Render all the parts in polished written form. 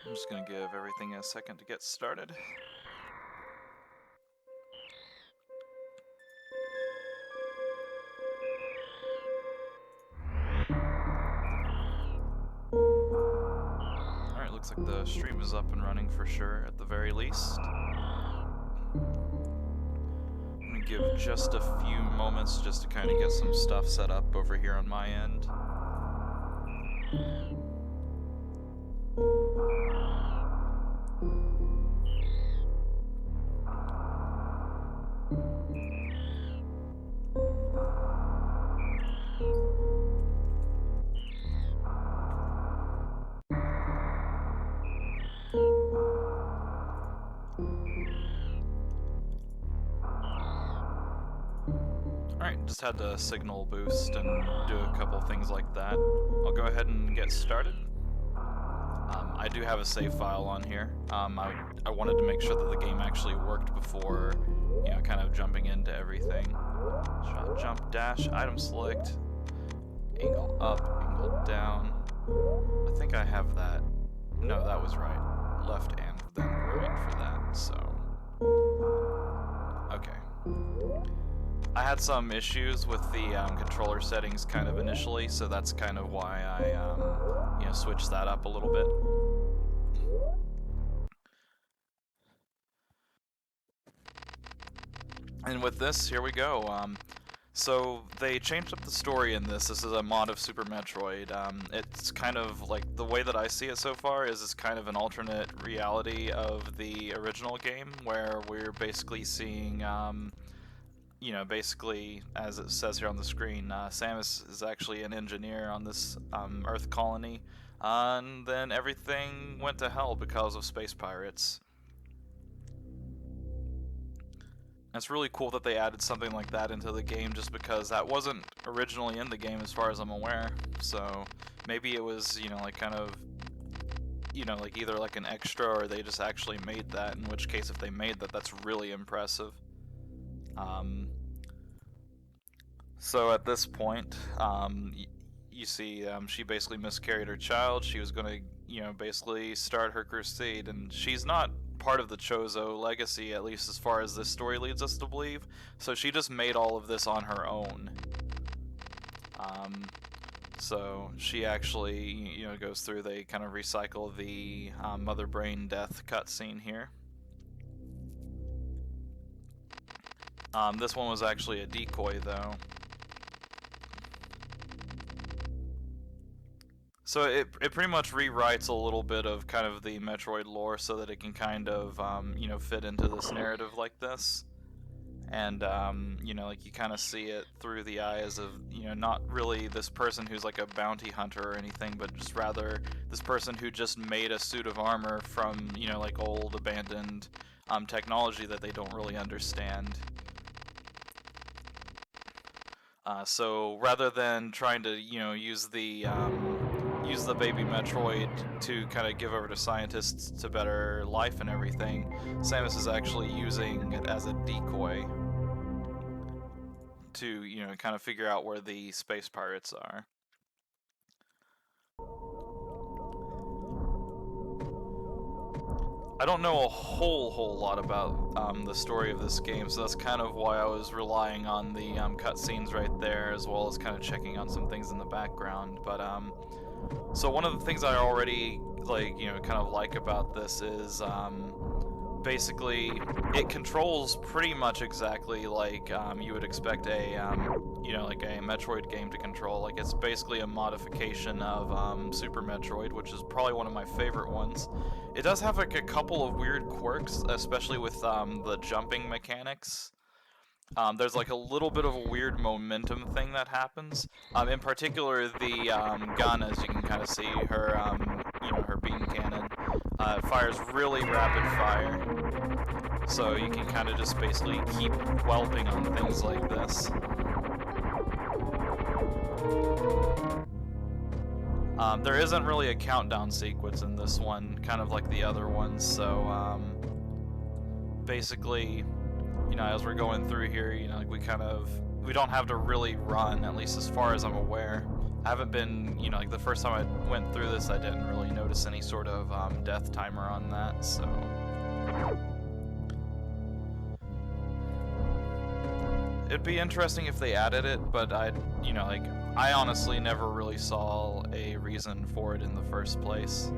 I'm just gonna give everything a second to get started. Alright, looks like the stream is up and running for sure, at the very least. I'm gonna give just a few moments just to kind of get some stuff set up over here on my end. Alright, just had to signal boost and do a couple things like that. I'll go ahead and get started. I do have a save file on here. I wanted to make sure that the game actually worked before, you know, kind of jumping into everything. Shot, jump, dash, item select, angle up, angle down. I think I have that. No, that was right. Left and then right for that, so. Okay. I had some issues with the controller settings kind of initially, so that's kind of why I, you know, switched that up a little bit. And with this, here we go. So they changed up the story in this. This is a mod of Super Metroid. It's kind of like, the way that I see it so far is it's kind of an alternate reality of the original game, where we're basically seeing, you know, basically, as it says here on the screen, Samus is actually an engineer on this Earth colony, and then everything went to hell because of space pirates. It's really cool that they added something like that into the game, just because that wasn't originally in the game as far as I'm aware. So maybe it was, you know, like kind of, you know, like either like an extra, or they just actually made that, in which case if they made that, that's really impressive. So at this point, you see she basically miscarried her child. She was going to, you know, basically start her crusade, and she's not part of the Chozo legacy, at least as far as this story leads us to believe. So she just made all of this on her own. So she actually, you know, goes through, they kind of recycle the mother brain death cutscene here. This one was actually a decoy, though. So it pretty much rewrites a little bit of kind of the Metroid lore so that it can kind of, you know, fit into this narrative like this. And, you know, like you kind of see it through the eyes of, you know, not really this person who's like a bounty hunter or anything, but just rather this person who just made a suit of armor from, you know, like old abandoned technology that they don't really understand. So rather than trying to, you know, use the baby Metroid to kind of give over to scientists to better life and everything, Samus is actually using it as a decoy to, you know, kind of figure out where the space pirates are. I don't know a whole lot about the story of this game, so that's kind of why I was relying on the cutscenes right there, as well as kind of checking on some things in the background. But so one of the things I already, like, you know, kind of like about this is basically it controls pretty much exactly like you would expect a you know, like a Metroid game to control. Like, it's basically a modification of Super Metroid, which is probably one of my favorite ones. It does have like a couple of weird quirks, especially with the jumping mechanics. There's like a little bit of a weird momentum thing that happens. In particular, the gun, as you can kind of see, her you know, her beam cannon, fires really rapid fire. So you can kind of just basically keep whelping on things like this. There isn't really a countdown sequence in this one, kind of like the other ones, so basically, you know, as we're going through here, you know, like we don't have to really run, at least as far as I'm aware. I haven't been, you know, like the first time I went through this, I didn't really notice any sort of death timer on that, so. It'd be interesting if they added it, but you know, like, I honestly never really saw a reason for it in the first place.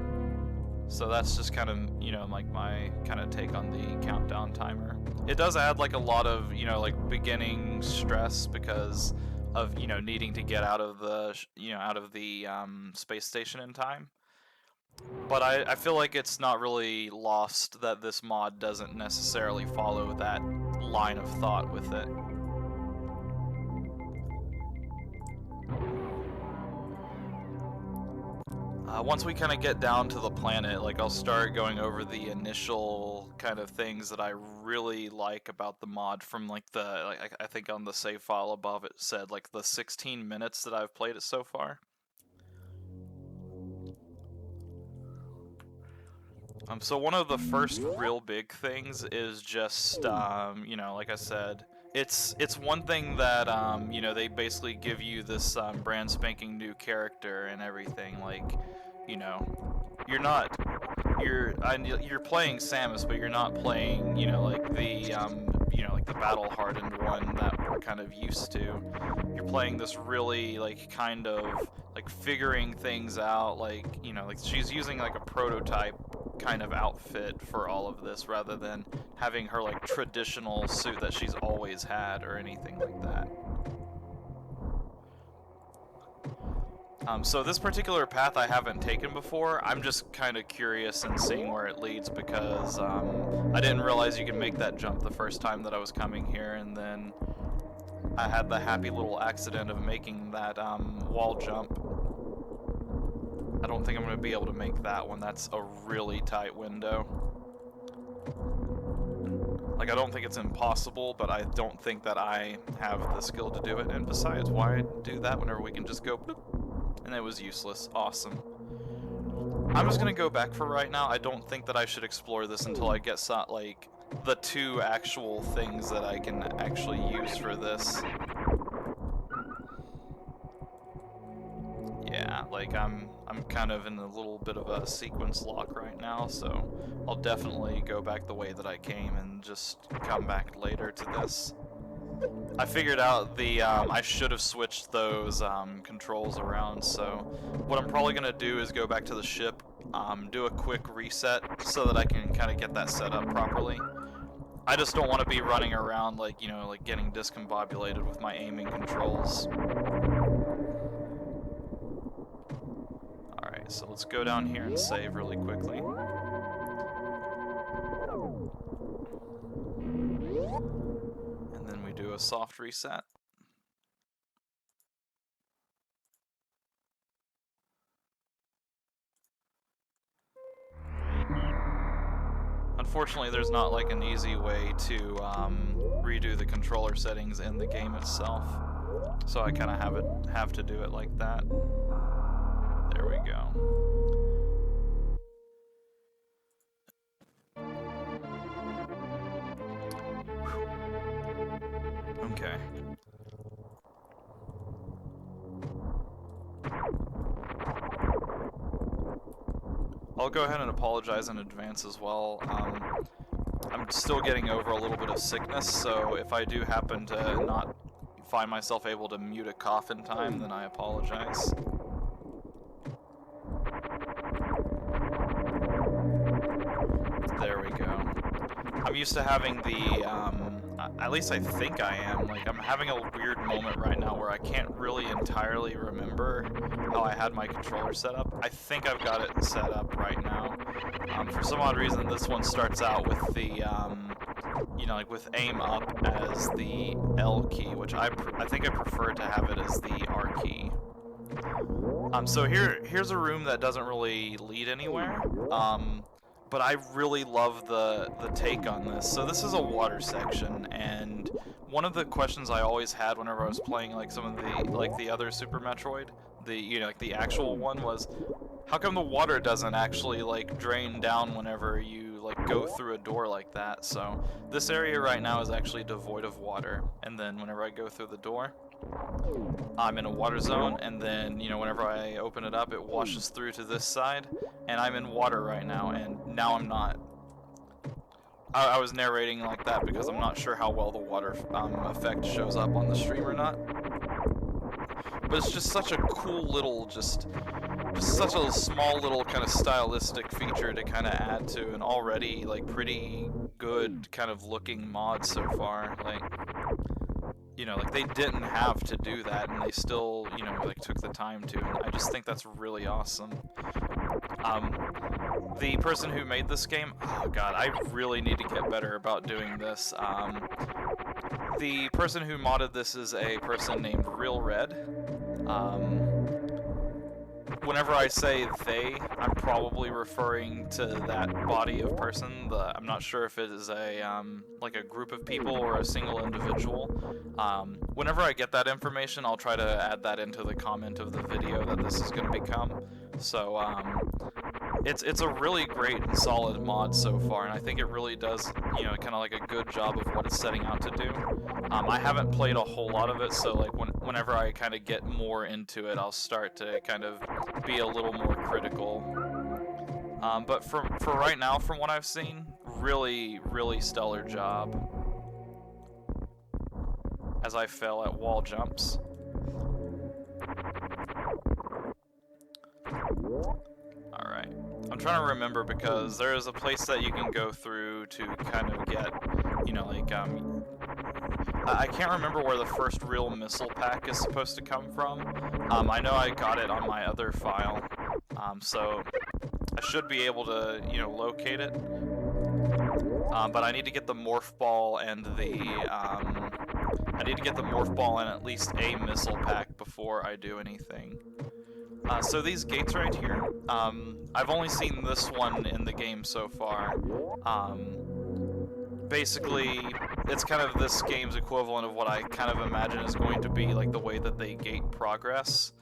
So that's just kind of, you know, like my kind of take on the countdown timer. It does add like a lot of, you know, like beginning stress because of, you know, needing to get out of the, you know, out of the space station in time. But I feel like it's not really lost that this mod doesn't necessarily follow that line of thought with it. Once we kind of get down to the planet, like I'll start going over the initial kind of things that I really like about the mod from like the, like I think on the save file above it said like the 16 minutes that I've played it so far. So one of the first real big things is just, you know, like I said, it's one thing that, you know, they basically give you this brand spanking new character and everything. Like, you know, you're playing Samus, but you're not playing, you know, like the, you know, like the battle hardened one that we're kind of used to. You're playing this really like kind of like figuring things out. Like, you know, like she's using like a prototype kind of outfit for all of this rather than having her like traditional suit that she's always had or anything like that. So this particular path I haven't taken before. I'm just kind of curious and seeing where it leads because I didn't realize you could make that jump the first time that I was coming here, and then I had the happy little accident of making that wall jump. I don't think I'm going to be able to make that one. That's a really tight window. Like, I don't think it's impossible, but I don't think that I have the skill to do it. And besides, why do that whenever we can just go bloop? And it was useless. Awesome. I'm just going to go back for right now. I don't think that I should explore this until I get like the two actual things that I can actually use for this. Yeah, like I'm kind of in a little bit of a sequence lock right now, so I'll definitely go back the way that I came and just come back later to this. I figured out the I should have switched those controls around, so what I'm probably gonna do is go back to the ship, do a quick reset so that I can kind of get that set up properly. I just don't want to be running around like, you know, like getting discombobulated with my aiming controls. Alright, so let's go down here and save really quickly. And then we do a soft reset. Unfortunately, there's not like an easy way to redo the controller settings in the game itself, so I kind of have to do it like that. There we go. Okay. I'll go ahead and apologize in advance as well. I'm still getting over a little bit of sickness, so if I do happen to not find myself able to mute a cough in time, then I apologize. There we go. I'm used to having the, at least I think I am, like I'm having a weird moment right now where I can't really entirely remember how I had my controller set up. I think I've got it set up right now. For some odd reason, this one starts out with the, you know, like with aim up as the L key, which I think I prefer to have it as the R key. So here's a room that doesn't really lead anywhere. But I really love the take on this. So this is a water section, and one of the questions I always had whenever I was playing like some of the other Super Metroid, like the actual one, was how come the water doesn't actually like drain down whenever you like go through a door like that. So this area right now is actually devoid of water, and then whenever I go through the door, I'm in a water zone, and then, you know, whenever I open it up, it washes through to this side, and I'm in water right now, and now I'm not. I was narrating like that because I'm not sure how well the water effect shows up on the stream or not. But it's just such a cool little, just such a small little kind of stylistic feature to kind of add to an already like pretty good kind of looking mod so far. Like, you know, like they didn't have to do that, and they still, you know, like took the time to, and I just think that's really awesome. The person who made this game, oh god, I really need to get better about doing this. The person who modded this is a person named Real Red. Whenever I say they, I'm probably referring to that body of person. I'm not sure if it is a like a group of people or a single individual. Whenever I get that information, I'll try to add that into the comment of the video that this is going to become. So it's a really great and solid mod so far, and I think it really does, you know, kind of like a good job of what it's setting out to do. I haven't played a whole lot of it, so like whenever I kind of get more into it, I'll start to kind of be a little more critical. But for right now, from what I've seen, really, really stellar job. As I fail at wall jumps. Alright. I'm trying to remember because there is a place that you can go through to kind of get, you know, like, I can't remember where the first real missile pack is supposed to come from. I know I got it on my other file, so I should be able to, you know, locate it. But I need to get the morph ball and I need to get the morph ball and at least a missile pack before I do anything. So these gates right here, I've only seen this one in the game so far. Basically, it's kind of this game's equivalent of what I kind of imagine is going to be like the way that they gate progress.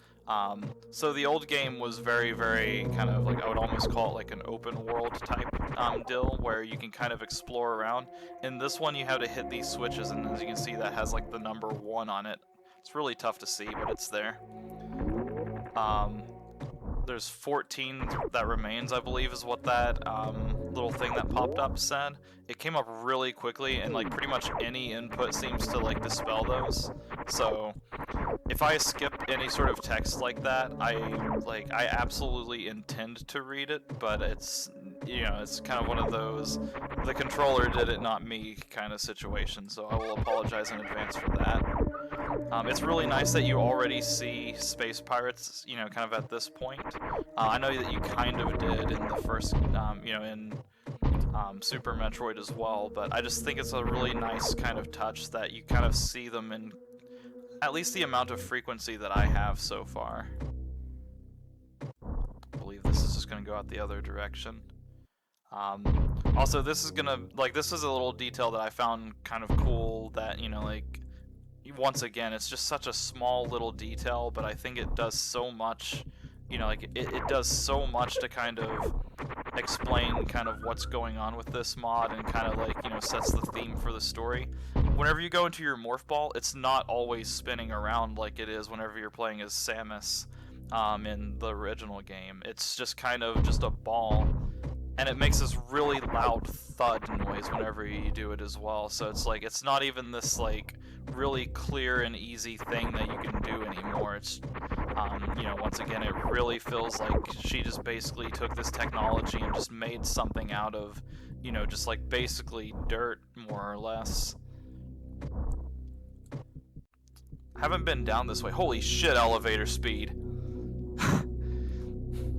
So the old game was very, very kind of like, I would almost call it like an open world type deal, where you can kind of explore around. In this one, you have to hit these switches, and as you can see, that has like the number 1 on it. It's really tough to see, but it's there. There's 14 that remains, I believe, is what that little thing that popped up said. It came up really quickly, and like pretty much any input seems to like dispel those. So if I skip any sort of text like that, I absolutely intend to read it, but it's, you know, it's kind of one of those the controller did it, not me kind of situation. So I will apologize in advance for that. It's really nice that you already see space pirates, you know, kind of at this point. I know that you kind of did in the first, you know, in Super Metroid as well, but I just think it's a really nice kind of touch that you kind of see them in at least the amount of frequency that I have so far. I believe this is just going to go out the other direction. Also, this is gonna, like, this is a little detail that I found kind of cool that, you know, like, once again, it's just such a small little detail, but I think it does so much, you know, like, it does so much to kind of explain kind of what's going on with this mod and kind of, like, you know, sets the theme for the story. Whenever you go into your morph ball, it's not always spinning around like it is whenever you're playing as Samus in the original game. It's just kind of just a ball, and it makes this really loud thud noise whenever you do it as well. So it's like, it's not even this like really clear and easy thing that you can do anymore. It's, you know, once again, it really feels like she just basically took this technology and just made something out of, you know, just like basically dirt, more or less. I haven't been down this way. Holy shit, elevator speed.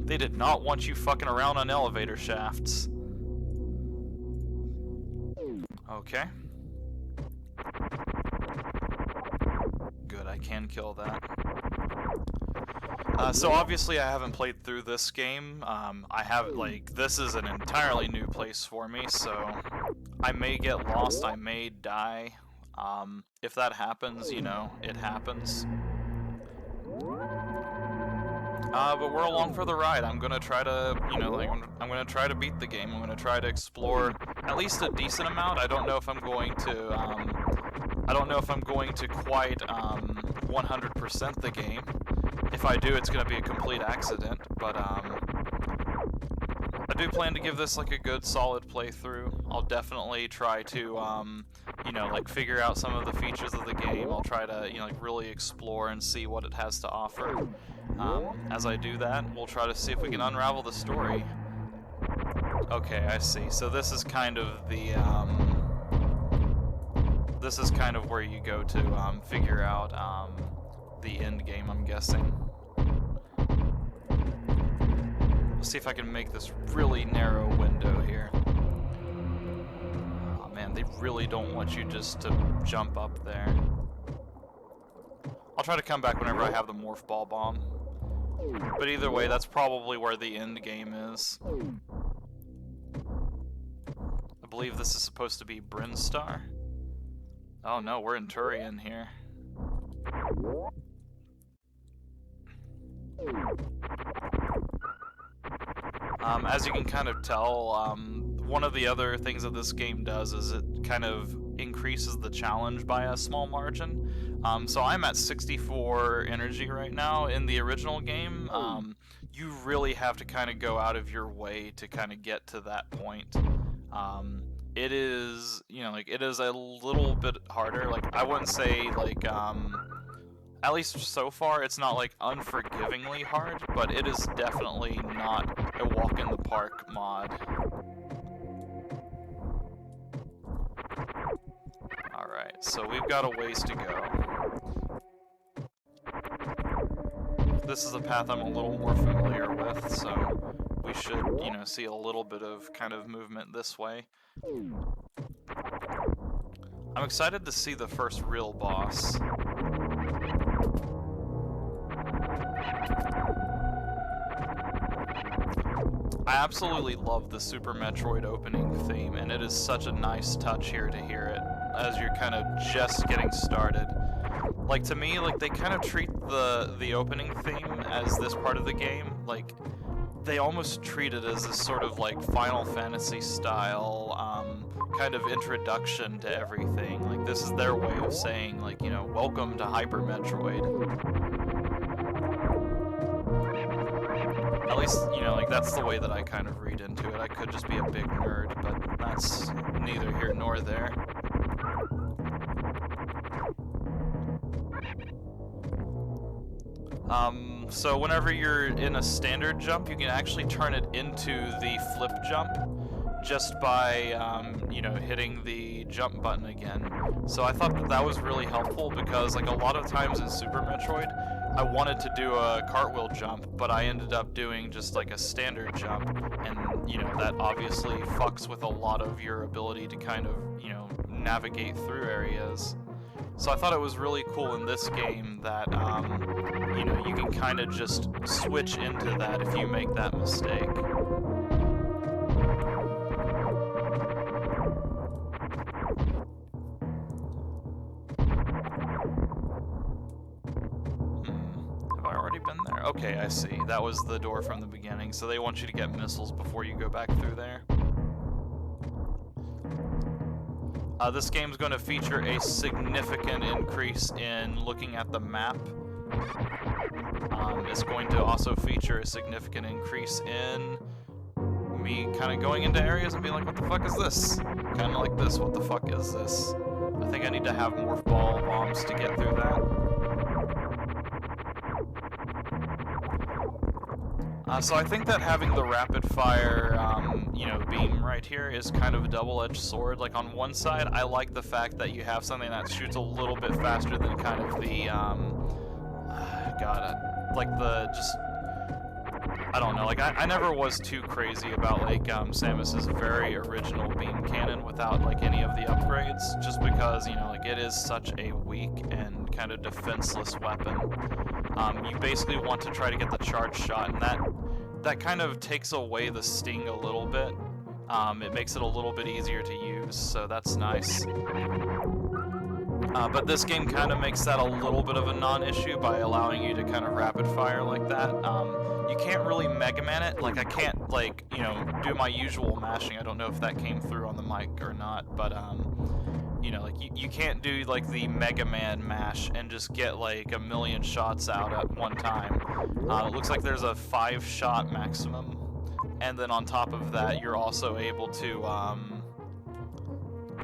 They did not want you fucking around on elevator shafts. Okay. Good, I can kill that. So obviously I haven't played through this game. I have, like, this is an entirely new place for me, so I may get lost, I may die. If that happens, you know, it happens. But we're along for the ride. I'm gonna try to, you know, like, I'm gonna try to beat the game. I'm gonna try to explore at least a decent amount. I don't know if I'm going to, I don't know if I'm going to quite 100% the game. If I do, it's gonna be a complete accident. But I do plan to give this like a good solid playthrough. I'll definitely try to, you know, like figure out some of the features of the game. I'll try to, you know, like really explore and see what it has to offer. As I do that, we'll try to see if we can unravel the story. Okay, I see. So this is kind of the, this is kind of where you go to figure out the end game, I'm guessing. Let's see if I can make this really narrow window here. Oh man, they really don't want you just to jump up there. I'll try to come back whenever I have the Morph Ball Bomb. But either way, that's probably where the end game is. I believe this is supposed to be Brinstar. Oh no, we're in Turian here. As you can kind of tell, one of the other things that this game does is it kind of increases the challenge by a small margin. So I'm at 64 energy right now. In the original game, you really have to kind of go out of your way to kind of get to that point. It is, you know, like, it is a little bit harder. Like, I wouldn't say, like, at least so far, it's not, like, unforgivingly hard, but it is definitely not a walk in the park mod. Alright, so we've got a ways to go. This is a path I'm a little more familiar with, so we should, you know, see a little bit of kind of movement this way. I'm excited to see the first real boss. I absolutely love the Super Metroid opening theme, and it is such a nice touch here to hear it as you're kind of just getting started. Like, to me, like, they kind of treat the opening theme as this part of the game, like, they almost treat it as this sort of, like, Final Fantasy style, kind of introduction to everything. Like, this is their way of saying, like, you know, welcome to Hyper Metroid. At least, you know, like, that's the way that I kind of read into it. I could just be a big nerd, but that's neither here nor there. So whenever you're in a standard jump, you can actually turn it into the flip jump just by, you know, hitting the jump button again. So I thought that that was really helpful because, like, a lot of times in Super Metroid, I wanted to do a cartwheel jump, but I ended up doing just like a standard jump, and, you know, that obviously fucks with a lot of your ability to kind of, you know, navigate through areas. So I thought it was really cool in this game that, you know, you can kind of just switch into that if you make that mistake. Okay, I see. That was the door from the beginning, so they want you to get missiles before you go back through there. This game's going to feature a significant increase in looking at the map. It's going to also feature a significant increase in me kind of going into areas and being like, what the fuck is this? Kind of like this, what the fuck is this? I think I need to have Morph Ball Bombs to get through that. So I think that having the rapid fire, you know, beam right here is kind of a double-edged sword. Like, on one side, I like the fact that you have something that shoots a little bit faster than kind of the, like the, just, I don't know, like, I never was too crazy about, like, Samus's very original beam cannon without, like, any of the upgrades, just because, you know, like, it is such a weak and kind of defenseless weapon. You basically want to try to get the charge shot, and that kind of takes away the sting a little bit. It makes it a little bit easier to use, so that's nice. But this game kind of makes that a little bit of a non-issue by allowing you to kind of rapid fire like that. You can't really Mega Man it. Like, I can't, like, you know, do my usual mashing. I don't know if that came through on the mic or not, but, you know, like, you can't do, like, the Mega Man mash and just get, like, a million shots out at one time. It looks like there's a 5-shot maximum, and then on top of that, you're also able to,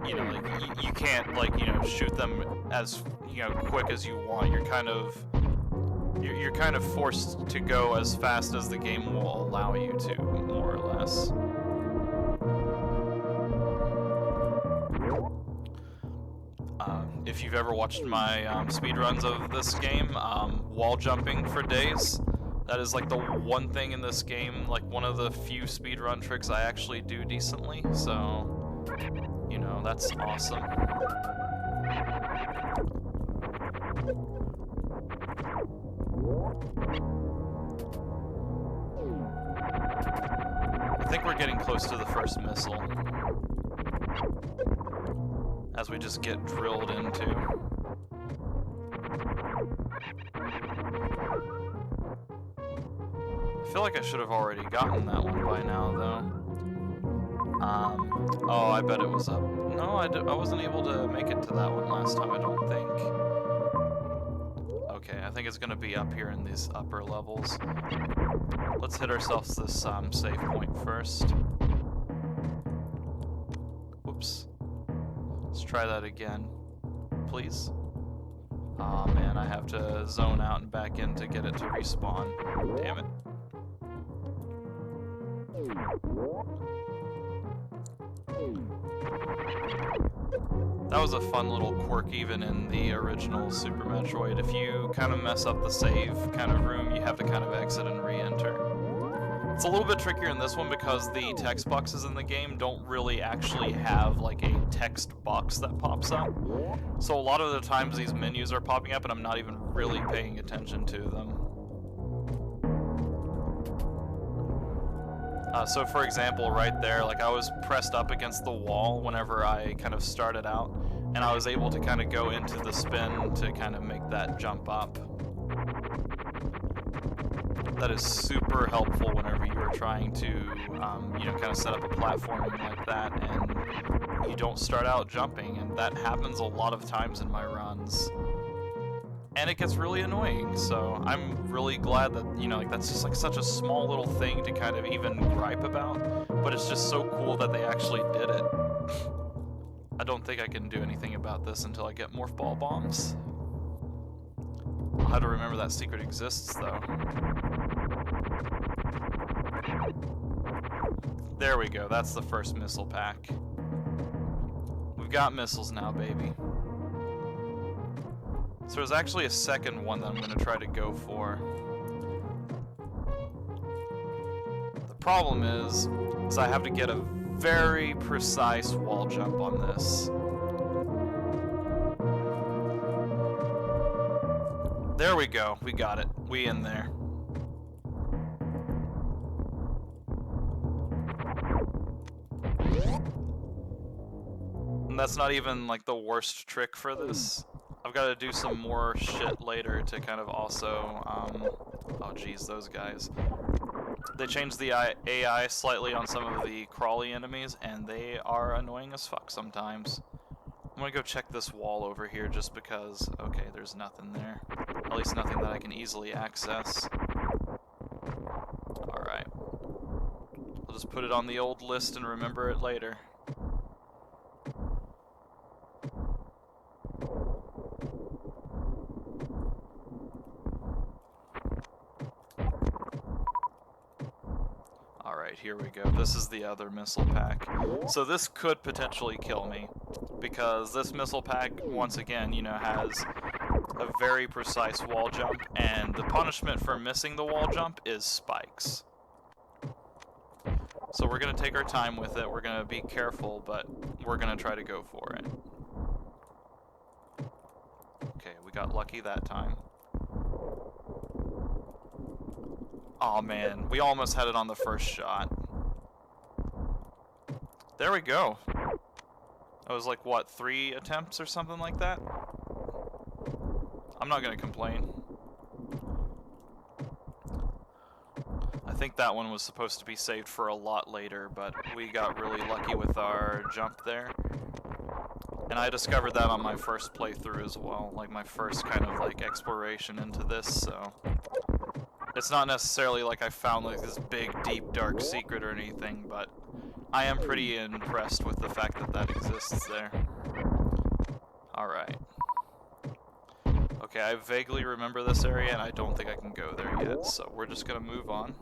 you know, like, you can't, like, you know, shoot them as, you know, quick as you want. You're kind of forced to go as fast as the game will allow you to, more or less. If you've ever watched my speedruns of this game, wall jumping for days, that is like the one thing in this game, like one of the few speedrun tricks I actually do decently, so, you know, that's awesome. I think we're getting close to the first missile, as we just get drilled into. I feel like I should have already gotten that one by now, though. Oh, I bet it was up. No, I wasn't able to make it to that one last time, I don't think. Okay, I think it's gonna be up here in these upper levels. Let's hit ourselves this save point first. Whoops. Let's try that again, please. Aw, man, I have to zone out and back in to get it to respawn. Damn it. That was a fun little quirk even in the original Super Metroid. If you kind of mess up the save kind of room, you have to kind of exit and re-enter. It's a little bit trickier in this one because the text boxes in the game don't really actually have like a text box that pops up. So a lot of the times these menus are popping up and I'm not even really paying attention to them. So for example, right there, like I was pressed up against the wall whenever I kind of started out, and I was able to kind of go into the spin to kind of make that jump up. That is super helpful whenever you are trying to, you know, kind of set up a platforming like that, and you don't start out jumping, and that happens a lot of times in my runs. And it gets really annoying, so I'm really glad that, you know, like that's just like such a small little thing to kind of even gripe about, but it's just so cool that they actually did it. I don't think I can do anything about this until I get Morph Ball Bombs. I'll have to remember that secret exists, though. There we go, that's the first missile pack. We've got missiles now, baby. So there's actually a second one that I'm going to try to go for. The problem is I have to get a very precise wall jump on this. There we go, we got it. We in there. And that's not even like the worst trick for this. I've got to do some more shit later to kind of also, oh geez, those guys. They changed the AI slightly on some of the crawly enemies, and they are annoying as fuck sometimes. I'm gonna go check this wall over here just because, okay, there's nothing there. At least nothing that I can easily access. Alright. I'll just put it on the old list and remember it later. Alright, here we go. This is the other missile pack. So this could potentially kill me, because this missile pack, once again, you know, has a very precise wall jump, and the punishment for missing the wall jump is spikes. So we're going to take our time with it, we're going to be careful, but we're going to try to go for it. Okay, we got lucky that time. Aw, man, we almost had it on the first shot. There we go. That was like, what, 3 attempts or something like that? I'm not gonna complain. I think that one was supposed to be saved for a lot later, but we got really lucky with our jump there. And I discovered that on my first playthrough as well, like my first kind of like exploration into this, so... It's not necessarily like I found like this big, deep, dark secret or anything, but I am pretty impressed with the fact that that exists there. Alright. Okay, I vaguely remember this area and I don't think I can go there yet, so we're just gonna move on.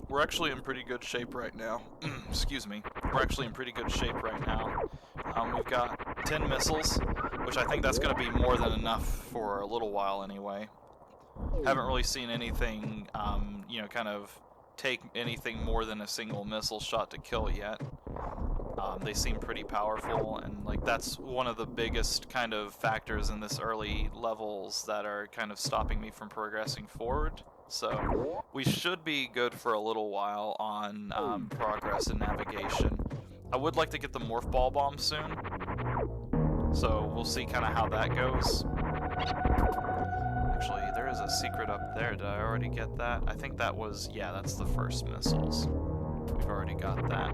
We're actually in pretty good shape right now. Excuse me. We're actually in pretty good shape right now. We've got 10 missiles, which I think that's going to be more than enough for a little while anyway. Haven't really seen anything, you know, kind of take anything more than a single missile shot to kill yet. They seem pretty powerful, and like that's one of the biggest kind of factors in this early levels that are kind of stopping me from progressing forward. So we should be good for a little while on progress and navigation. I would like to get the Morph Ball Bomb soon, so we'll see kind of how that goes. Actually, there is a secret up there. Did I already get that? I think that was, yeah, that's the first missiles. We've already got that.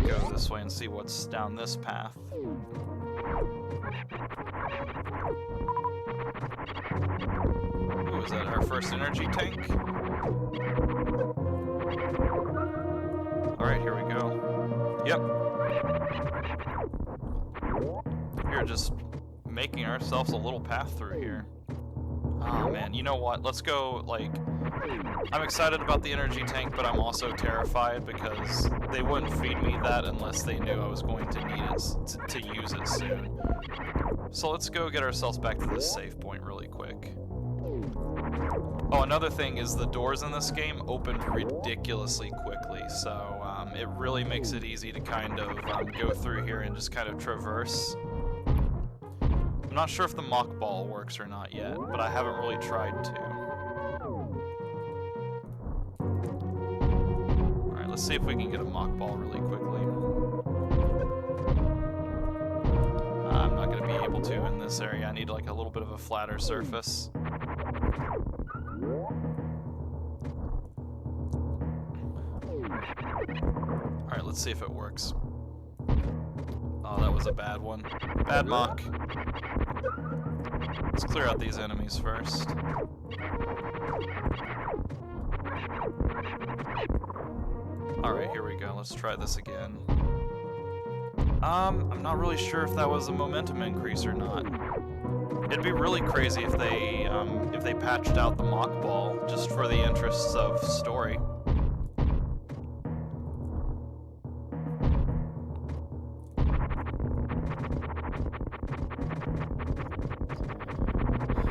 Go this way and see what's down this path. Ooh, is that our first energy tank? Alright, here we go. Yep. We're just making ourselves a little path through here. Oh man, you know what? Let's go, like... I'm excited about the energy tank, but I'm also terrified because they wouldn't feed me that unless they knew I was going to need it to use it soon. So let's go get ourselves back to this save point really quick. Oh, another thing is the doors in this game open ridiculously quickly, so it really makes it easy to kind of go through here and just kind of traverse. I'm not sure if the mock ball works or not yet, but I haven't really tried to. Alright, let's see if we can get a mock ball really quickly. I'm not going to be able to in this area. I need like a little bit of a flatter surface. Alright, let's see if it works. Oh, that was a bad one. Bad mock. Let's clear out these enemies first. Alright, here we go. Let's try this again. I'm not really sure if that was a momentum increase or not. It'd be really crazy if they patched out the mock ball just for the interests of story.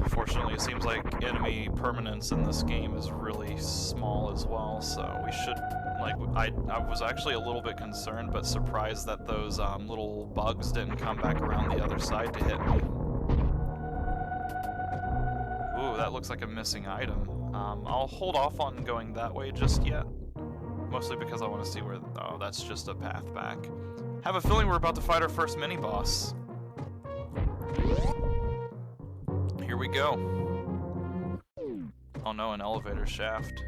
Fortunately, it seems like enemy permanence in this game is really small as well, so we should, like, I was actually a little bit concerned, but surprised that those little bugs didn't come back around the other side to hit me. Ooh, that looks like a missing item. I'll hold off on going that way just yet, mostly because I want to see where, oh, that's just a path back. Have a feeling we're about to fight our first mini-boss. Here we go. Oh no, an elevator shaft.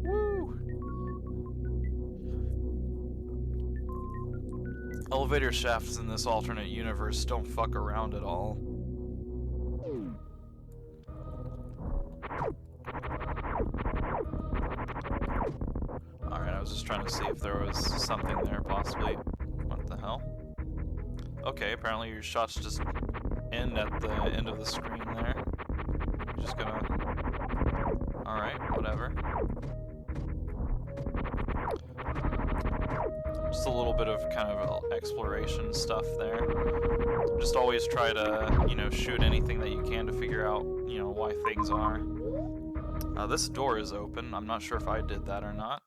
Woo! Elevator shafts in this alternate universe don't fuck around at all. Alright, I was just trying to see if there was something there, possibly. What the hell? Okay, apparently your shots just end at the end of the screen there. Just gonna... Alright, whatever. Just a little bit of kind of exploration stuff there. Just always try to, you know, shoot anything that you can to figure out, you know, why things are. This door is open. I'm not sure if I did that or not.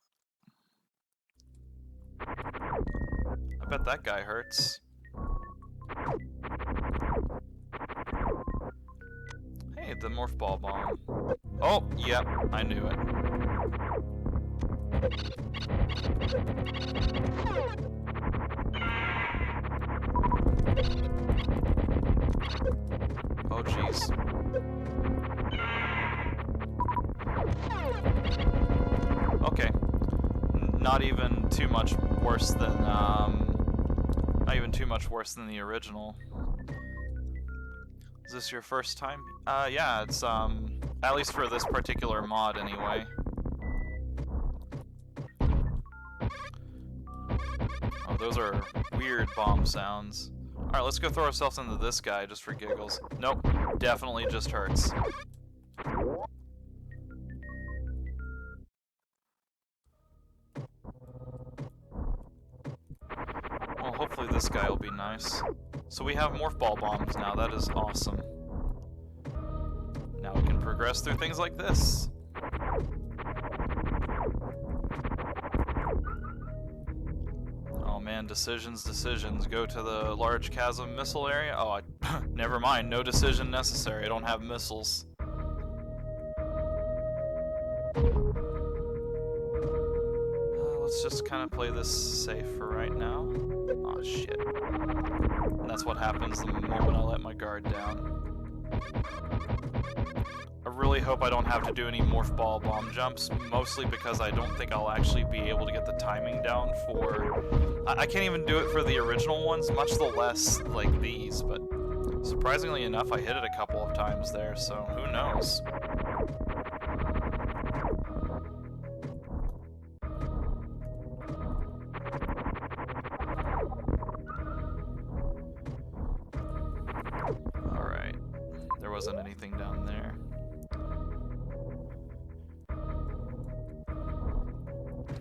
I I bet that guy hurts. Hey, the Morph Ball Bomb. Oh, yep, I knew it. Oh, jeez. Okay. Not even too much worse than, not even too much worse than the original. Is this your first time? Yeah, it's, at least for this particular mod anyway. Oh, those are weird bomb sounds. Alright, let's go throw ourselves into this guy just for giggles. Nope, definitely just hurts. Well, hopefully this guy will be nice. So we have Morph Ball Bombs now, that is awesome. Now we can progress through things like this. Oh man, decisions. Go to the large chasm missile area? Oh, never mind, no decision necessary, I don't have missiles. Let's just kind of play this safe for right now. Aw, shit. And that's what happens the moment I let my guard down. I really hope I don't have to do any Morph Ball Bomb jumps, mostly because I don't think I'll actually be able to get the timing down for... I can't even do it for the original ones, much the less like these, but surprisingly enough, I hit it a couple of times there, so who knows? Alright, there wasn't anything down there.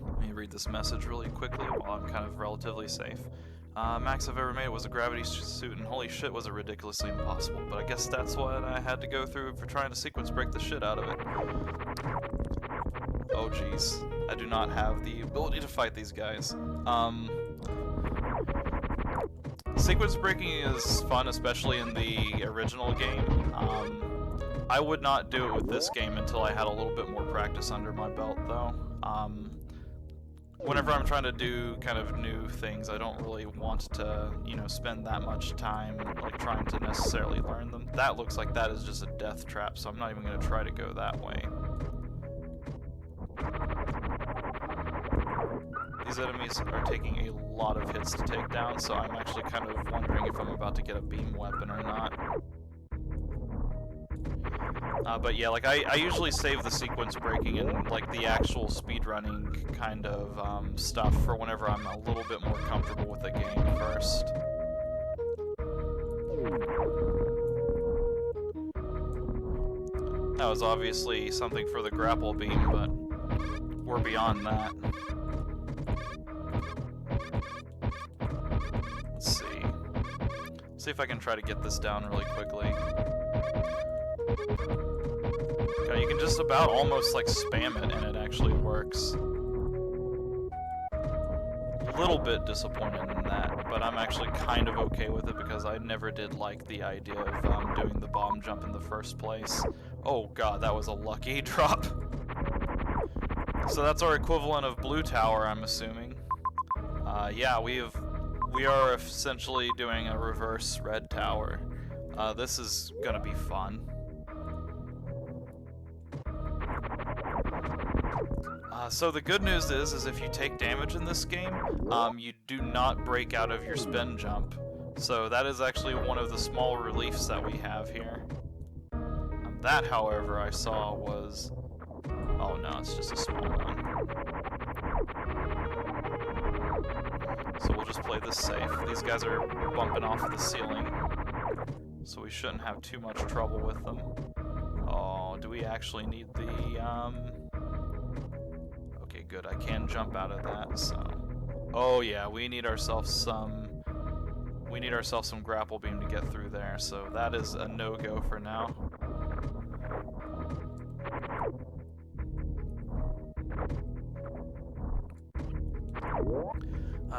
Let me read this message really quickly while I'm kind of relatively safe. Max I've ever made was a gravity suit, and holy shit was it ridiculously impossible, but I guess that's what I had to go through for trying to sequence break the shit out of it. Oh jeez, I do not have the ability to fight these guys. Sequence breaking is fun, especially in the original game. I would not do it with this game until I had a little bit more practice under my belt, though. Whenever I'm trying to do kind of new things, I don't really want to, you know, spend that much time like trying to necessarily learn them. That looks like that is just a death trap, so I'm not even going to try to go that way. These enemies are taking a lot of hits to take down, so I'm actually kind of wondering if I'm about to get a beam weapon or not. But yeah, like I usually save the sequence breaking and like the actual speedrunning kind of stuff for whenever I'm a little bit more comfortable with the game first. That was obviously something for the grapple beam, but we're beyond that. Let's see. See if I can try to get this down really quickly. Okay, you can just about almost like spam it and it actually works. A little bit disappointed in that, but I'm actually kind of okay with it because I never did like the idea of doing the bomb jump in the first place. Oh god, that was a lucky drop. So that's our equivalent of Blue Tower, I'm assuming. Yeah, we are essentially doing a reverse Red Tower. This is gonna be fun. So the good news is if you take damage in this game, you do not break out of your spin jump. So that is actually one of the small reliefs that we have here. That, however, I saw was... Oh no, it's just a small one. So we'll just play this safe. These guys are bumping off the ceiling, so we shouldn't have too much trouble with them. Oh, do we actually need the, Okay, good, I can jump out of that, so... Oh yeah, we need ourselves some grapple beam to get through there, so that is a no-go for now.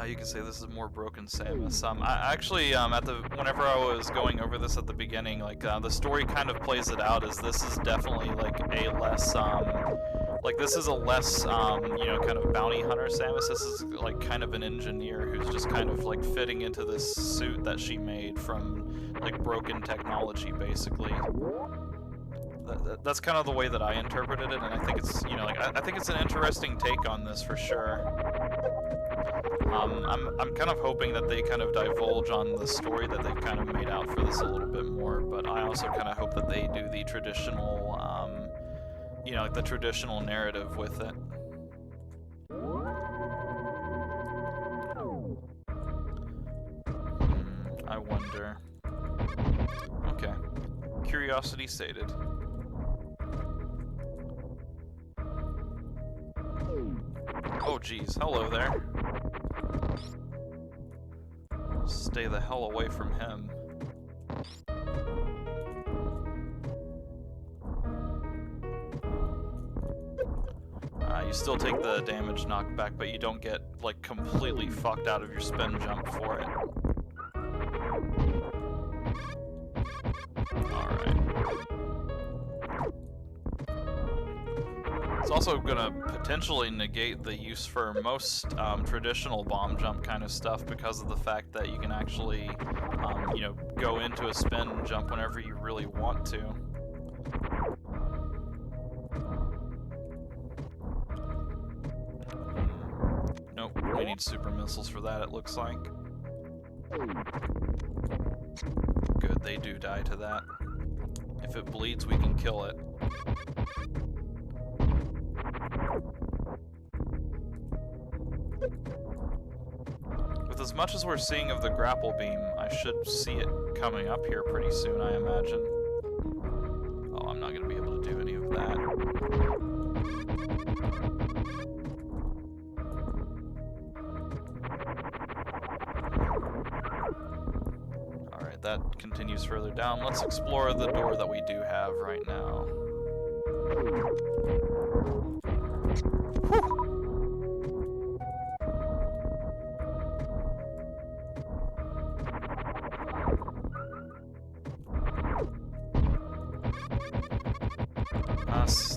You can say this is more broken Samus. I actually, whenever I was going over this at the beginning, like, the story kind of plays it out as this is definitely, like, a less, this is a less, you know, kind of bounty hunter Samus. This is, like, kind of an engineer who's just kind of, like, fitting into this suit that she made from, like, broken technology, basically. That's kind of the way that I interpreted it, and I think it's, you know, like, I think it's an interesting take on this, for sure. I'm kind of hoping that they kind of divulge on the story that they've kind of made out for this a little bit more, but I also kind of hope that they do the traditional, you know, like the traditional narrative with it. I wonder. Okay. Curiosity sated. Oh geez, hello there. Stay the hell away from him. You still take the damage knockback, but you don't get, like, completely fucked out of your spin jump for it. Alright. It's also gonna potentially negate the use for most traditional bomb jump kind of stuff because of the fact that you can actually, you know, go into a spin jump whenever you really want to. Nope, we need super missiles for that, it looks like. Good, they do die to that. If it bleeds, we can kill it. With as much as we're seeing of the grapple beam, I should see it coming up here pretty soon, I imagine. Oh, I'm not going to be able to do any of that. Alright, that continues further down. Let's explore the door that we do have right now. Whew.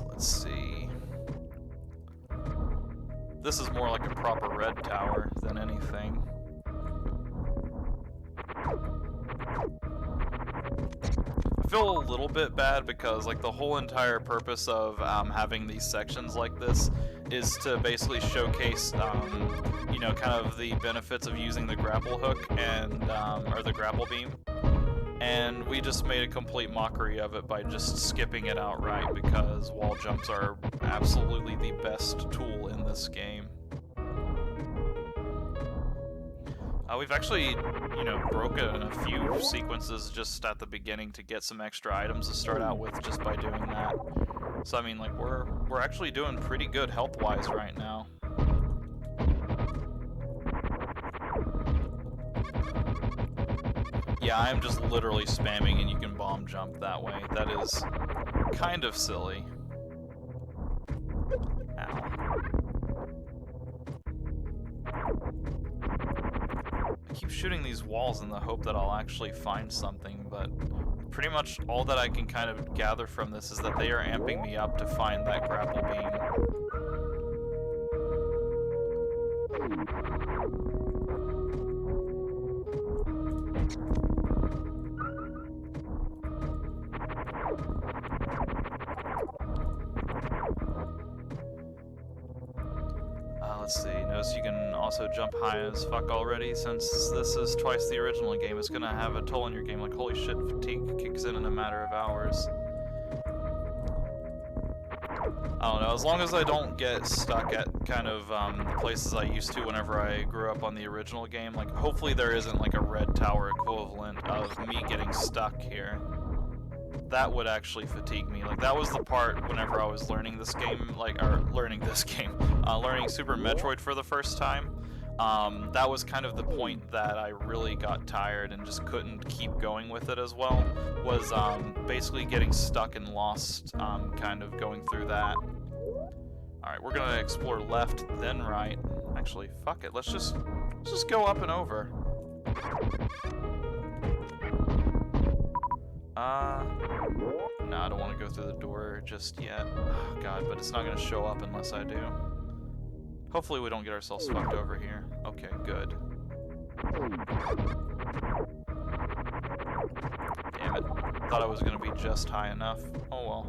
Let's see. This is more like a proper red tower than anything. I feel a little bit bad because, like, the whole entire purpose of having these sections like this is to basically showcase, you know, kind of the benefits of using the grapple hook and, or the grapple beam. And we just made a complete mockery of it by just skipping it outright because wall jumps are absolutely the best tool in this game. We've actually, you know, broken a few sequences just at the beginning to get some extra items to start out with just by doing that. So I mean, like, we're actually doing pretty good health-wise right now. Yeah, I'm just literally spamming and you can bomb jump that way. That is kind of silly. Ow. I keep shooting these walls in the hope that I'll actually find something, but pretty much all that I can kind of gather from this is that they are amping me up to find that grapple beam. Let's see, notice you can also jump high as fuck already. Since this is twice the original game, it's gonna have a toll on your game. Like, holy shit, fatigue kicks in a matter of hours. I don't know, as long as I don't get stuck at kind of the places I used to whenever I grew up on the original game, like, hopefully there isn't like a red tower equivalent of me getting stuck here. That would actually fatigue me. Like, that was the part whenever I was learning this game, learning Super Metroid for the first time. That was kind of the point that I really got tired and just couldn't keep going with it as well, was basically getting stuck and lost, kind of going through that. Alright, we're gonna explore left, then right. Actually, fuck it. Let's just go up and over. No, I don't want to go through the door just yet. Oh, God, but it's not gonna show up unless I do. Hopefully we don't get ourselves fucked over here. Okay, good. Damn it. Thought I was gonna be just high enough. Oh well.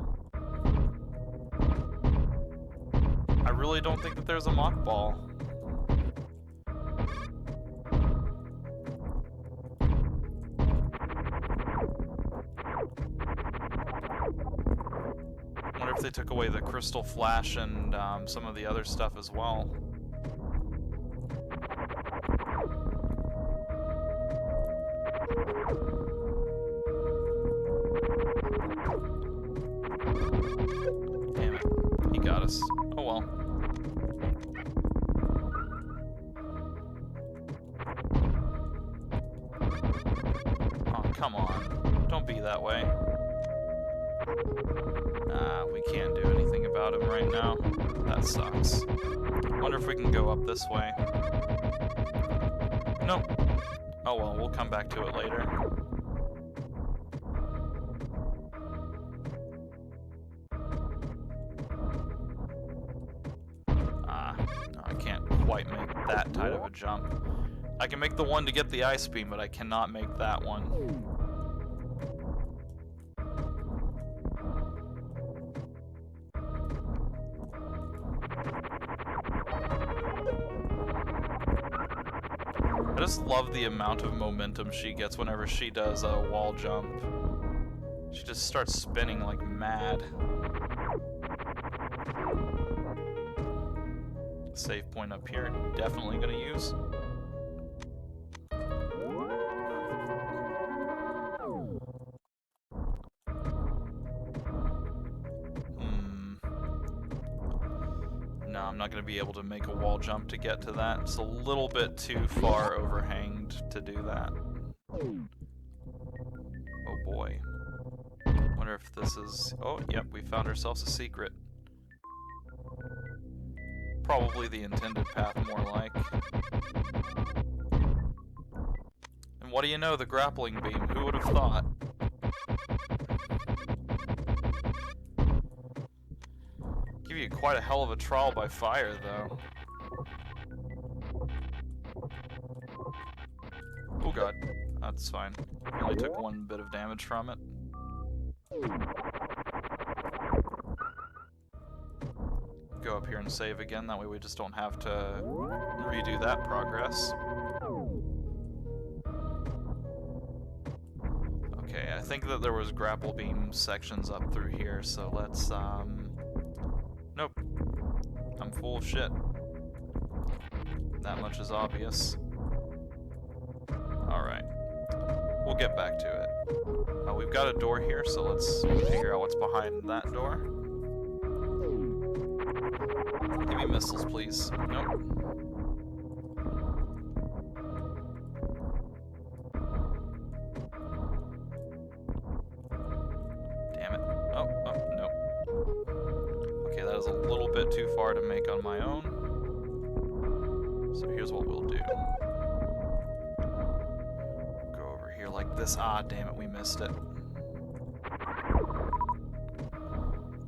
I really don't think that there's a mock ball. I wonder if they took away the crystal flash and some of the other stuff as well. Damn it. He got us. Oh well. Oh, come on. Don't be that way. We can't do anything about him right now. That sucks. Wonder if we can go up this way. Nope. Oh well, we'll come back to it later. No, I can't quite make that tight of a jump. I can make the one to get the ice beam, but I cannot make that one. I just love the amount of momentum she gets whenever she does a wall jump. She just starts spinning like mad. Save point up here, definitely gonna use. No, I'm not going to be able to make a wall jump to get to that. It's a little bit too far overhanged to do that. Oh boy. Wonder if this is... Oh, yep, we found ourselves a secret. Probably the intended path, more like. And what do you know, the grappling beam. Who would have thought? Give you quite a hell of a trial by fire, though. Oh god, that's fine. I only took one bit of damage from it. Go up here and save again, that way we just don't have to redo that progress. Okay, I think that there was grapple beam sections up through here, so let's, nope. I'm full of shit. That much is obvious. Alright. We'll get back to it. We've got a door here, so let's figure out what's behind that door. Give me missiles, please. Nope. Damn it. Oh, nope. Okay, that is a little bit too far to make on my own. So here's what we'll do. Go over here like this. Ah, damn it, we missed it.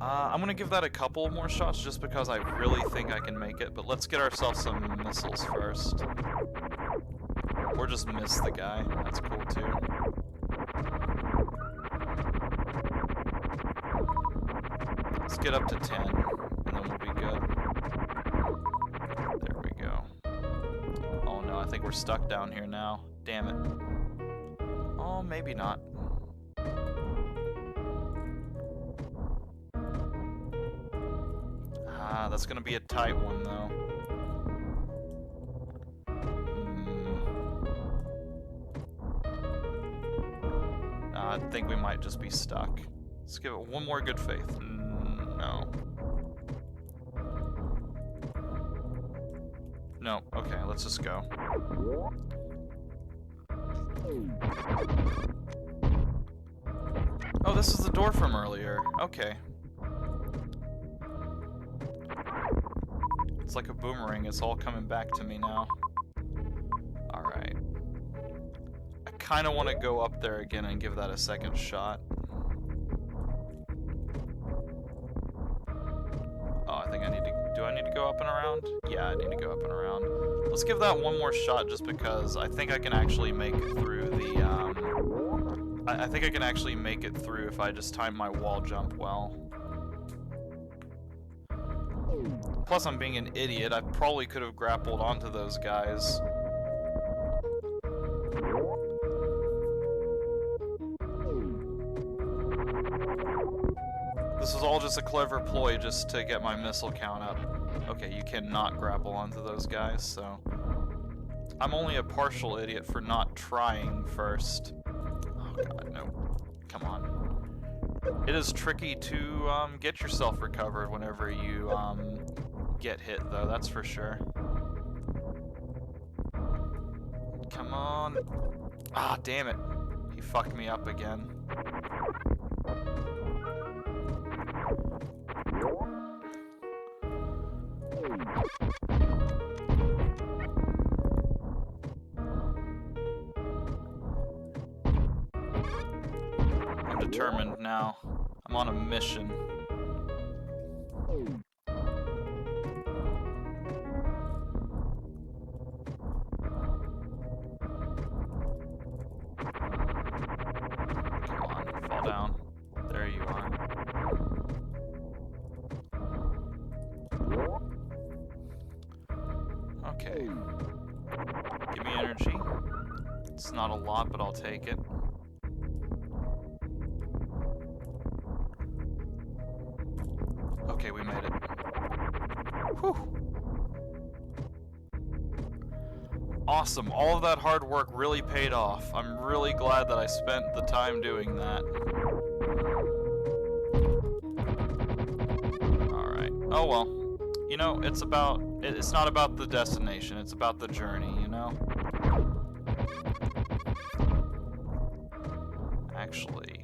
I'm gonna give that a couple more shots just because I really think I can make it, but let's get ourselves some missiles first. Or just miss the guy. That's cool too. Let's get up to 10, and then we'll be good. There we go. Oh no, I think we're stuck down here now. Damn it. Oh, maybe not. Ah, that's gonna be a tight one, though. I think we might just be stuck. Let's give it one more good faith. No. No, okay, let's just go. Oh, this is the door from earlier. Okay. It's like a boomerang. It's all coming back to me now. Alright. I kind of want to go up there again and give that a second shot. Oh, I think I need to... Do I need to go up and around? Yeah, I need to go up and around. Let's give that one more shot just because I think I can actually make it through the, I think I can actually make it through if I just time my wall jump well. Plus, I'm being an idiot. I probably could have grappled onto those guys. This is all just a clever ploy just to get my missile count up. Okay, you cannot grapple onto those guys, so... I'm only a partial idiot for not trying first. Oh god, no. Come on. It is tricky to get yourself recovered whenever you get hit, though, that's for sure. Come on. Ah, damn it. He fucked me up again. I'm determined now. I'm on a mission. Come on, fall down. There you are. Okay. Give me energy. It's not a lot, but I'll take it. Okay, we made it. Whew. Awesome. All of that hard work really paid off. I'm really glad that I spent the time doing that. Alright. Oh well. You know, it's not about the destination, it's about the journey, you know? Actually...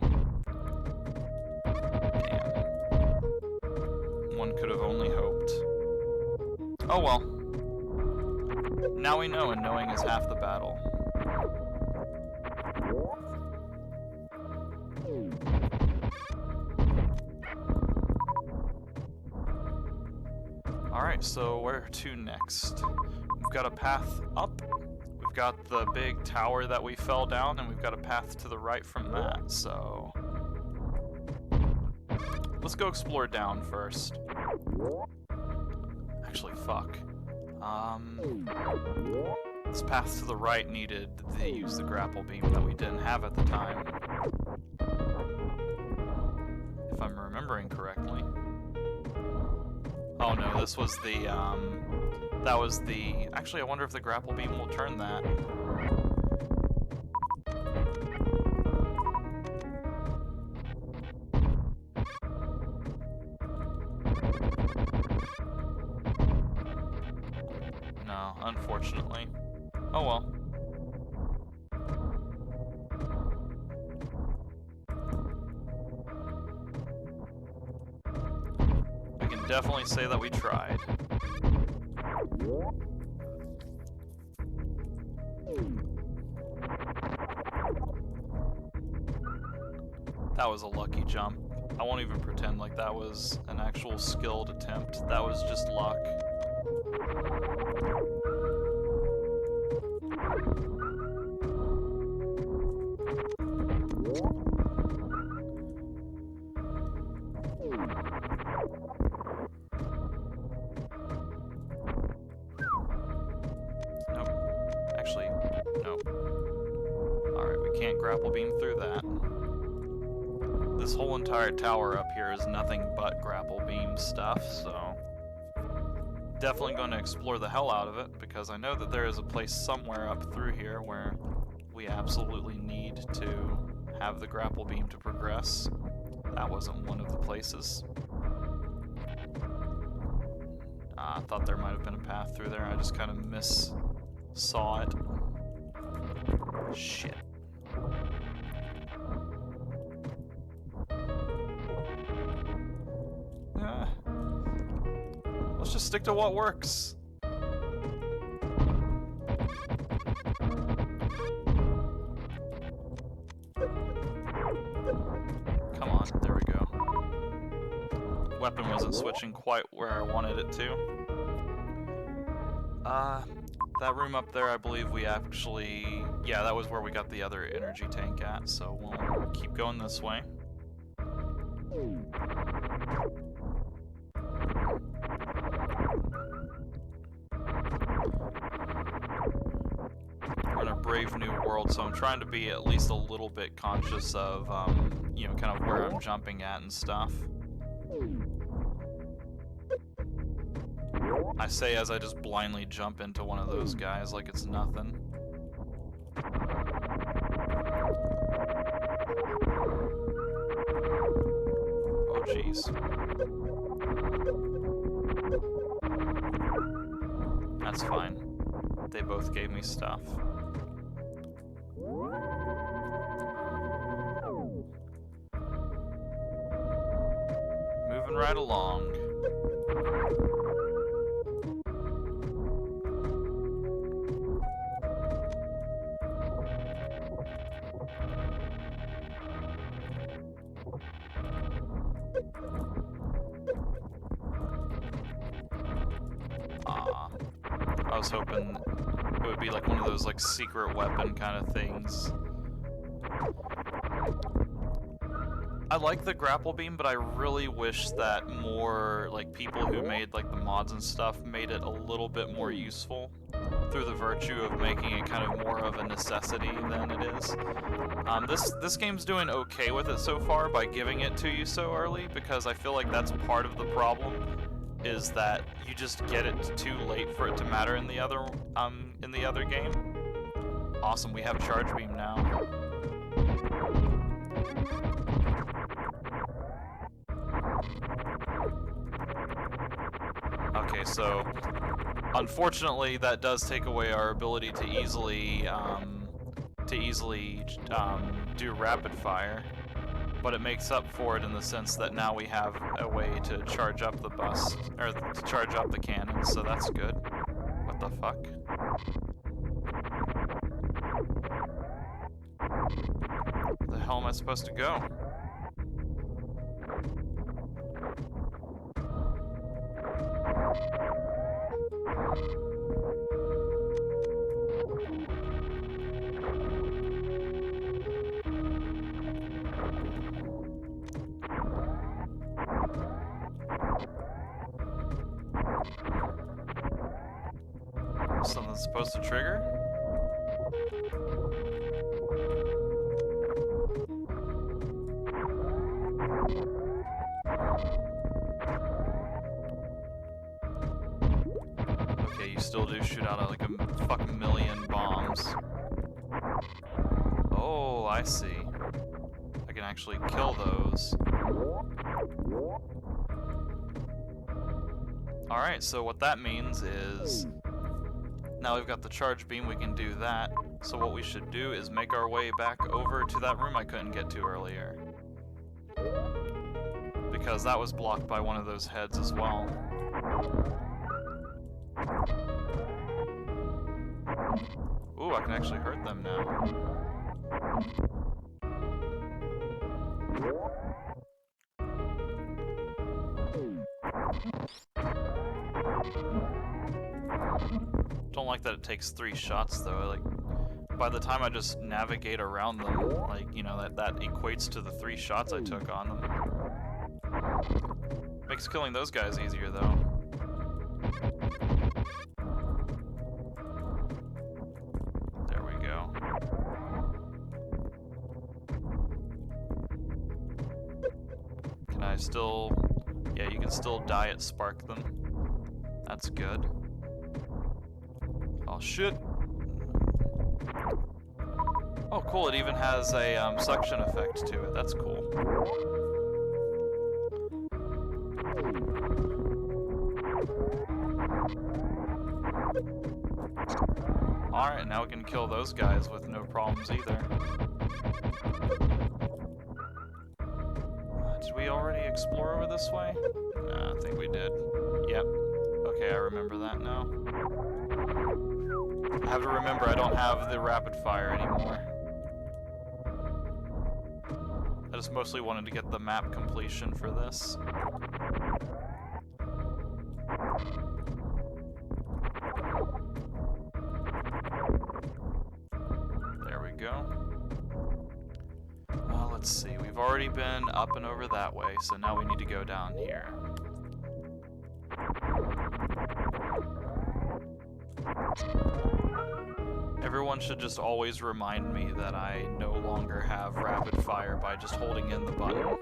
Damn. One could have only hoped. Oh well. Now we know, and knowing is half the battle. Alright, so where to next? We've got a path up, we've got the big tower that we fell down, and we've got a path to the right from that, so... Let's go explore down first. Actually, fuck. This path to the right needed to use the grapple beam that we didn't have at the time. If I'm remembering correctly. Oh no, this was the, that was the... Actually, I wonder if the grapple beam will turn that. No, unfortunately. Oh well. We can definitely say that we tried. That was a lucky jump. I won't even pretend like that was an actual skilled attempt. That was just luck. Nope. Actually, nope. Alright, we can't grapple beam through that. This whole entire tower up here is nothing but grapple beam stuff, so... Definitely going to explore the hell out of it, because I know that there is a place somewhere up through here where we absolutely need to have the grapple beam to progress. That wasn't one of the places. I thought there might have been a path through there, I just kind of saw it. Shit. Let's just stick to what works. Come on, there we go. Weapon wasn't switching quite where I wanted it to. That room up there, I believe we actually... Yeah, that was where we got the other energy tank at, so we'll keep going this way. We're in a brave new world, so I'm trying to be at least a little bit conscious of, you know, kind of where I'm jumping at and stuff. I say as I just blindly jump into one of those guys like it's nothing. Oh jeez. That's fine. They both gave me stuff. Moving right along. I was hoping it would be like one of those like secret weapon kind of things. I like the grapple beam, but I really wish that more like people who made like the mods and stuff made it a little bit more useful through the virtue of making it kind of more of a necessity than it is. This game's doing okay with it so far by giving it to you so early, because I feel like that's part of the problem, is that you just get it too late for it to matter in the other game. Awesome, we have charge beam now. Okay, so unfortunately that does take away our ability to easily do rapid fire, but it makes up for it in the sense that now we have a way to charge up the bus, or to charge up the cannons, so that's good. What the fuck? Where the hell am I supposed to go? Something's supposed to trigger? Okay, you still do shoot out like a fucking million bombs. Oh, I see. I can actually kill those. Alright, so what that means is now we've got the charge beam, we can do that. So what we should do is make our way back over to that room I couldn't get to earlier, because that was blocked by one of those heads as well. Ooh, I can actually hurt them now. Don't like that it takes 3 shots though. Like, by the time I just navigate around them, like, you know, that equates to the 3 shots I took on them. Makes killing those guys easier though. There we go. Can I still... Yeah, you can still die at spark them. That's good. Oh shit! Oh cool, it even has a suction effect to it. That's cool. Alright, now we can kill those guys with no problems either. Did we already explore over this way? Nah, I think we did. Yep. Okay, I remember that now. I have to remember I don't have the rapid fire anymore. I just mostly wanted to get the map completion for this. There we go. Let's see, we've already been up and over that way, so now we need to go down here. Everyone should just always remind me that I no longer have rapid fire by just holding in the button.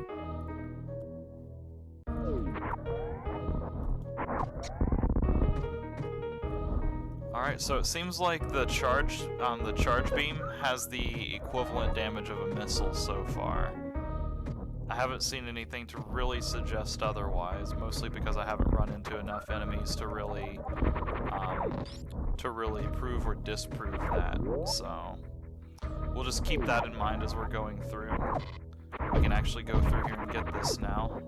Alright, so it seems like the charge beam has the equivalent damage of a missile so far. I haven't seen anything to really suggest otherwise, mostly because I haven't run into enough enemies to really prove or disprove that, so we'll just keep that in mind as we're going through. We can actually go through here and get this now.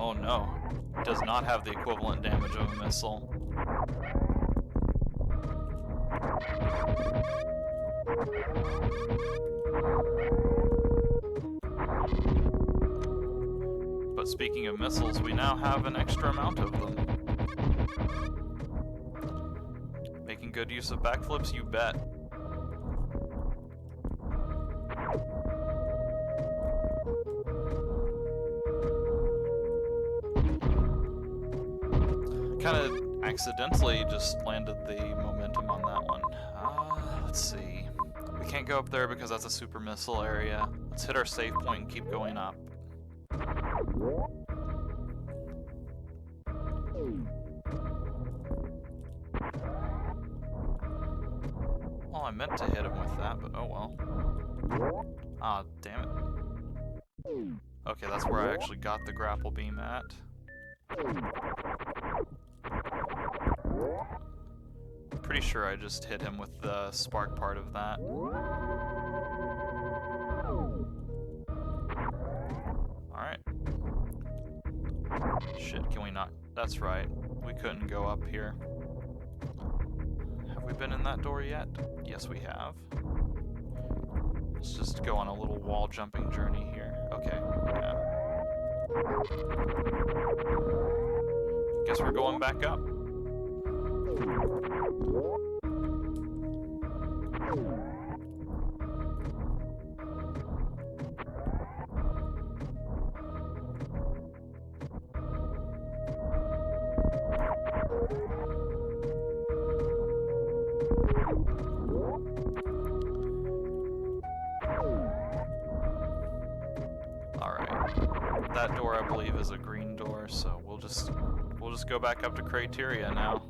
Oh no, it does not have the equivalent damage of a missile. But speaking of missiles, we now have an extra amount of them. Making good use of backflips, you bet. Kind of accidentally just landed the momentum on that one. Let's see. We can't go up there because that's a super missile area. Let's hit our save point and keep going up. Well, I meant to hit him with that, but oh well. Ah, damn it. Okay, that's where I actually got the grapple beam at. Pretty sure I just hit him with the spark part of that. Alright. Shit, can we not? That's right. We couldn't go up here. Have we been in that door yet? Yes, we have. Let's just go on a little wall jumping journey here. Okay, yeah. Guess we're going back up. That door, I believe, is a green door, so we'll just go back up to Criteria now.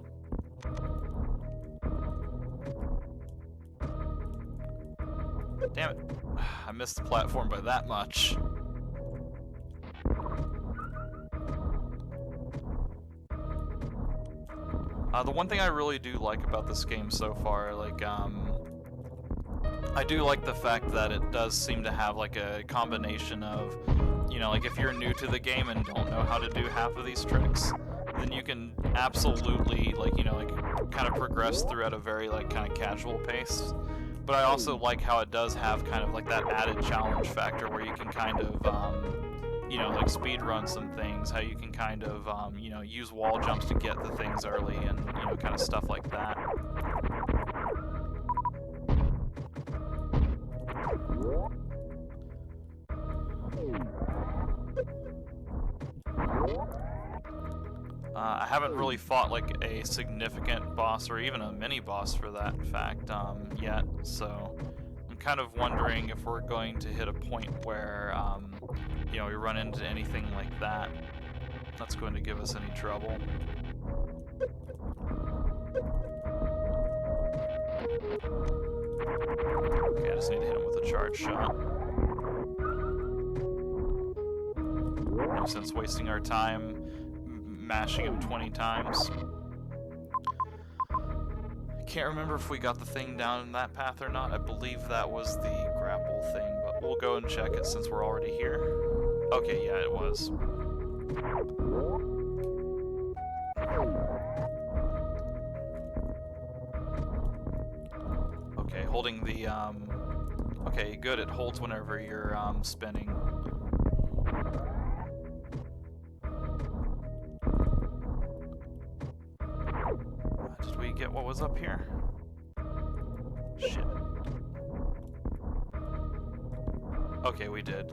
Damn it. I missed the platform by that much. The one thing I really do like about this game so far, like, I do like the fact that it does seem to have, like, a combination of, you know, like, if you're new to the game and don't know how to do half of these tricks, then you can absolutely, like, you know, like, kind of progress through at a very, like, kind of casual pace. But I also like how it does have kind of, like, that added challenge factor where you can kind of, you know, like, speed run some things, how you can kind of, you know, use wall jumps to get the things early and, you know, kind of stuff like that. I haven't really fought like a significant boss or even a mini boss for that fact yet, so I'm kind of wondering if we're going to hit a point where you know, we run into anything like that that's going to give us any trouble. Okay, I just need to hit him with a charge shot. No sense wasting our time mashing him 20 times. Can't remember if we got the thing down in that path or not. I believe that was the grapple thing, but we'll go and check it since we're already here. Okay, yeah, it was. Okay, holding the, okay, good, it holds whenever you're, spinning. Did we get what was up here? Shit. Okay, we did.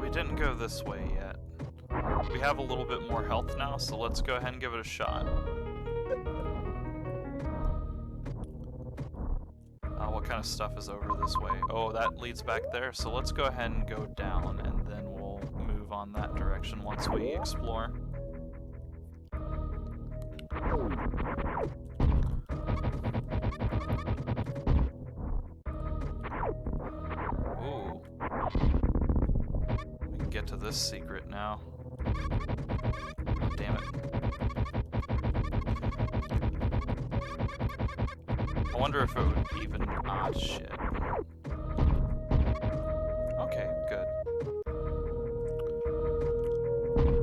We didn't go this way yet. We have a little bit more health now, so let's go ahead and give it a shot. What kind of stuff is over this way? Oh, that leads back there, so let's go ahead and go down, and then we'll move on that direction once we explore. Ooh. We can get to this secret now. Oh, damn it. I wonder if it would even... Ah, shit. Okay, good.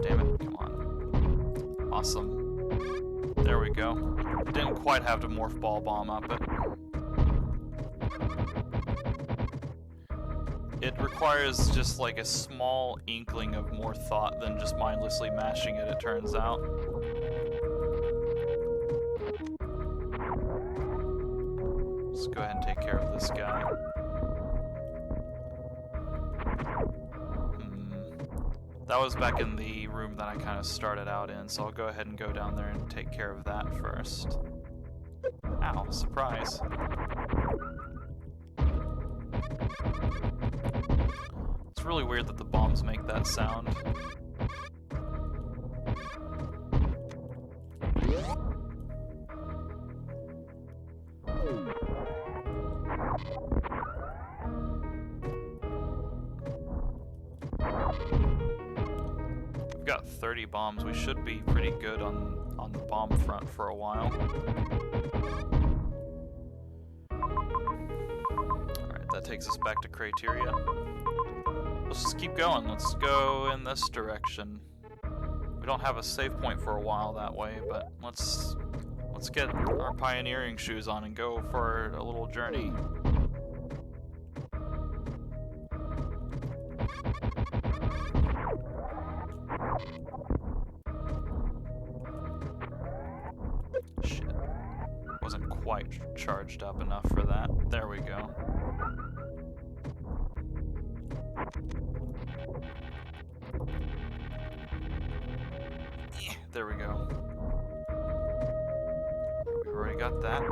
Damn it, come on. Awesome. There we go. Didn't quite have to morph ball bomb up it. It requires just like a small inkling of more thought than just mindlessly mashing it, it turns out. Let's go ahead and take care of this guy. That was back in the room that I kind of started out in, so I'll go ahead and go down there and take care of that first. Ow, surprise. It's really weird that the bombs make that sound. We've got 30 bombs. We should be pretty good on the bomb front for a while. Alright, that takes us back to Criteria. Let's just keep going. Let's go in this direction. We don't have a save point for a while that way, but let's get our pioneering shoes on and go for a little journey. Shit. Wasn't quite charged up enough for that. There we go. There we go. We've already got that.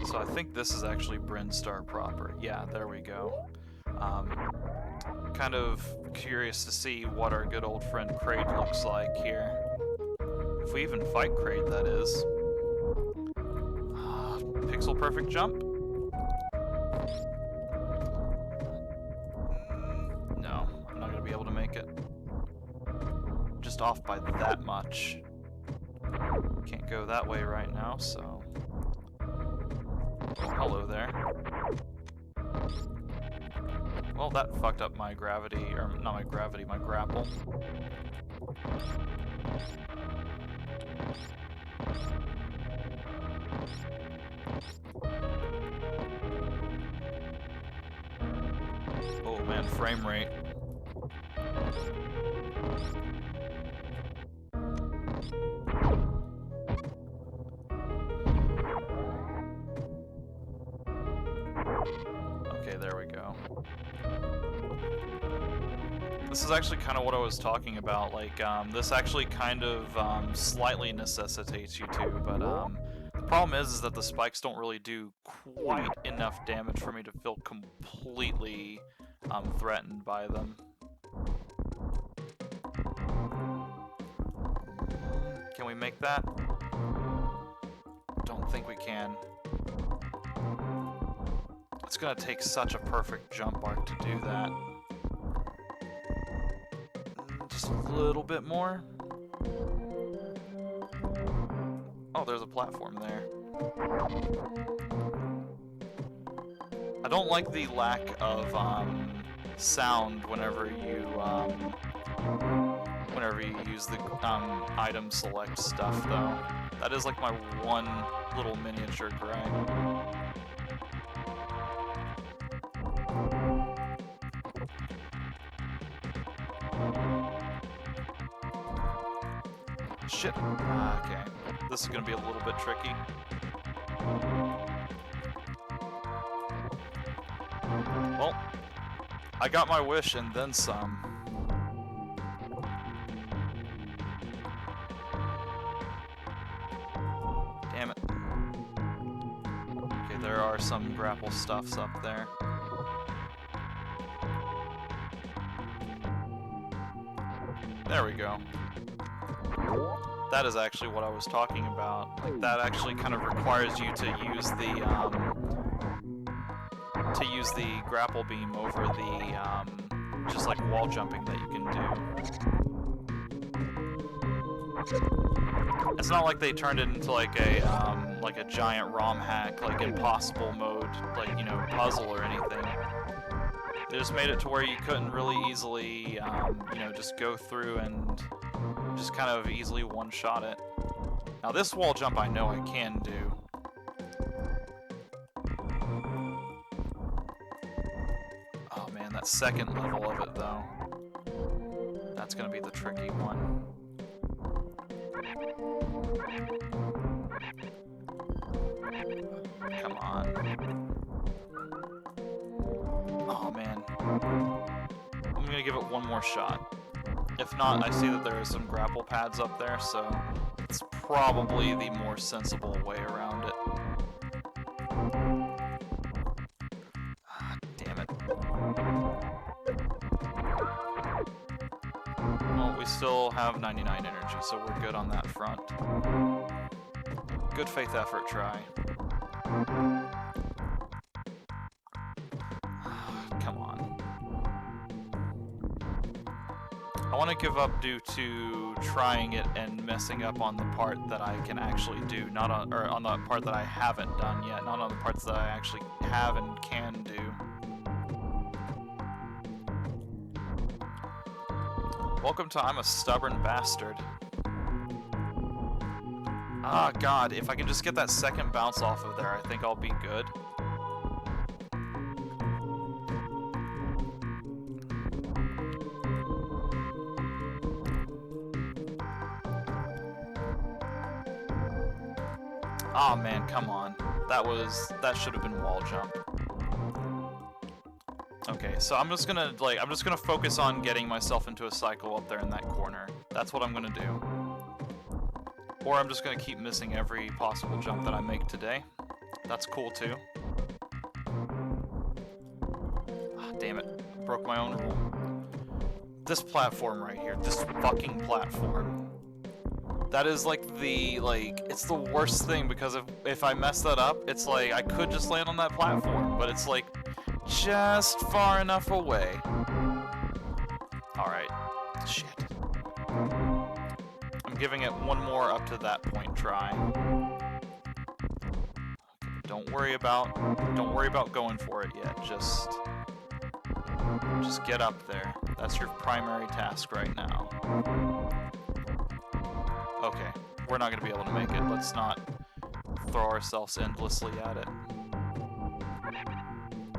So I think this is actually Brinstar proper. Yeah, there we go. Kind of curious to see what our good old friend Kraid looks like here. If we even fight Kraid, that is. Pixel perfect jump? No, I'm not gonna be able to make it. Just off by that much. Can't go that way right now, so... Oh, hello there. Well, that fucked up my gravity, or not my gravity, my grapple. Oh man, frame rate. Okay, there we go. This is actually kind of what I was talking about, like, this actually kind of, slightly necessitates you to, but, the Problem is that the spikes don't really do quite enough damage for me to feel completely threatened by them. Can we make that? Don't think we can. It's gonna take such a perfect jump arc to do that. Just a little bit more. Oh, there's a platform there. I don't like the lack of sound whenever you use the item select stuff, though. That is like my one little miniature gripe. Shit. Okay. This is gonna be a little bit tricky. Well, I got my wish and then some. Damn it. Okay, there are some grapple stuffs up there. There we go. That is actually what I was talking about. Like, that actually kind of requires you to use the grapple beam over the just like wall jumping that you can do. It's not like they turned it into like a giant ROM hack, like impossible mode, like, you know, puzzle or anything. They just made it to where you couldn't really easily, you know, just go through and just kind of easily one-shot it. Now this wall jump I know I can do. Oh man, that second level of it though. That's gonna be the tricky one. Come on. Oh man. I'm gonna give it one more shot. If not, I see that there are some grapple pads up there, so it's probably the more sensible way around it. Ah, damn it. Well, we still have 99 energy, so we're good on that front. Good faith effort try. Come on. I want to give up due to trying it and messing up on the part that I can actually do, not on, or on the part that I haven't done yet, not on the parts that I actually have and can do. Welcome to I'm a Stubborn Bastard. Ah, God, if I can just get that second bounce off of there, I think I'll be good. Oh man, come on. That should have been wall jump. Okay, so I'm just gonna focus on getting myself into a cycle up there in that corner. That's what I'm gonna do. Or I'm just gonna keep missing every possible jump that I make today. That's cool too. Ah, damn it. Broke my own rule. This platform right here, this fucking platform. That is like it's the worst thing, because if I mess that up, it's like I could just land on that platform, but it's like just far enough away. Alright. Shit. I'm giving it one more up to that point try. Okay, don't worry about going for it yet. Just get up there. That's your primary task right now. Okay, we're not going to be able to make it. Let's not throw ourselves endlessly at it.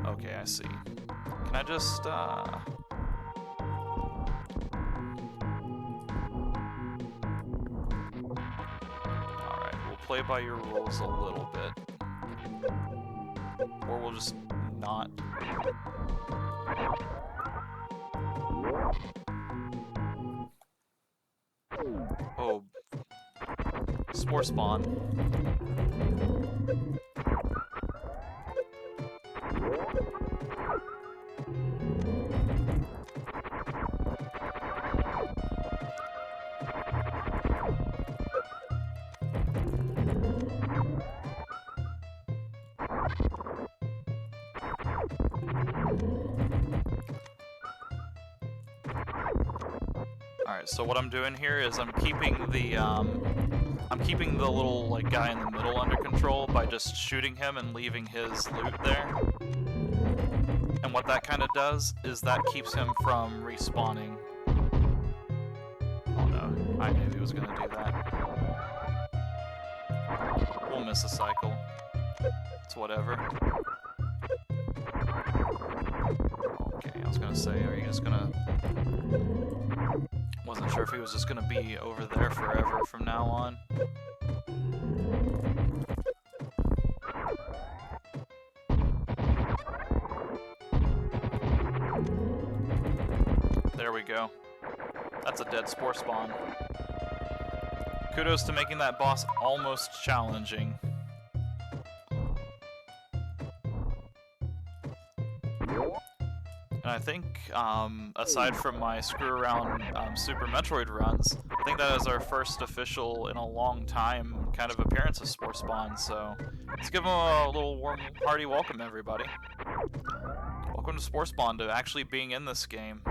Okay, I see. Can I just, Alright, we'll play by your rules a little bit. Or we'll just not. Oh. Spore spawn. Alright, so what I'm doing here is I'm keeping the little like guy in the middle under control by just shooting him and leaving his loot there. And what that kind of does is that keeps him from respawning. Oh no, I knew he was gonna do that. We'll miss a cycle. It's whatever. Okay, I was gonna say, are you just gonna... Wasn't sure if he was just gonna be over there forever from now on. There we go. That's a dead Spore spawn. Kudos to making that boss almost challenging. And I think, aside from my screw-around Super Metroid runs, I think that is our first official in a long time kind of appearance of Spore spawn, so let's give them a little warm, hearty welcome, everybody. Welcome to Spore spawn, to actually being in this game.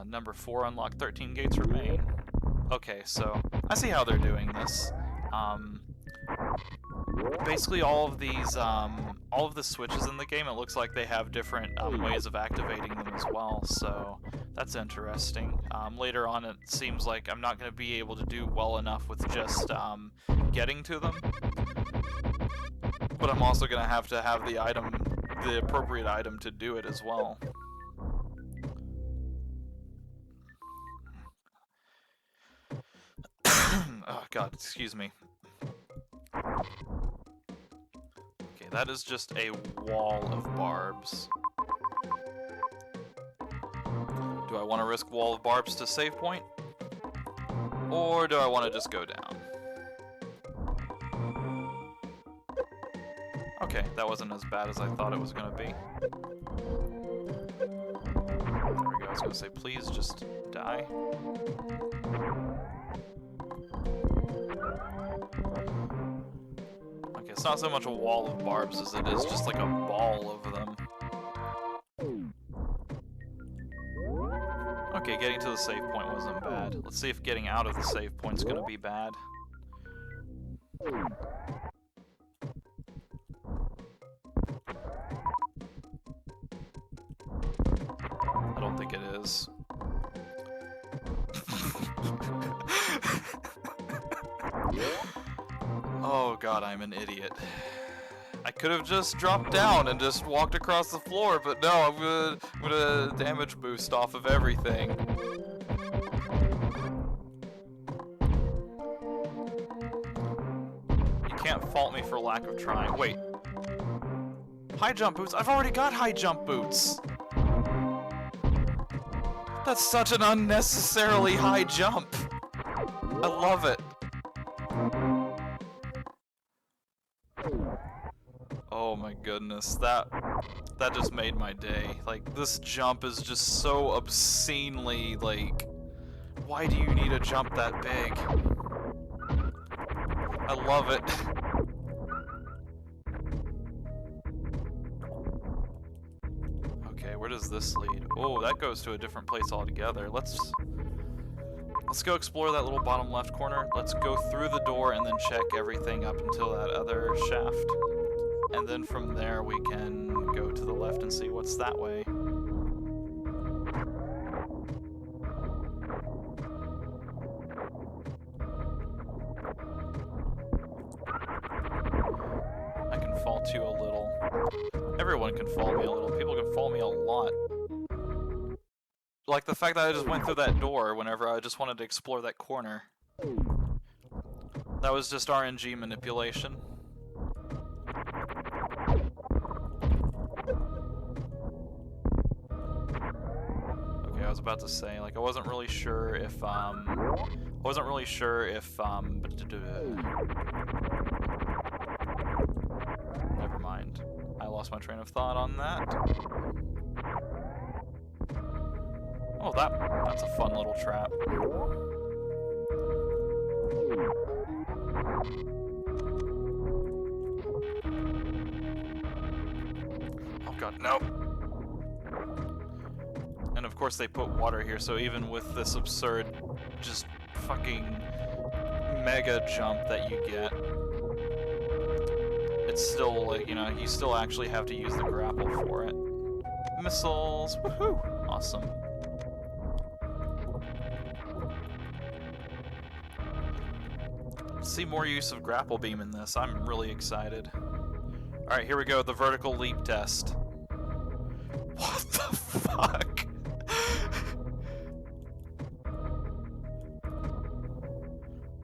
Number 4, unlock 13 gates remain. Okay, so I see how they're doing this. Basically, all of the switches in the game, it looks like they have different ways of activating them as well, so that's interesting. Later on, it seems like I'm not going to be able to do well enough with just getting to them, but I'm also going to have the appropriate item to do it as well. Oh god, excuse me. Okay, that is just a wall of barbs. Do I want to risk wall of barbs to save point? Or do I want to just go down? Okay, that wasn't as bad as I thought it was going to be. There we go, I was going to say, please just die. Okay, it's not so much a wall of barbs as it is just like a ball of them. Okay, getting to the save point wasn't bad. Let's see if getting out of the save point's gonna be bad. I don't think it is. Oh god, I'm an idiot. I could have just dropped down and just walked across the floor, but no, I'm gonna damage boost off of everything. You can't fault me for lack of trying. Wait. High jump boots? I've already got high jump boots! That's such an unnecessarily high jump! I love it. Oh my goodness, that just made my day. Like, this jump is just so obscenely, like, why do you need a jump that big? I love it. Okay, where does this lead? Oh, that goes to a different place altogether. Let's go explore that little bottom left corner. Let's go through the door and then check everything up until that other shaft. And then from there we can go to the left and see what's that way. I can fault you a little. Everyone can fault me a little. People can fault me a lot. Like the fact that I just went through that door whenever I just wanted to explore that corner. That was just RNG manipulation. I was about to say, like, I wasn't really sure if I wasn't really sure if, never mind. I lost my train of thought on that. Oh, that's a fun little trap. Oh god, no! And of course they put water here, so even with this absurd, just fucking mega jump that you get, it's still, like, you know, you still actually have to use the grapple for it. Missiles! Woohoo! Awesome. See more use of grapple beam in this. I'm really excited. Alright, here we go, the vertical leap test. What the fuck?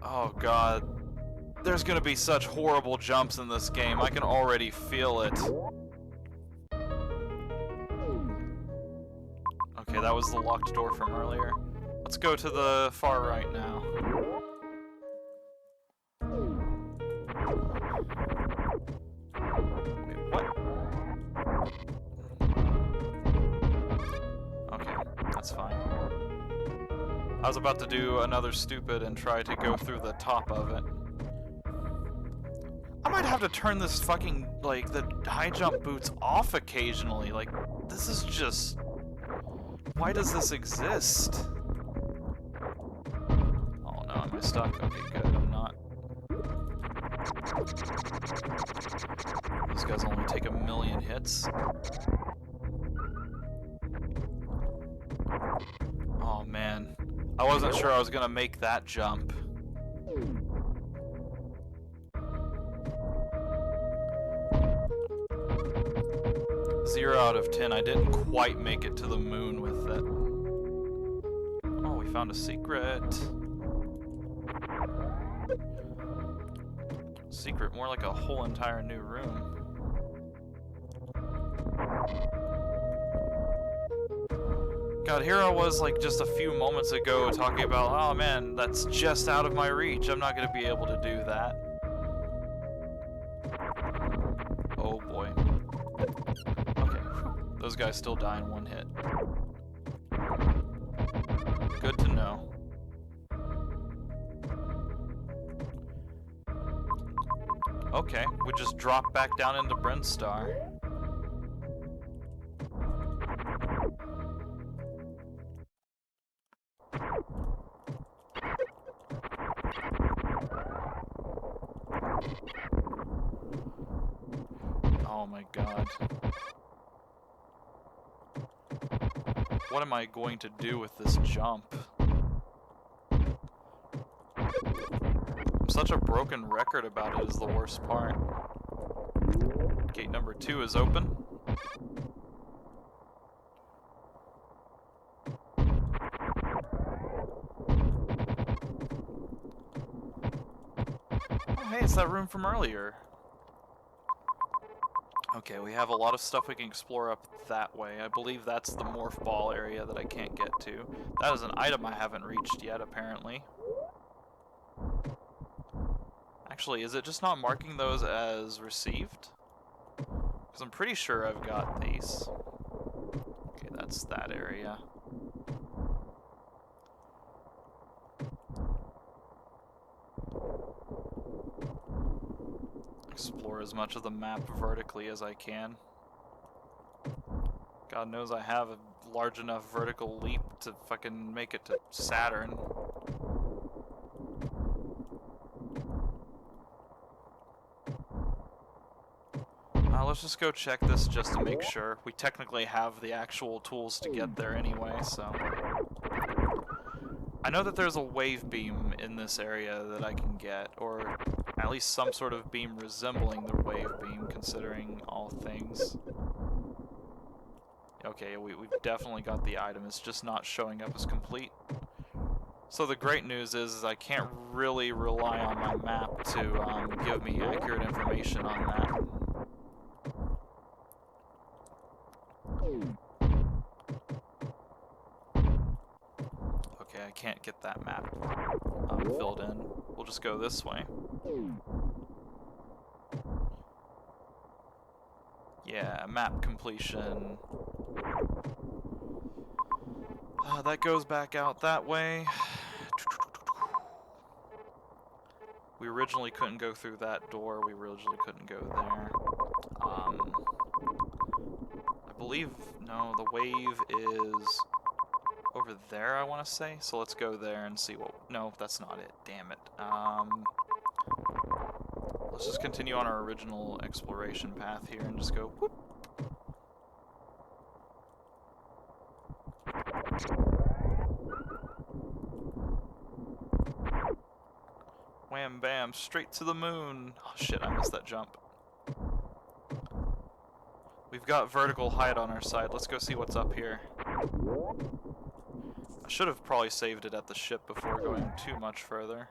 Oh god. There's gonna be such horrible jumps in this game. I can already feel it. Okay, that was the locked door from earlier. Let's go to the far right now. Wait, what? Okay, that's fine. I was about to do another stupid and try to go through the top of it. I might have to turn this fucking, like, the high jump boots off occasionally. Like, this is just... Why does this exist? Oh no, am I stuck? Okay, good, I'm not. Those guys only take 1,000,000 hits. Oh man. I wasn't sure I was gonna make that jump. Zero out of 10. I didn't quite make it to the moon with it. Oh, we found a secret. Secret, more like a whole entire new room. God, here I was like just a few moments ago talking about, oh man, that's just out of my reach. I'm not gonna be able to do that. Oh boy. Okay, those guys still die in one hit. Good to know. Okay, we just drop back down into Brinstar. Oh my god. What am I going to do with this jump? I'm such a broken record about it is the worst part. Gate number 2 is open. Oh hey, it's that room from earlier. Okay, we have a lot of stuff we can explore up that way. I believe that's the morph ball area that I can't get to. That is an item I haven't reached yet, apparently. Actually, is it just not marking those as received? Because I'm pretty sure I've got these. Okay, that's that area. Explore as much of the map vertically as I can. God knows I have a large enough vertical leap to fucking make it to Saturn. Let's just go check this just to make sure. We technically have the actual tools to get there anyway, so... I know that there's a wave beam in this area that I can get, or at least some sort of beam resembling the wave beam, considering all things. Okay, we've definitely got the item, it's just not showing up as complete. So the great news is I can't really rely on my map to give me accurate information on that. Okay, I can't get that map. filled in. We'll just go this way. Yeah, map completion. That goes back out that way. We originally couldn't go through that door. We originally couldn't go there. I believe, no, the wave is over there, I want to say. So let's go there and see what... No, that's not it. Damn it. Let's just continue on our original exploration path here and just go whoop. Wham bam, straight to the moon. Oh shit, I missed that jump. We've got vertical height on our side. Let's go see what's up here. I should have probably saved it at the ship before going too much further.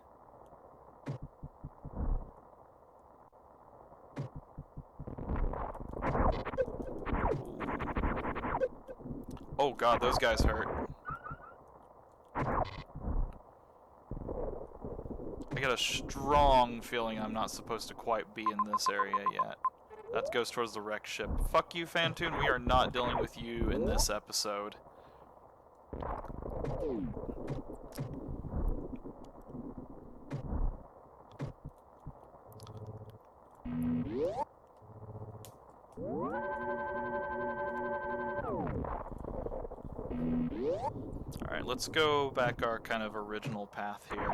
Oh god, those guys hurt. I got a strong feeling I'm not supposed to quite be in this area yet. That goes towards the wrecked ship. Fuck you, Phantoon, we are not dealing with you in this episode. Alright, let's go back our kind of original path here.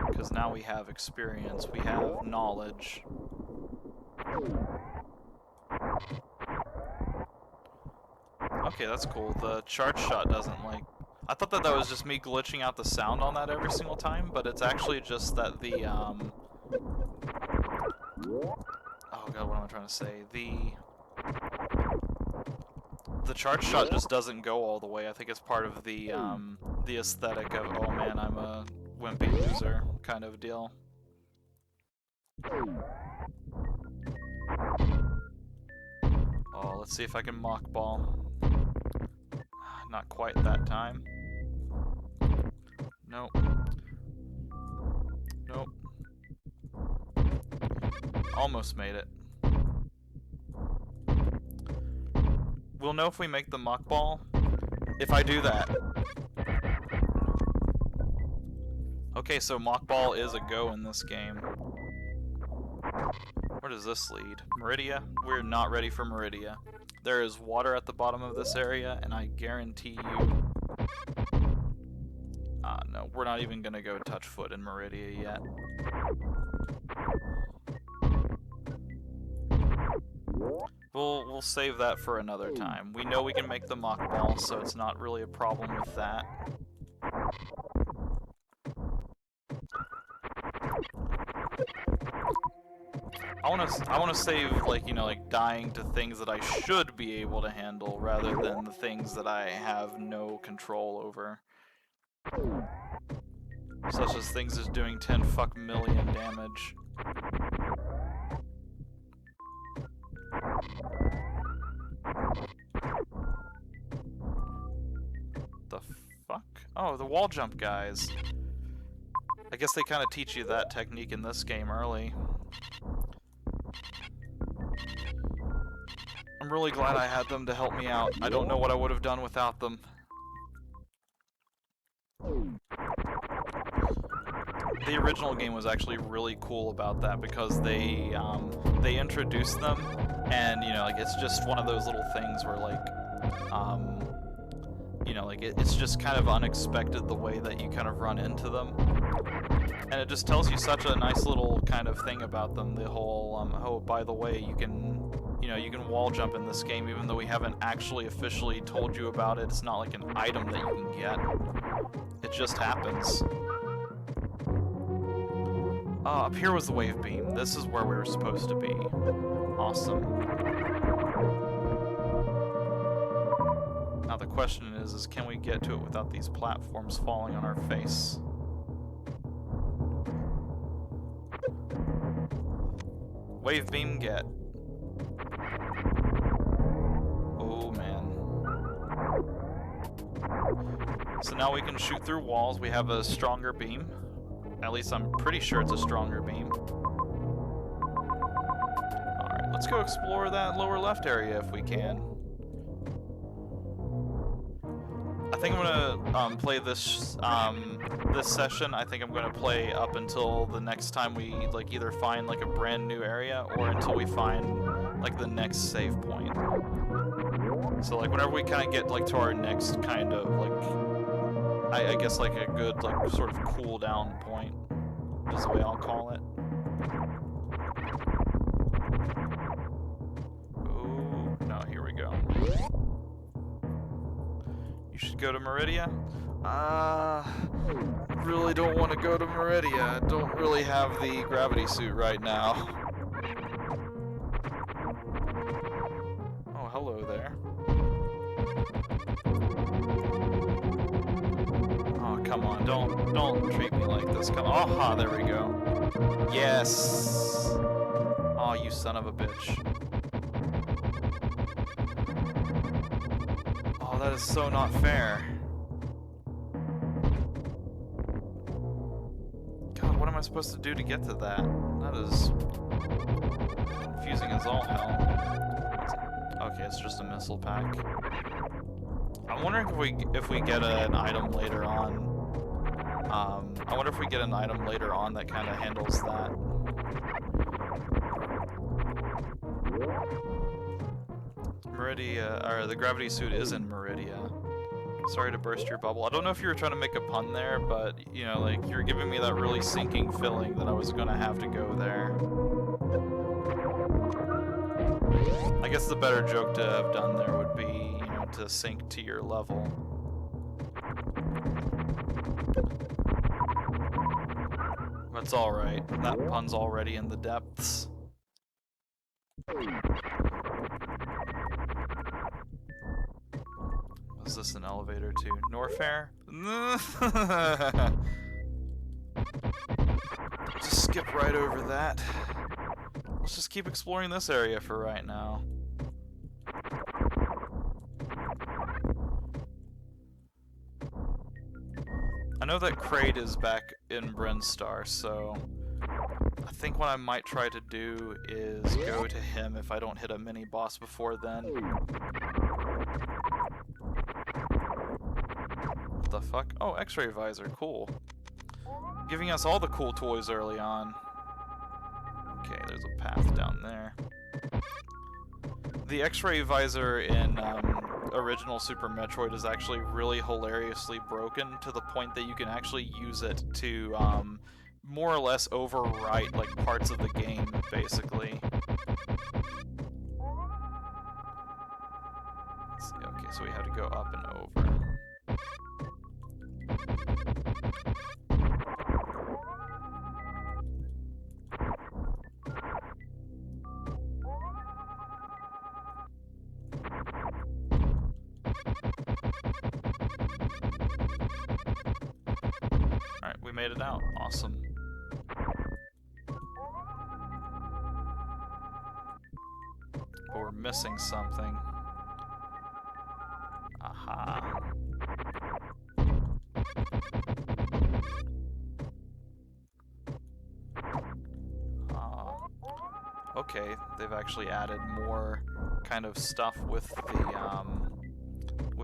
Because now we have experience, we have knowledge. Okay, that's cool. The charge shot doesn't, like... I thought that was just me glitching out the sound on that every single time, but it's actually just that the, Oh god, what am I trying to say? The charge shot just doesn't go all the way. I think it's part of the aesthetic of, oh man, I'm a wimpy loser kind of deal. Oh, let's see if I can mock ball. Not quite that time. Nope. Nope. Almost made it. We'll know if we make the mock ball if I do that. Okay, so mock ball is a go in this game. Where does this lead? Meridia? We're not ready for Meridia. There is water at the bottom of this area, and I guarantee you... no, we're not even gonna go touch foot in Meridia yet. We'll save that for another time. We know we can make the mock ball, so it's not really a problem with that. I wanna save, like, you know, like dying to things that I should be able to handle rather than the things that I have no control over. Such as things as doing 10 fuck million damage. The fuck? Oh, the wall jump guys. I guess they kind of teach you that technique in this game early. I'm really glad I had them to help me out. I don't know what I would have done without them. The original game was actually really cool about that because they introduced them, and you know, like it's just one of those little things where like you know, like it's just kind of unexpected the way that you kind of run into them, and it just tells you such a nice little kind of thing about them. The whole oh, by the way, you can wall jump in this game even though we haven't actually officially told you about it. It's not like an item that you can get. It just happens. Up here was the wave beam. This is where we were supposed to be. Awesome. Now the question is can we get to it without these platforms falling on our face? Wave beam get. Oh man. So now we can shoot through walls. We have a stronger beam. At least I'm pretty sure it's a stronger beam. Alright, let's go explore that lower left area if we can. I think I'm gonna play this this session. I think I'm gonna play up until the next time we like either find like a brand new area or until we find like the next save point. So like whenever we kind of get like to our next kind of like I guess like a good like sort of cool down point is the way I'll call it. Oh no, here we go. You should go to Meridia. Really don't want to go to Meridia. I don't really have the gravity suit right now. Oh, hello there. Oh, come on, don't treat me like this. Come on. Aha, there we go. Yes. Oh, you son of a bitch. Oh, that is so not fair. God, what am I supposed to do to get to that? That is confusing as all hell. Okay, it's just a missile pack. I'm wondering if we get an item later on. I wonder if we get an item later on that kind of handles that. Meridia, or the gravity suit is in Meridia. Sorry to burst your bubble. I don't know if you were trying to make a pun there, but, you know, like, you're giving me that really sinking feeling that I was gonna have to go there. I guess the better joke to have done there would be, you know, to sink to your level. That's alright. That pun's already in the depths. Was this an elevator to Norfair? Just skip right over that. Let's just keep exploring this area for right now. I know that Kraid is back in Brinstar, so I think what I might try to do is go to him if I don't hit a mini-boss before then. What the fuck? Oh, X-ray visor, cool. Giving us all the cool toys early on. Okay, there's a path down there. The X-ray visor in original Super Metroid is actually really hilariously broken to the point that you can actually use it to more or less overwrite like parts of the game, basically. Let's see, okay, so we have to go up and over. Alright, we made it out. Awesome. But we're missing something. Aha. Okay, they've actually added more kind of stuff with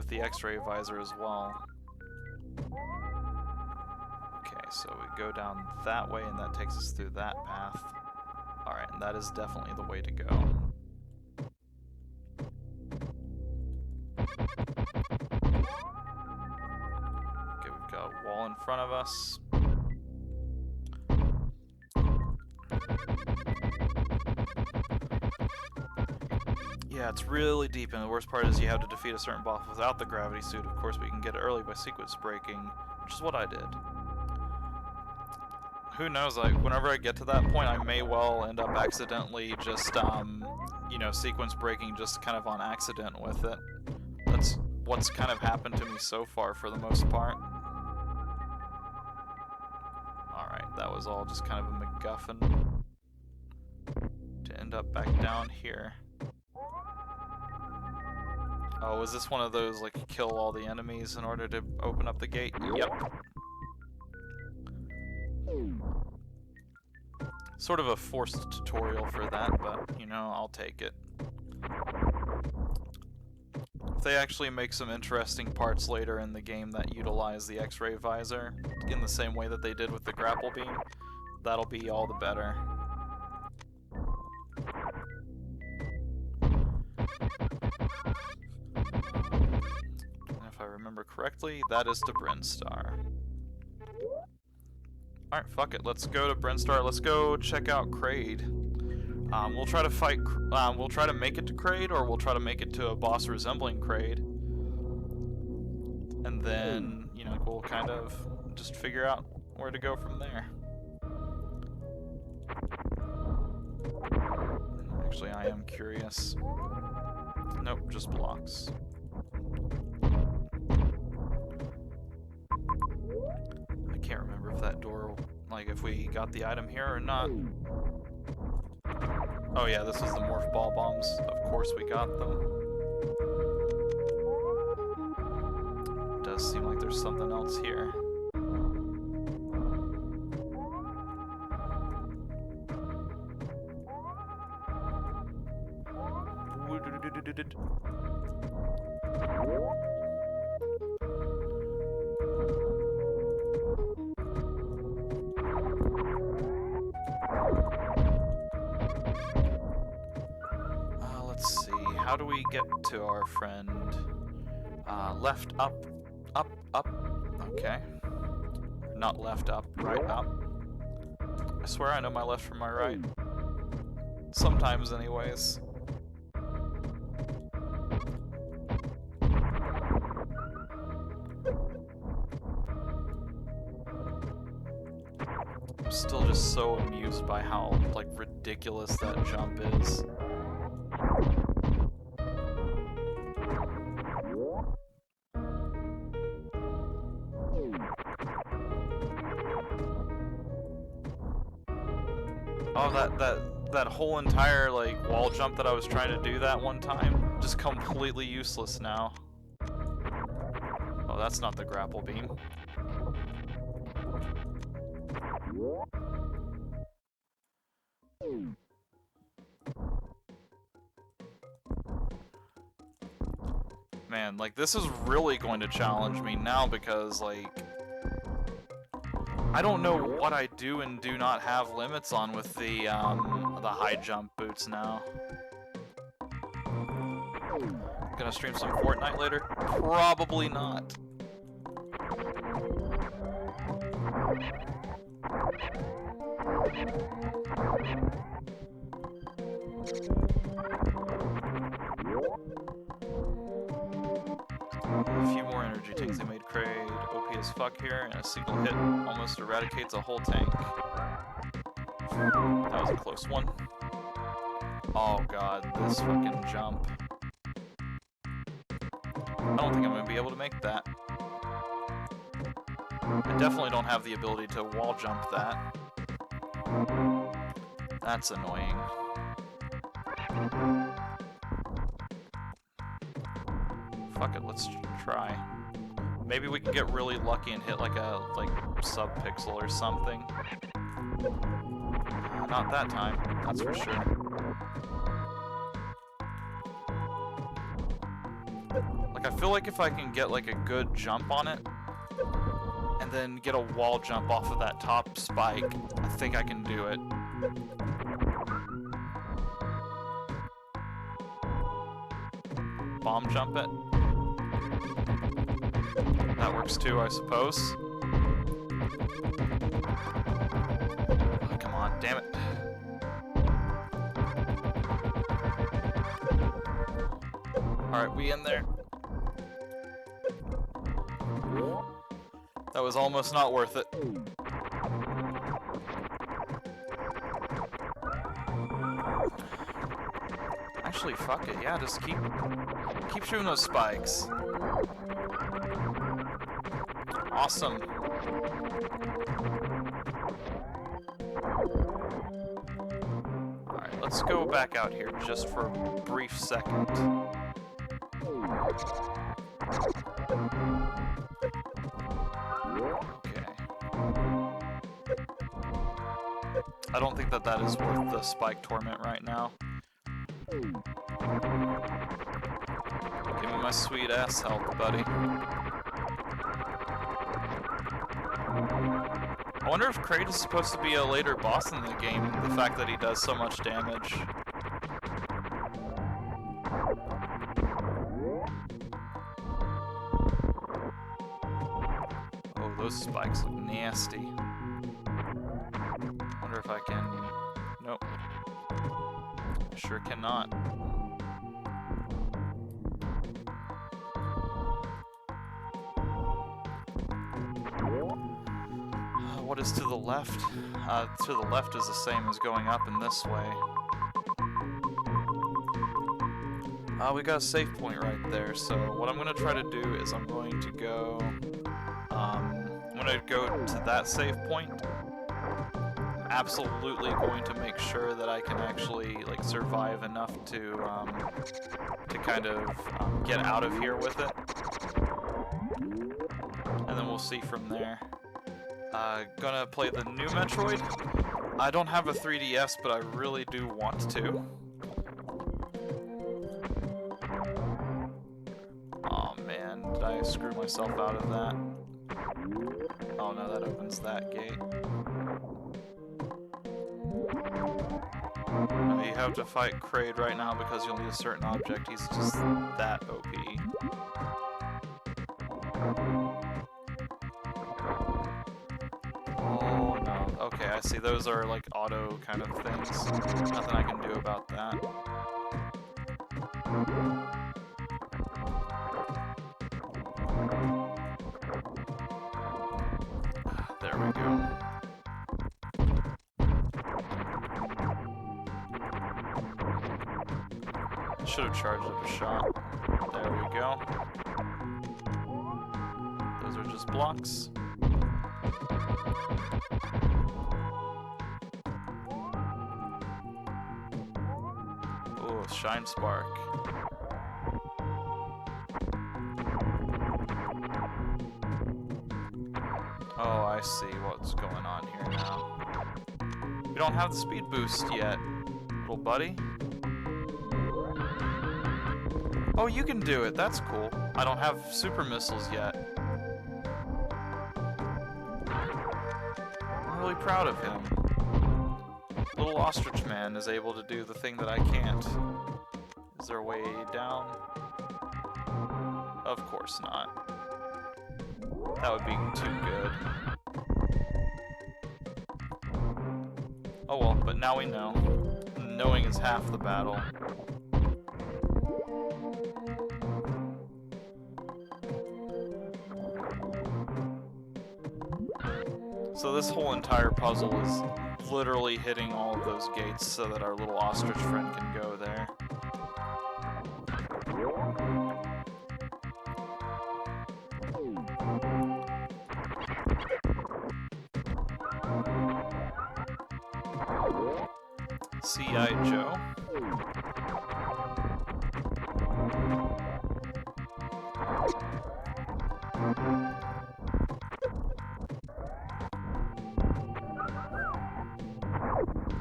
the X-ray visor as well. Okay, so we go down that way and that takes us through that path. Alright, and that is definitely the way to go. Okay, we've got a wall in front of us. Yeah, it's really deep, and the worst part is you have to defeat a certain boss without the gravity suit. Of course, we can get it early by sequence breaking, which is what I did. Who knows, like, whenever I get to that point, I may well end up accidentally just, you know, sequence breaking just kind of on accident with it. That's what's kind of happened to me so far for the most part. Alright, that was all just kind of a MacGuffin to end up back down here. Oh, is this one of those, like, kill all the enemies in order to open up the gate? Yep. Sort of a forced tutorial for that, but, you know, I'll take it. If they actually make some interesting parts later in the game that utilize the X-ray visor in the same way that they did with the grapple beam, that'll be all the better. And if I remember correctly, that is to Brinstar. Alright, fuck it. Let's go to Brinstar. Let's go check out Kraid. We'll try to fight. We'll try to make it to Kraid, or we'll try to make it to a boss resembling Kraid. And then, you know, we'll kind of just figure out where to go from there. Actually, I am curious. Nope, just blocks. I can't remember if that door, like, if we got the item here or not. Oh yeah, this is the Morph ball bombs. Of course we got them. It does seem like there's something else here. Let's see, how do we get to our friend? Left, up, up, up. Okay. Not left, up, right, up. I swear I know my left from my right. Sometimes, anyways. I'm still just so amused by how, like, ridiculous that jump is. Oh, that whole entire, like, wall jump that I was trying to do that one time, just completely useless now. Oh, that's not the grapple beam. Man, like, this is really going to challenge me now because, like, I don't know what I do and do not have limits on with the high jump boots now. Gonna stream some Fortnite later? Probably not. A few more energy tanks. They made Kraid OP as fuck here, and a single hit almost eradicates a whole tank. That was a close one. Oh god, this fucking jump. I don't think I'm going to be able to make that. I definitely don't have the ability to wall jump that. That's annoying. Fuck it, let's try. Maybe we can get really lucky and hit like a sub-pixel or something. Not that time, that's for sure. Like, I feel like if I can get like a good jump on it, and then get a wall jump off of that top spike, I think I can do it. Bomb jump it. That works too, I suppose. Oh, come on, damn it. Alright, we in there. That was almost not worth it. Actually, fuck it, yeah, just keep shooting those spikes. Awesome. Alright, let's go back out here just for a brief second. Okay. I don't think that that is worth the Spike Torment right now. Give me my sweet ass health, buddy. I wonder if Kraid is supposed to be a later boss in the game, the fact that he does so much damage. Oh, those spikes look nasty. Wonder if I can... Nope. I sure cannot. What is to the left? To the left is the same as going up in this way. We got a save point right there, so what I'm going to try to do is I'm going to go to that save point. I'm absolutely going to make sure that I can actually like survive enough to kind of get out of here with it. And then we'll see from there. Gonna play the new Metroid. I don't have a 3DS, but I really do want to. Oh man, did I screw myself out of that? Oh no, that opens that gate. No, you have to fight Kraid right now because you'll need a certain object. He's just that OP. Oh no. Okay, I see. Those are like auto kind of things. Nothing I can do about that. There we go. Should have charged up a shot. There we go. Those are just blocks. Oh, Shine Spark. Oh, I see what's going on here now. We don't have the speed boost yet, little buddy. Oh, you can do it. That's cool. I don't have super missiles yet. I'm really proud of him. Little ostrich man is able to do the thing that I can't. Is there a way down? Of course not. That would be too good. Oh well, but now we know. Knowing is half the battle. So this whole entire puzzle is literally hitting all of those gates so that our little ostrich friend can go there. C.I. Joe.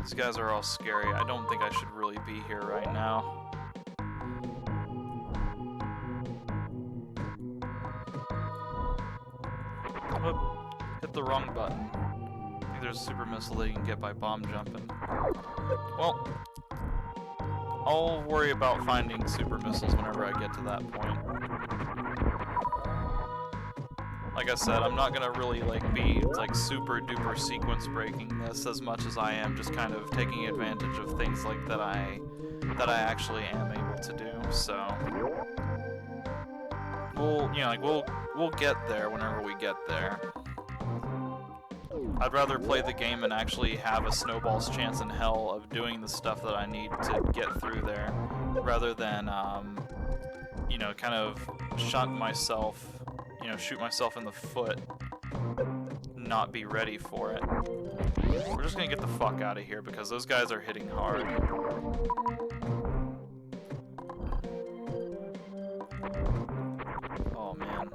These guys are all scary. I don't think I should really be here right now. Whoop. Hit the wrong button. I think there's a super missile that you can get by bomb jumping. Well, I'll worry about finding super missiles whenever I get to that point. Like I said, I'm not gonna really be super duper sequence breaking this as much as I am just kind of taking advantage of things that I actually am able to do. So we'll get there whenever we get there. I'd rather play the game and actually have a snowball's chance in hell of doing the stuff that I need to get through there, rather than kind of shunt myself. Shoot myself in the foot, not be ready for it. We're just gonna get the fuck out of here because those guys are hitting hard. Oh man,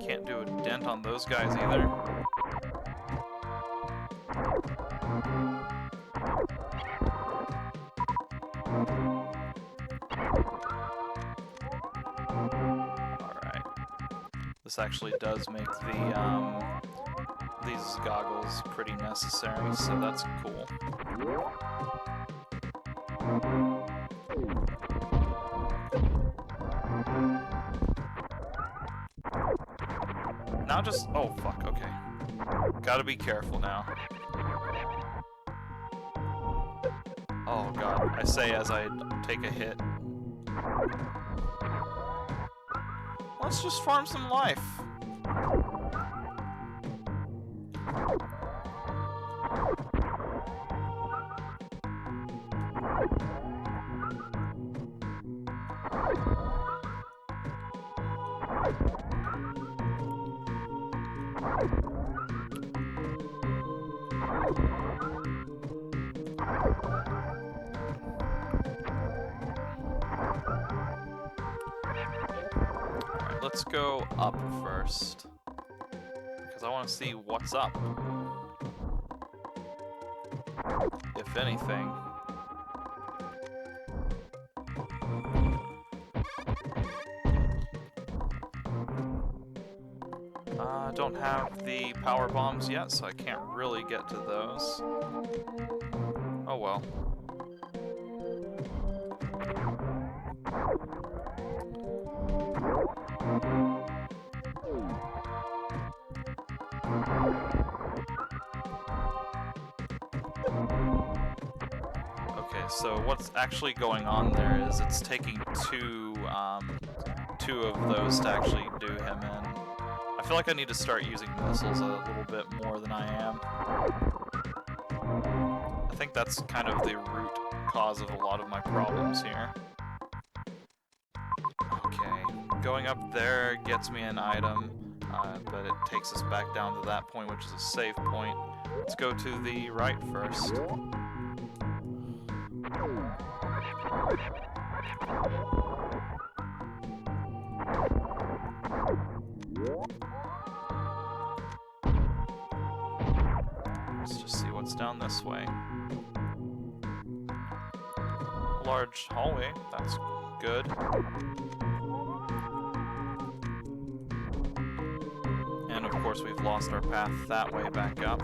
can't do a dent on those guys either. Alright. This actually does make these goggles pretty necessary, so that's cool. Now just... oh, fuck, okay. Gotta be careful now. Oh god, I say as I take a hit. Let's just farm some life. Alright, let's go up first. Because I want to see what's up. If anything. Don't have the power bombs yet, so I can't really get to those. Oh well. Okay, so what's actually going on there is it's taking two of those to actually do him in. I feel like I need to start using missiles a little bit more than I am. I think that's kind of the root cause of a lot of my problems here. Okay, going up there gets me an item, but it takes us back down to that point, which is a save point. Let's go to the right first. Let's just see what's down this way. Large hallway, that's good. And of course we've lost our path that way back up.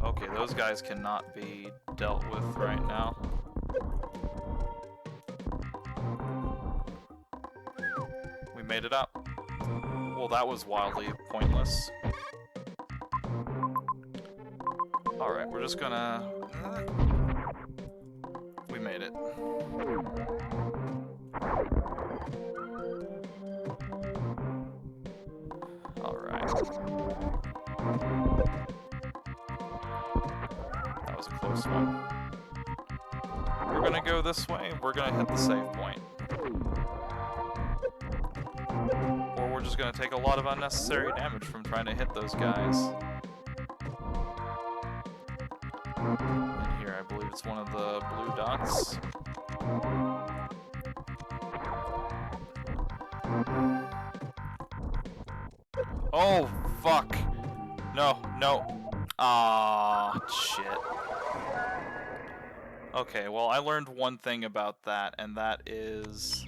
Okay, those guys cannot be dealt with right now. We made it up. Well, that was wildly pointless. Alright, we're just gonna... we made it. Alright. That was a close one. We're gonna go this way, we're gonna hit the save point. Or we're just gonna take a lot of unnecessary damage from trying to hit those guys. And here, I believe it's one of the blue dots. Oh, fuck! No, no. Ah, shit. Okay, well, I learned one thing about that, and that is...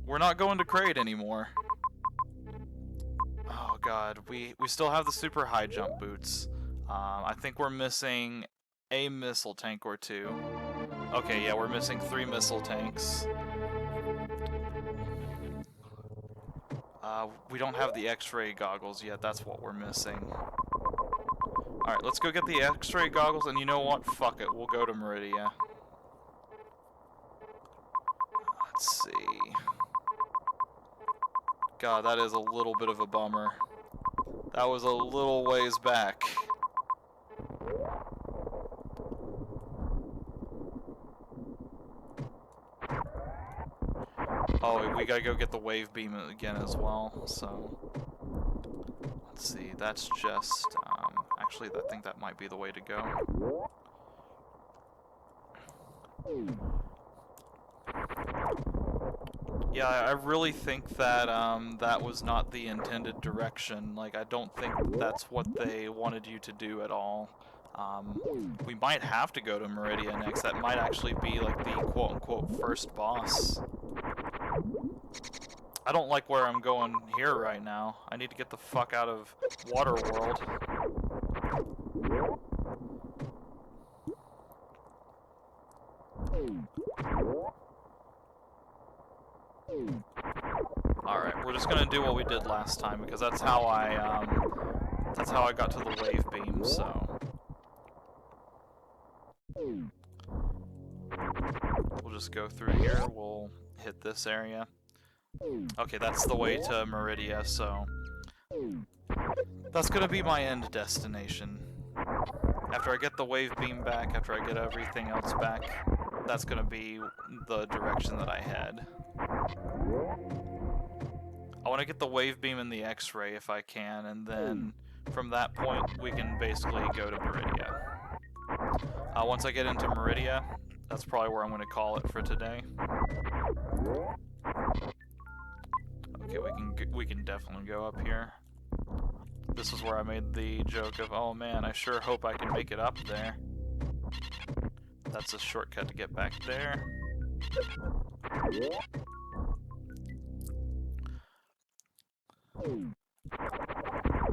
we're not going to Crate anymore. Oh god, we still have the super high jump boots. I think we're missing a missile tank or two. Okay, yeah, we're missing 3 missile tanks. We don't have the X-ray goggles yet, that's what we're missing. Alright, let's go get the X-ray goggles, and you know what? Fuck it, we'll go to Meridia. Let's see... God, that is a little bit of a bummer. That was a little ways back. Oh, we gotta go get the wave beam again as well, so... Let's see, that's just, actually I think that might be the way to go. Yeah, I really think that that was not the intended direction. Like, I don't think that's what they wanted you to do at all. We might have to go to Meridia next. That might actually be like the quote-unquote first boss. I don't like where I'm going here right now. I need to get the fuck out of Waterworld. Alright, we're just gonna do what we did last time, because that's how I got to the wave beam, so... We'll just go through here, we'll hit this area. Okay, that's the way to Meridia, so... That's gonna be my end destination. After I get the wave beam back, after I get everything else back, that's gonna be the direction that I head. I want to get the wave beam and the X-ray if I can, and then from that point we can basically go to Meridia. Once I get into Meridia, that's probably where I'm going to call it for today. Okay, we can definitely go up here. This is where I made the joke of, oh man, I sure hope I can make it up there. That's a shortcut to get back there.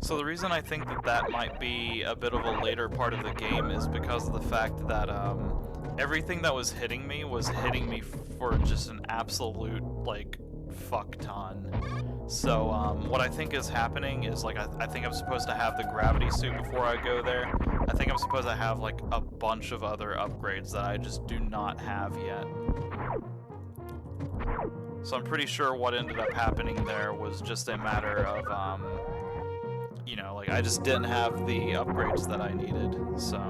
So the reason I think that that might be a bit of a later part of the game is because of the fact that everything that was hitting me for just an absolute, like, fuck ton. So what I think is happening is, like, I think I'm supposed to have the gravity suit before I go there. I think I'm supposed to have, like, a bunch of other upgrades that I just do not have yet. So I'm pretty sure what ended up happening there was just a matter of, you know, like, I just didn't have the upgrades that I needed, so...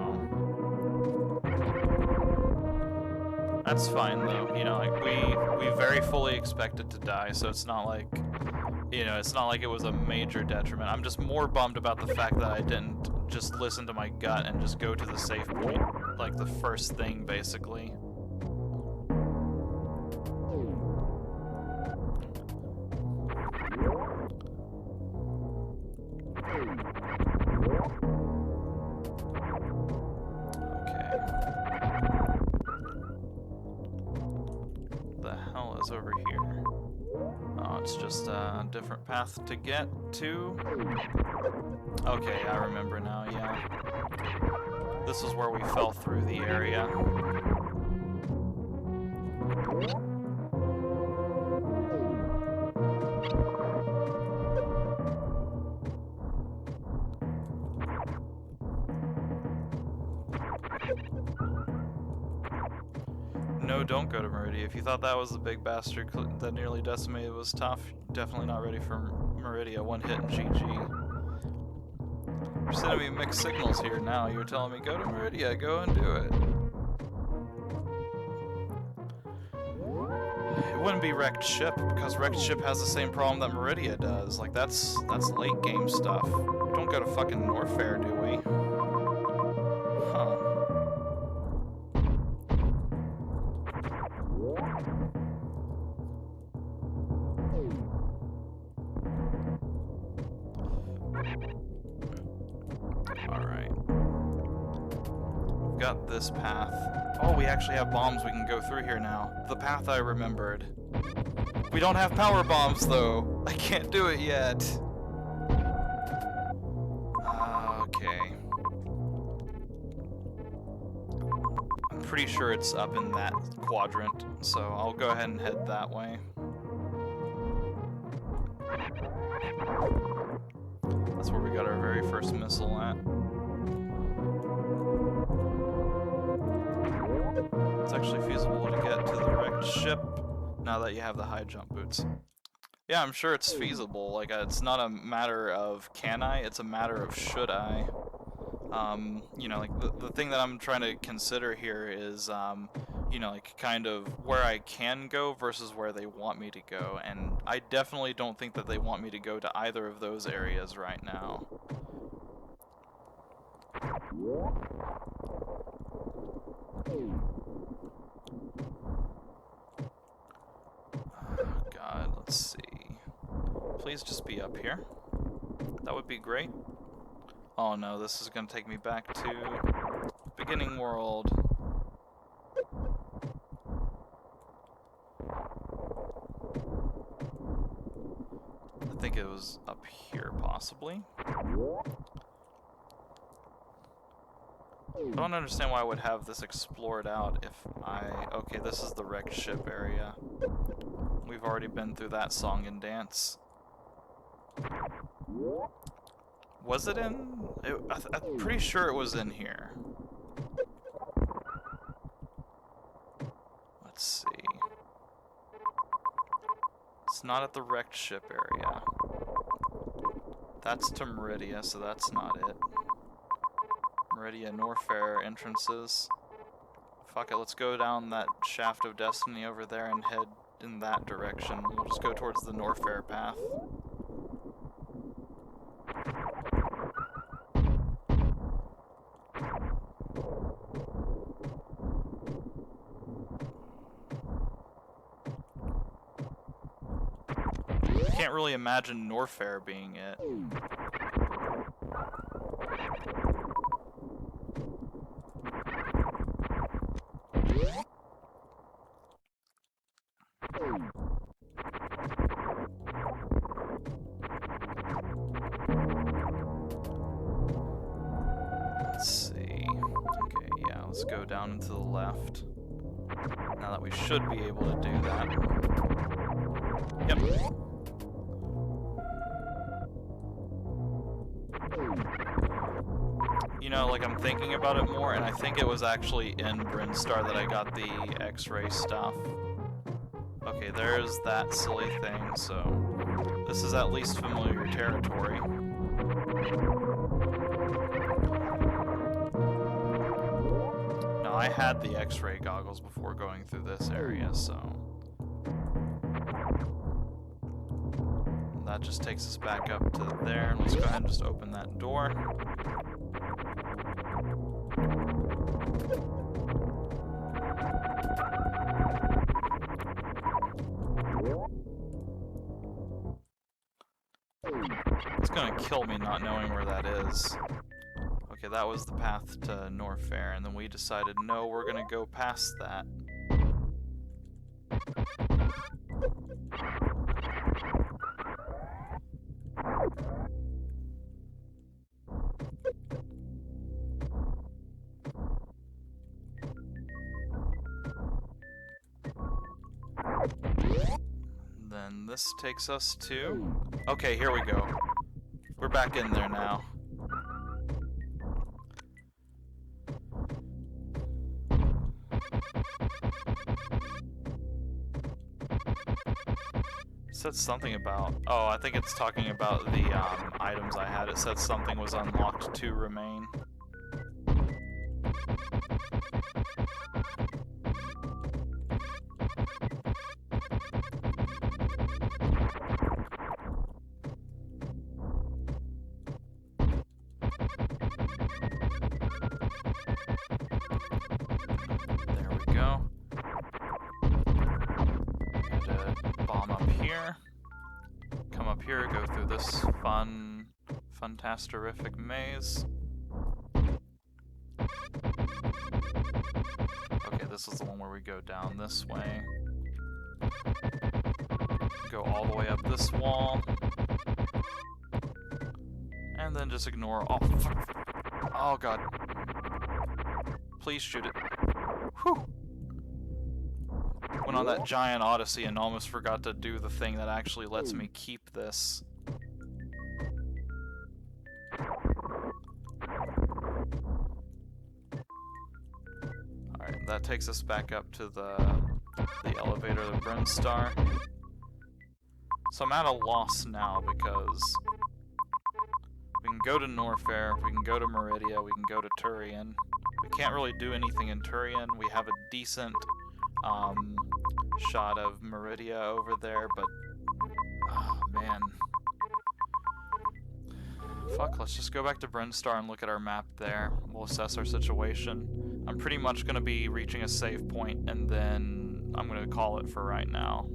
That's fine, though, you know, like, we very fully expected to die, so it's not like, you know, it's not like it was a major detriment. I'm just more bummed about the fact that I didn't just listen to my gut and just go to the save point, like, the first thing, basically. Over here. Oh, it's just a different path to get to. Okay, I remember now, yeah. This is where we fell through the area. No, don't go to Meridia. If you thought that was the big bastard that nearly decimated was tough, definitely not ready for Meridia. One hit and GG. You're sending me mixed signals here now. You're telling me, go to Meridia, go and do it. It wouldn't be Wrecked Ship, because Wrecked Ship has the same problem that Meridia does. Like, that's late game stuff. We don't go to fucking Norfair, do we? Huh. Got this path. Oh, we actually have bombs we can go through here now. The path I remembered. We don't have power bombs, though. I can't do it yet. Okay. I'm pretty sure it's up in that quadrant, so I'll go ahead and head that way. That's where we got our very first missile at. It's actually feasible to get to the wrecked ship now that you have the high jump boots. Yeah, I'm sure it's feasible. Like, it's not a matter of can I, it's a matter of should I. You know, like, the thing that I'm trying to consider here is, you know, like, kind of where I can go versus where they want me to go, and I definitely don't think that they want me to go to either of those areas right now. Oh, God, let's see. Please just be up here. That would be great. Oh no, this is gonna take me back to beginning world. I think it was up here, possibly. I don't understand why I would have this explored out if I... Okay, this is the wrecked ship area. We've already been through that song and dance. Was it in... I'm pretty sure it was in here. Let's see. It's not at the wrecked ship area. That's to Meridia, so that's not it. Meridia, Norfair entrances. Fuck it, let's go down that shaft of destiny over there and head in that direction. We'll just go towards the Norfair path. I can't really imagine Norfair being it. Let's see. Okay, yeah, let's go down and to the left. Now that we should be able to do that. Yep. You know, like, I'm thinking about it more, and I think it was actually in Brinstar that I got the X-ray stuff. Okay, there's that silly thing, so this is at least familiar territory. Now, I had the X-ray goggles before going through this area, so... That just takes us back up to there. Let's go ahead and just open that door. It's gonna kill me not knowing where that is. Okay, that was the path to Norfair, and then we decided, no, we're gonna go past that. Then this takes us to... Okay, here we go. We're back in there now. It said something about... Oh, I think it's talking about the items I had. It said something was unlocked to remain. Go through this fantasterific maze. Okay, this is the one where we go down this way. Go all the way up this wall. And then just ignore all... Oh god. Please shoot it. Whew! Went on that giant odyssey and almost forgot to do the thing that actually lets me keep this. Alright, that takes us back up to the elevator, the Brinstar. So I'm at a loss now because we can go to Norfair, we can go to Meridia, we can go to Turian. We can't really do anything in Turian. We have a decent shot of Meridia over there, but oh man. Fuck, let's just go back to Brinstar and look at our map there. We'll assess our situation. I'm pretty much going to be reaching a save point, and then I'm going to call it for right now.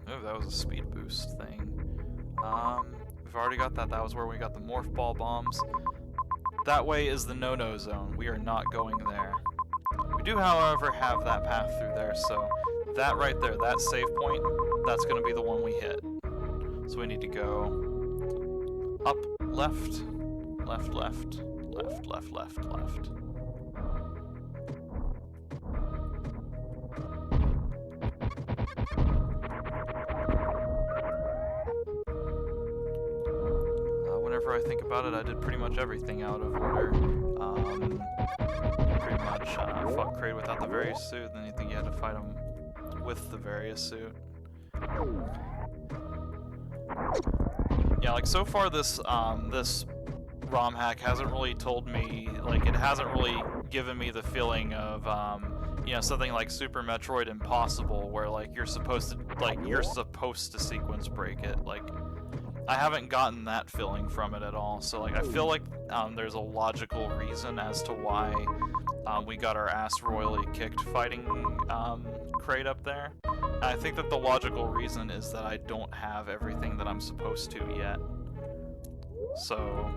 Oh, that was a speed boost thing. We've already got that. That was where we got the Morph Ball bombs. That way is the no-no zone. We are not going there. We do, however, have that path through there, so that right there, that save point, that's going to be the one we hit. So we need to go up, left, left, left, left, left, left, left. Whenever I think about it, I did pretty much everything out of order. Pretty much fought Kraid without the various suit, then you think you had to fight him with the various suit. Yeah, like so far this this ROM hack hasn't really told me, like it hasn't really given me the feeling of you know, something like Super Metroid Impossible, where like you're supposed to sequence break it. Like I haven't gotten that feeling from it at all. So like I feel like there's a logical reason as to why we got our ass royally kicked fighting Kraid up there. And I think that the logical reason is that I don't have everything that I'm supposed to yet. So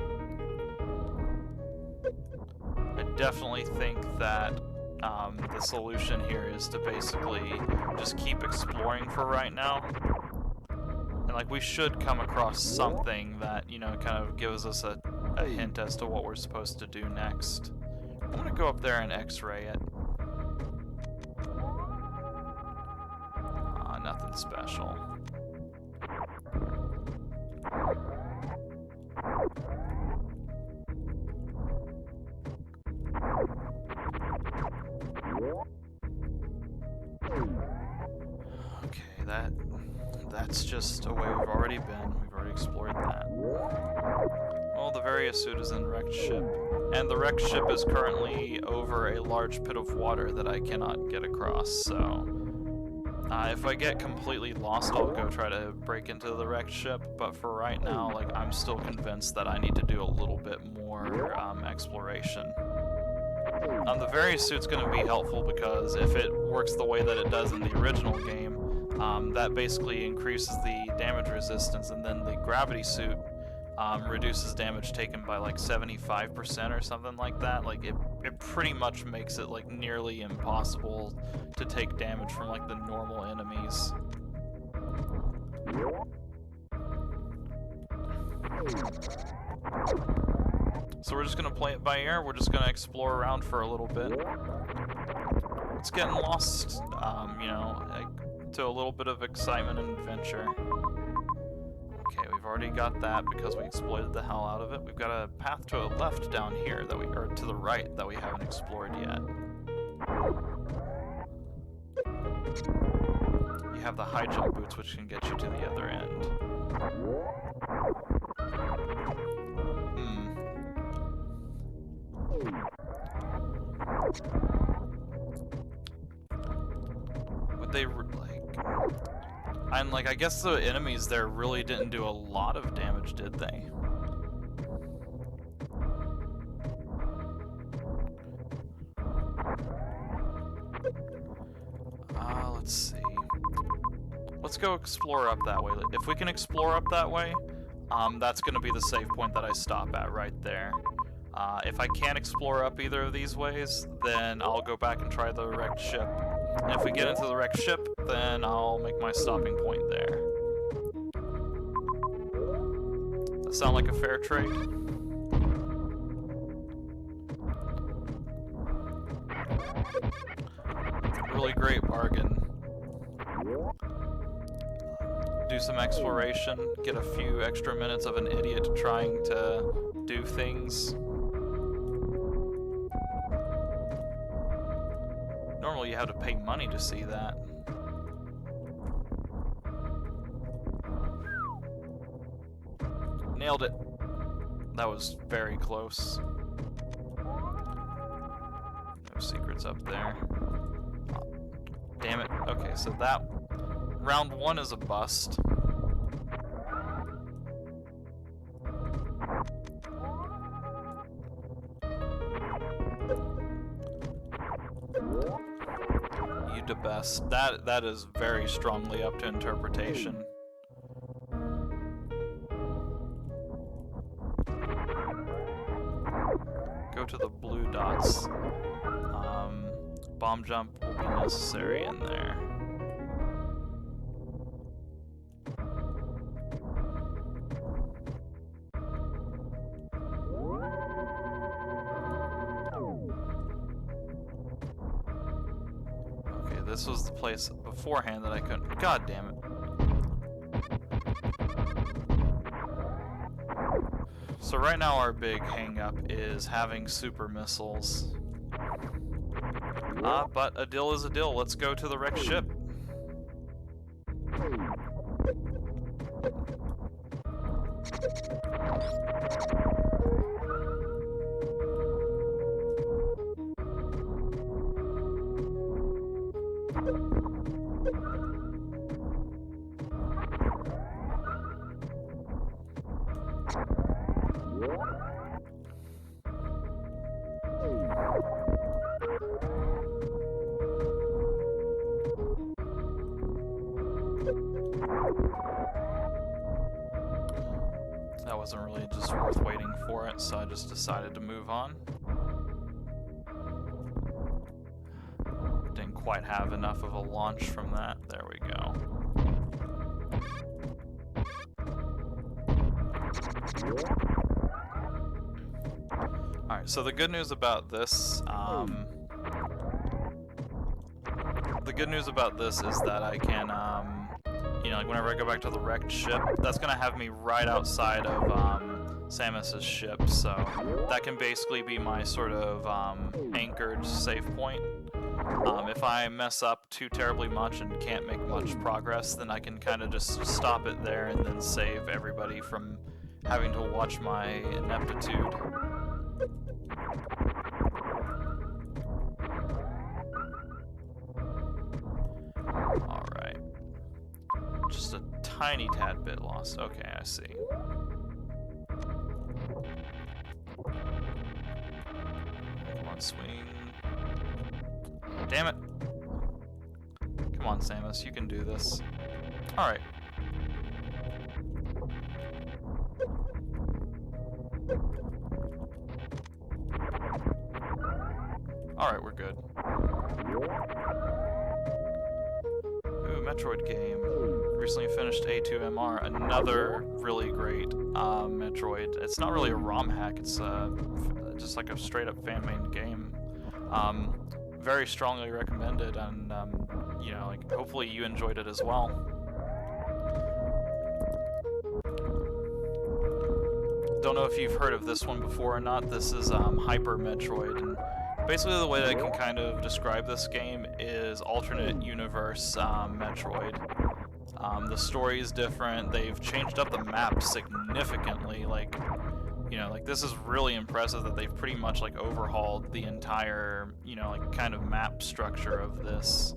I definitely think that the solution here is to basically just keep exploring for right now. And like we should come across something that, you know, kind of gives us a hint as to what we're supposed to do next. I'm gonna go up there and x-ray it. Nothing special. Okay, that's just a way we've already been. We've already explored that. Well, the various suit is in wrecked ship. And the wrecked ship is currently over a large pit of water that I cannot get across, so... if I get completely lost, I'll go try to break into the wrecked ship, but for right now, like, I'm still convinced that I need to do a little bit more exploration. The various suit's going to be helpful because if it works the way that it does in the original game, that basically increases the damage resistance, and then the gravity suit reduces damage taken by like 75% or something like that. Like it pretty much makes it like nearly impossible to take damage from like the normal enemies. So we're just gonna play it by ear. We're just gonna explore around for a little bit. It's getting lost, you know, to a little bit of excitement and adventure. Okay, we've already got that because we exploited the hell out of it. We've got a path to the left down here that or to the right that we haven't explored yet. You have the high jump boots, which can get you to the other end. Would they like, I guess the enemies there really didn't do a lot of damage, did they? Let's see. Let's go explore up that way. If we can explore up that way, that's going to be the save point that I stop at right there. If I can't explore up either of these ways, then I'll go back and try the wrecked ship. And if we get into the wrecked ship, then I'll make my stopping point there. Does that sound like a fair trade? Really great bargain. Do some exploration, get a few extra minutes of an idiot trying to do things. Normally you have to pay pay money to see that. Nailed it. That was very close. No secrets up there. Oh, damn it. Okay, so that round 1 is a bust. You the best. That is very strongly up to interpretation. Go to the blue dots. Bomb jump will be necessary in there. Okay, this was the place beforehand that I couldn't. God damn it. So right now our big hang-up is having super missiles. But a deal is a deal. Let's go to the wrecked ship. That wasn't really just worth waiting for it, so I just decided to move on. Didn't quite have enough of a launch from that. There we go. Alright, so the good news about this, is that I can, you know, like whenever I go back to the wrecked ship, that's gonna have me right outside of Samus's ship, so that can basically be my sort of anchored save point. If I mess up too terribly much and can't make much progress, then I can kind of just stop it there and then save everybody from having to watch my ineptitude. Alright. Just a tiny tad bit lost. Okay, I see. Come on, swing. Damn it! Come on, Samus, you can do this. Alright. Alright, we're good. Ooh, Metroid game. Recently finished A2MR, another really great Metroid. It's not really a ROM hack, it's just like a straight up fan-made game. Very strongly recommended, and you know, like hopefully you enjoyed it as well. Don't know if you've heard of this one before or not. This is Hyper Metroid, and basically the way that I can kind of describe this game is alternate universe Metroid. The story is different. They've changed up the map significantly. Like, you know, like this is really impressive that they've pretty much like overhauled the entire, you know, like kind of map structure of this.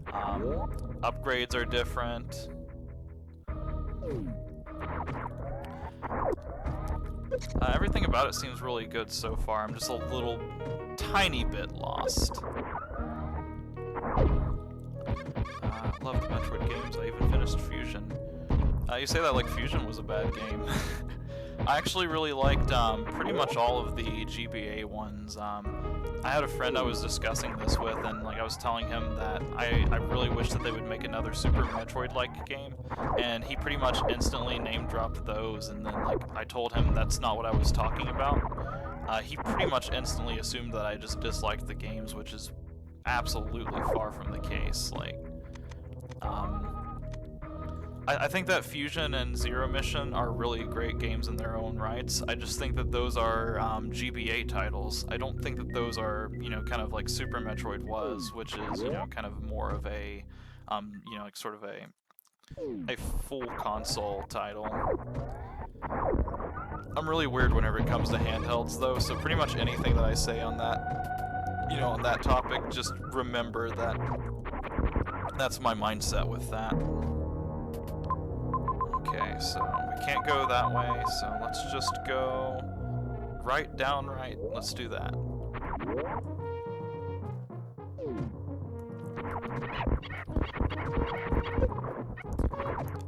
Upgrades are different. Everything about it seems really good so far. I'm just a little tiny bit lost. Love the Metroid games. I even finished Fusion. You say that like Fusion was a bad game. I actually really liked pretty much all of the GBA ones. I had a friend I was discussing this with, and like I was telling him that I really wish that they would make another Super Metroid-like game, and he pretty much instantly name-dropped those, and then like I told him that's not what I was talking about. He pretty much instantly assumed that I just disliked the games, which is absolutely far from the case. Like, I think that Fusion and Zero Mission are really great games in their own rights. I just think that those are GBA titles. I don't think that those are, you know, kind of like Super Metroid was, which is, you know, kind of more of a, you know, like sort of a full console title. I'm really weird whenever it comes to handhelds, though, so pretty much anything that I say on that, you know, on that topic, just remember that that's my mindset with that. Okay, so we can't go that way, so let's just go right, down, right. Let's do that.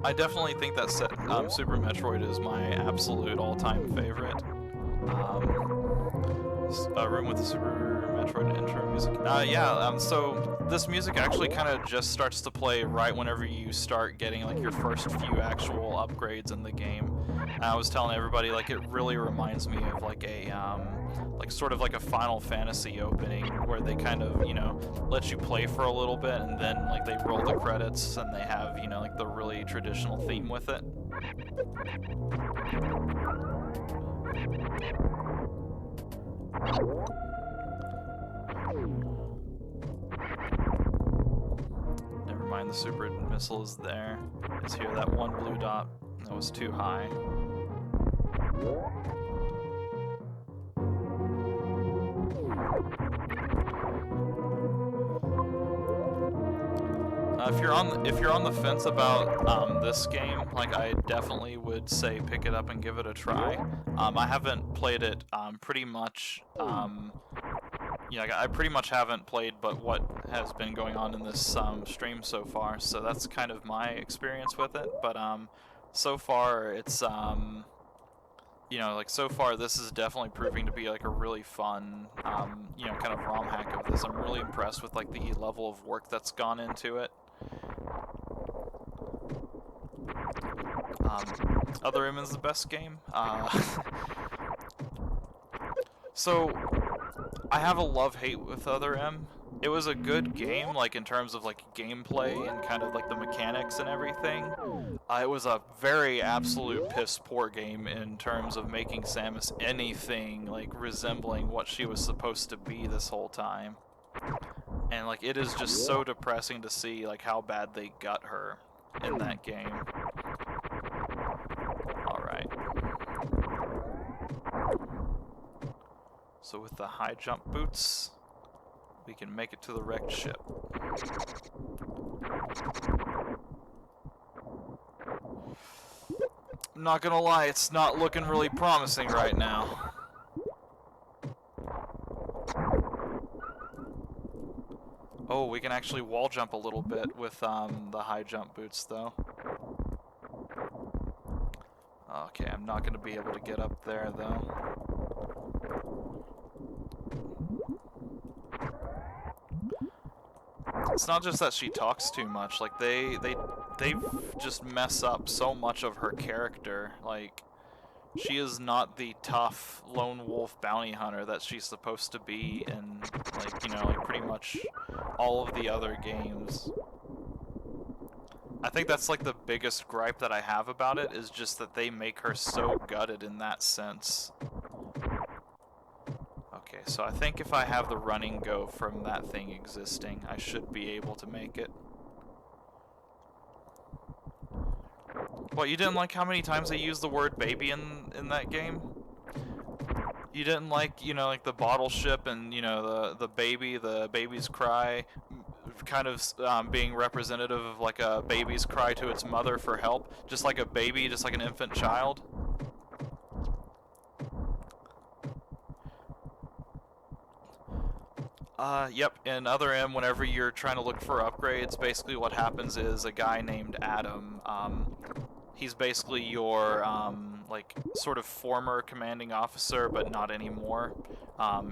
I definitely think that Super Metroid is my absolute all-time favorite. A room with the Super Metroid intro music. So this music actually kind of just starts to play right whenever you start getting like your first few actual upgrades in the game. And I was telling everybody, like, it really reminds me of like a like sort of like a Final Fantasy opening where they kind of, you know, let you play for a little bit and then like they roll the credits and they have, you know, like the really traditional theme with it. Never mind, the super missile is there. It's here, that one blue dot. That was too high. If you're on the fence about this game, like, I definitely would say pick it up and give it a try. I haven't played it pretty much. I pretty much haven't played but what has been going on in this stream so far, so that's kind of my experience with it. But so far it's you know, like, so far this is definitely proving to be like a really fun you know, kind of ROM hack of this. I'm really impressed with like the level of work that's gone into it. Other M is the best game. So I have a love-hate with Other M. It was a good game, like, in terms of like gameplay and kind of like the mechanics and everything. It was a very absolute piss-poor game in terms of making Samus anything like resembling what she was supposed to be this whole time. And like, it is just so depressing to see like how bad they gut her in that game. Alright. So with the high jump boots, we can make it to the wrecked ship. I'm not gonna lie, it's not looking really promising right now. Oh, we can actually wall jump a little bit with the high jump boots, though. Okay, I'm not gonna be able to get up there, though. It's not just that she talks too much, like, they just mess up so much of her character. Like, she is not the tough lone wolf bounty hunter that she's supposed to be in, like, you know, like pretty much all of the other games. I think that's like the biggest gripe that I have about it, is just that they make her so gutted in that sense. Okay, so I think if I have the running go from that thing existing, I should be able to make it. What, you didn't like how many times they used the word baby in that game? You didn't like, you know, like the bottle ship and, you know, the baby's cry, kind of being representative of like a baby's cry to its mother for help, just like a baby, just like an infant child? Yep, in Other M, whenever you're trying to look for upgrades, basically what happens is a guy named Adam, he's basically your, like, sort of former commanding officer, but not anymore.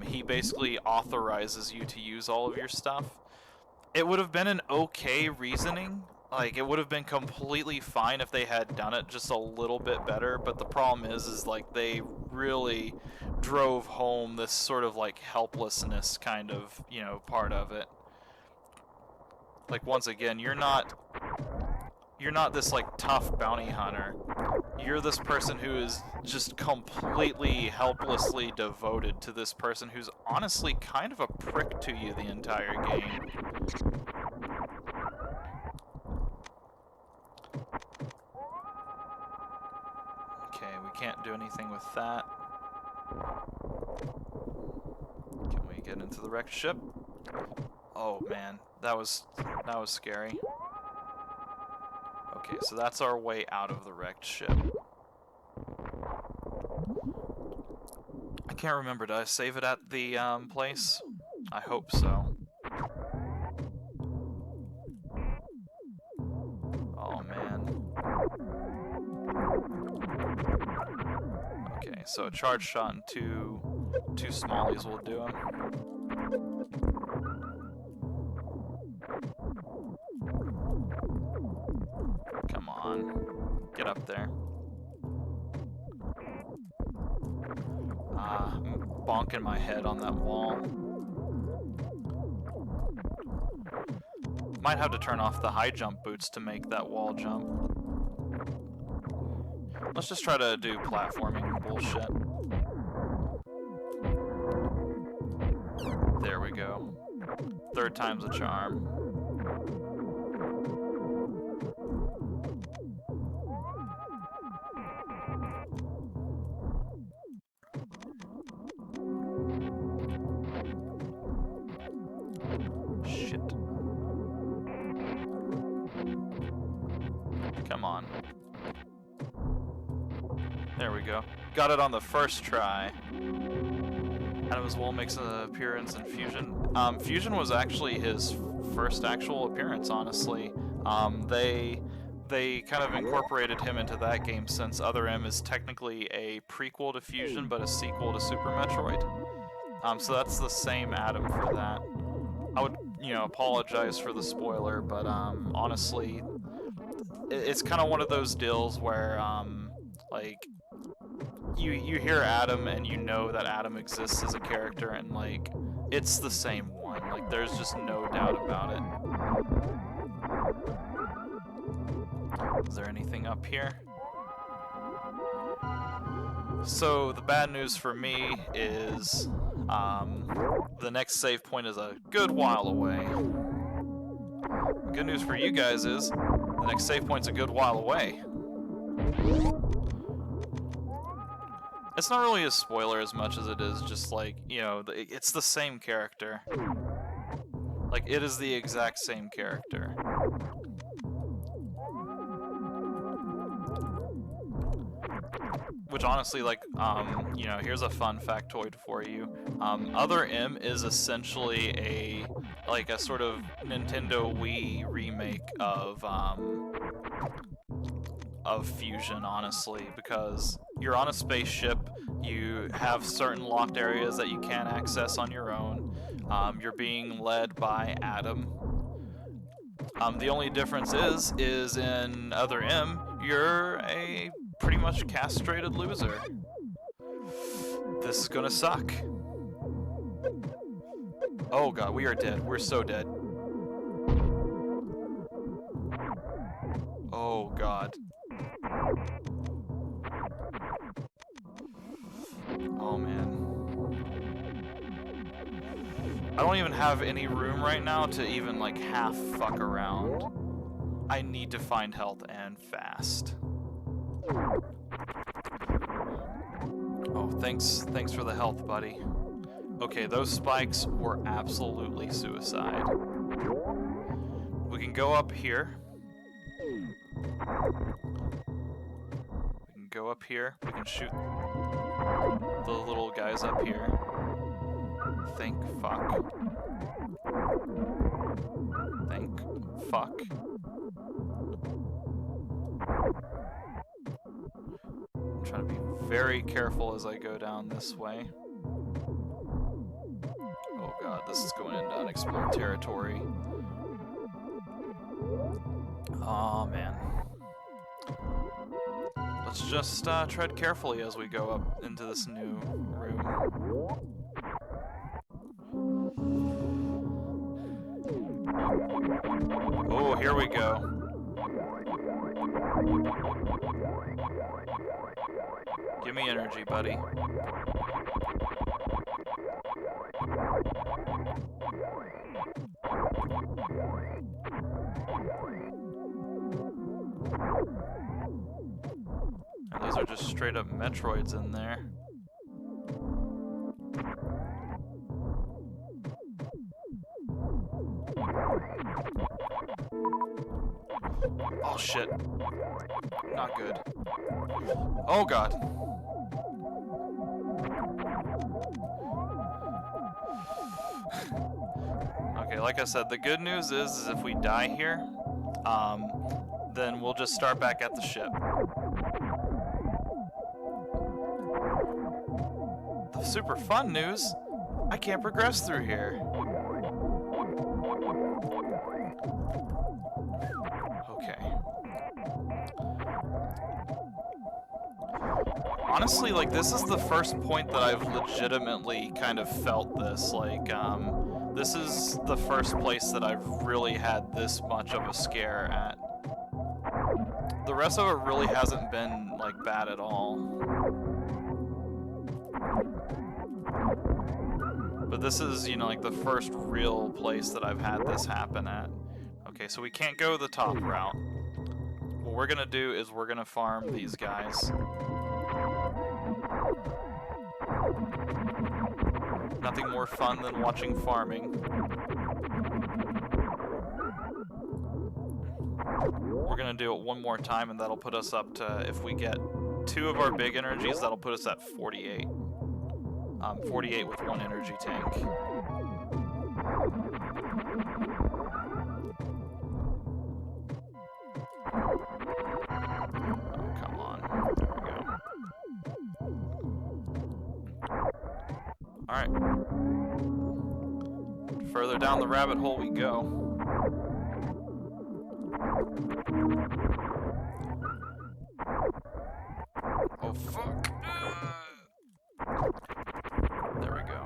He basically authorizes you to use all of your stuff. It would have been an okay reasoning. Like, it would have been completely fine if they had done it just a little bit better, but the problem is like, they really drove home this sort of, like, helplessness kind of, you know, part of it. Like, once again, you're not you're not this like tough bounty hunter. You're this person who is just completely helplessly devoted to this person who's honestly kind of a prick to you the entire game. Okay, we can't do anything with that. Can we get into the wrecked ship? Oh man, that was scary. Okay, so that's our way out of the wrecked ship. I can't remember, did I save it at the place? I hope so. Oh man. Okay, so a charge shot and two smallies will do him. Come on, get up there. I'm bonking my head on that wall. Might have to turn off the high jump boots to make that wall jump. Let's just try to do platforming bullshit. There we go. Third time's a charm. Shit. Come on. There we go. Got it on the first try. Adam as well makes an appearance in Fusion. Fusion was actually his first actual appearance, honestly. They kind of incorporated him into that game since Other M is technically a prequel to Fusion, but a sequel to Super Metroid. So that's the same Adam for that. I would, apologize for the spoiler, but honestly, it's kind of one of those deals where, like, you hear Adam and you know that Adam exists as a character, and like, it's the same one. Like, there's just no doubt about it. Is there anything up here? So the bad news for me is the next save point is a good while away. The good news for you guys is the next save point's a good while away. It's not really a spoiler as much as it is just like, it's the same character. Like, it is the exact same character. Which honestly, like, here's a fun factoid for you. Other M is essentially a sort of Nintendo Wii remake of Fusion, honestly, because you're on a spaceship, you have certain locked areas that you can't access on your own, you're being led by Adam. The only difference is in Other M, you're a pretty much castrated loser. This is gonna suck. Oh god, we are dead. We're so dead. Oh god. Oh man. I don't even have any room right now to even like half fuck around. I need to find health and fast. Oh, thanks for the health, buddy. Okay, those spikes were absolutely suicide. We can go up here. We can shoot the little guys up here. Thank fuck. Thank fuck. I'm trying to be very careful as I go down this way. Oh god, this is going into unexplored territory. Oh man. Let's just tread carefully as we go up into this new room. Oh, here we go. Give me energy, buddy. And those are just straight up Metroids in there. Oh shit. Not good. Oh god. Okay, like I said, the good news is if we die here, then we'll just start back at the ship. The super fun news, I can't progress through here. Okay. Honestly, like, this is the first point that I've legitimately kind of felt this. Like, this is the first place that I've really had this much of a scare at. The rest of it really hasn't been, like, bad at all. But this is, you know, like, the first real place that I've had this happen at. Okay, so we can't go the top route. What we're gonna do is we're gonna farm these guys. Nothing more fun than watching farming. We're gonna do it one more time and that'll put us up to, if we get 2 of our big energies, that'll put us at 48. 48 with 1 energy tank. Oh, come on. There we go. Alright. Further down the rabbit hole we go. Oh, fuck. There we go.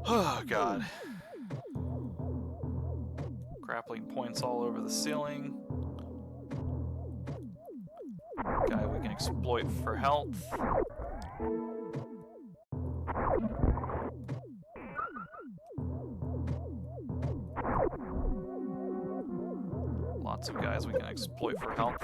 Oh, God. Grappling points all over the ceiling. Guy we can exploit for health. Lots of guys we can exploit for health.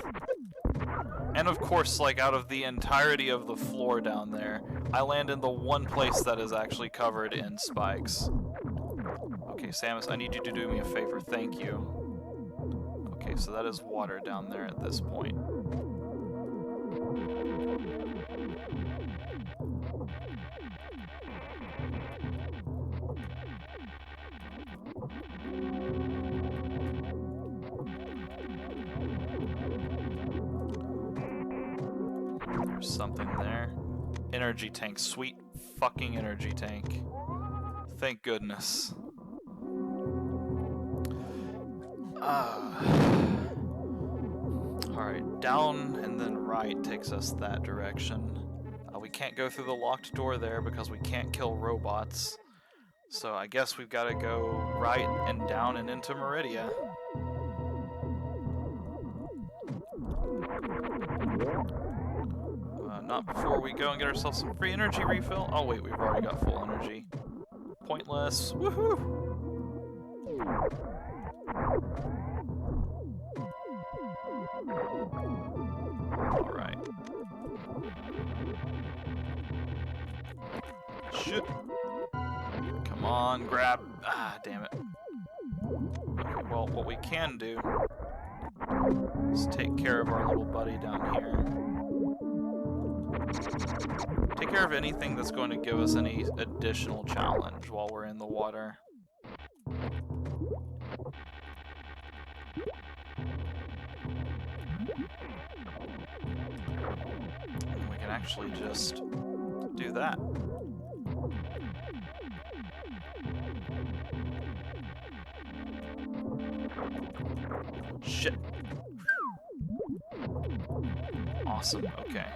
And of course, like, out of the entirety of the floor down there, I land in the one place that is actually covered in spikes. Okay, Samus, I need you to do me a favor. Thank you. Okay, so that is water down there at this point. There's something there. Energy tank. Sweet fucking energy tank. Thank goodness. Alright, down and then right takes us that direction. We can't go through the locked door there because we can't kill robots. So I guess we've got to go right and down and into Meridia. Not before we go and get ourselves some free energy refill. Oh wait, we've already got full energy. Pointless. Woohoo! Alright. Shit. Come on, grab. Ah, damn it. Okay, well, what we can do is take care of our little buddy down here. Take care of anything that's going to give us any additional challenge while we're in the water. And we can actually just do that. Shit. Awesome, okay.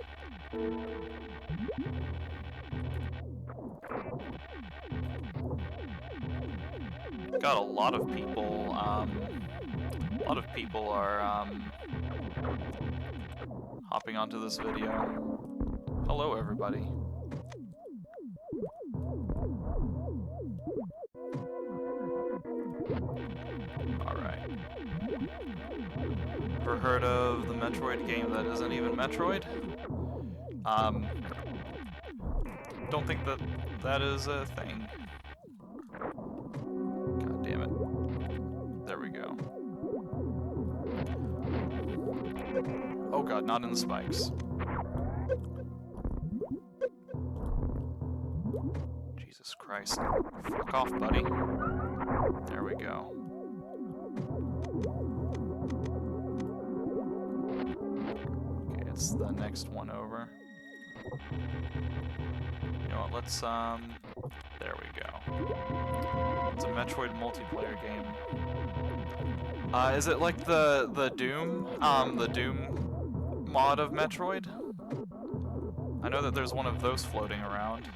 got a lot of people are hopping onto this video. Hello, everybody. Alright. Ever heard of the Metroid game that isn't even Metroid? Don't think that is a thing. God damn it. There we go. Oh god, not in the spikes. Jesus Christ. Fuck off, buddy. There we go. Okay, it's the next one over. You know what, let's, there we go. It's a Metroid multiplayer game. Is it like the Doom mod of Metroid? I know that there's one of those floating around.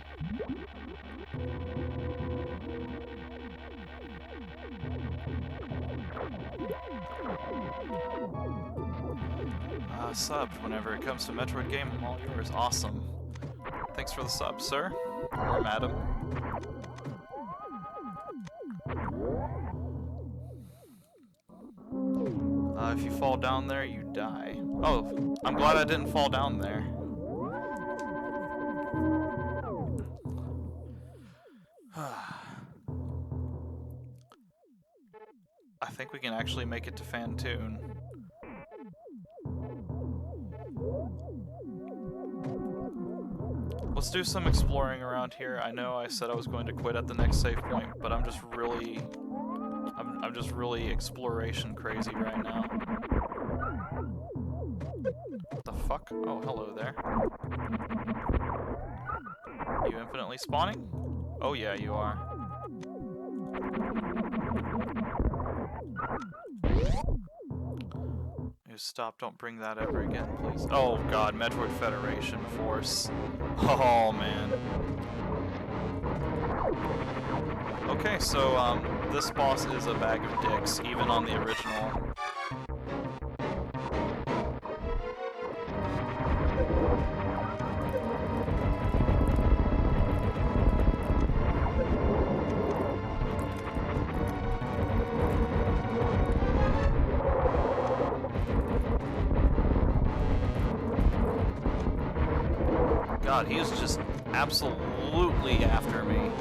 Sub, whenever it comes to Metroid game, I'm all yours. Awesome. Thanks for the sub, sir. Or madam. If you fall down there, you die. Oh, I'm glad I didn't fall down there. I think we can actually make it to Phantoon. Let's do some exploring around here. I know I said I was going to quit at the next save point, but I'm just really exploration crazy right now. What the fuck? Oh, hello there. You infinitely spawning? Oh yeah, you are. Stop, don't bring that ever again, please. Oh god, Metroid Federation Force. Oh man. Okay, so this boss is a bag of dicks, even on the original. God, he is just absolutely after me.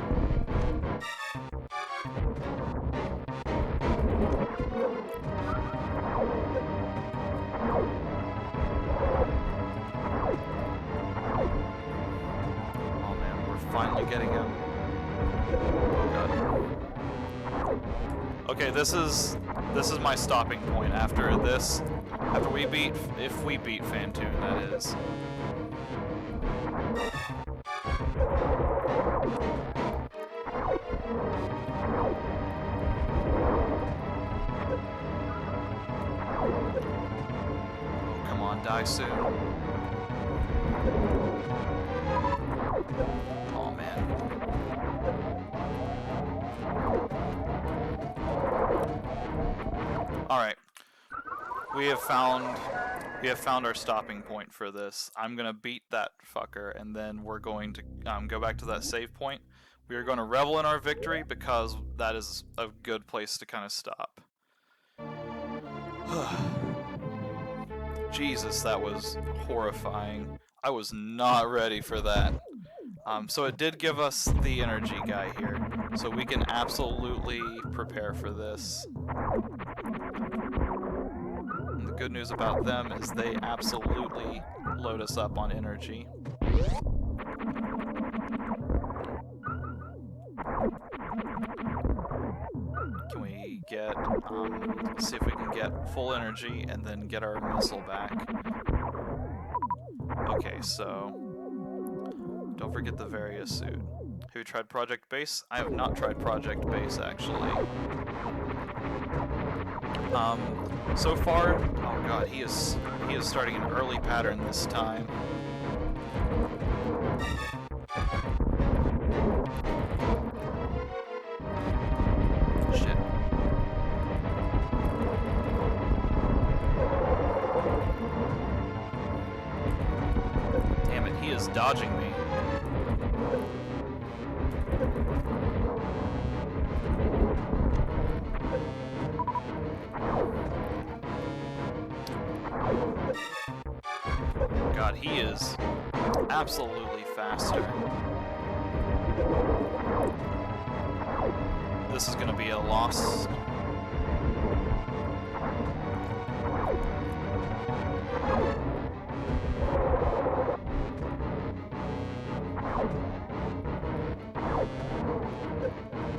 Oh man, we're finally getting him. Oh god. Okay, this is my stopping point after this. After we beat, if we beat Phantoon, that is. Die soon. Oh man. Alright. We have found our stopping point for this. I'm gonna beat that fucker, and then we're going to go back to that save point. We are going to revel in our victory because that is a good place to kind of stop. Jesus, that was horrifying. I was not ready for that. So it did give us the energy guy here, so we can absolutely prepare for this. And the good news about them is they absolutely load us up on energy. Can we get, let's see if we can get full energy and then get our missile back. Okay, so don't forget the Varia suit. Have you tried Project Base? I have not tried Project Base, actually. So far, oh god, he is starting an early pattern this time. Shit. just dodging me. God, he is absolutely faster. This is gonna be a loss.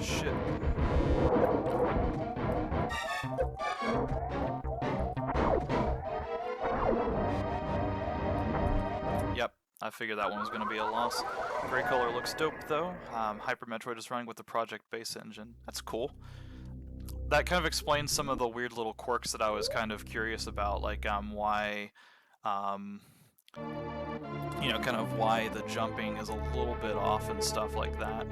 Shit. Yep, I figured that one was going to be a loss. Gray color looks dope though. Hyper Metroid is running with the Project Base engine. That's cool. That kind of explains some of the weird little quirks that I was kind of curious about, like why, you know, kind of why the jumping is a little bit off and stuff like that.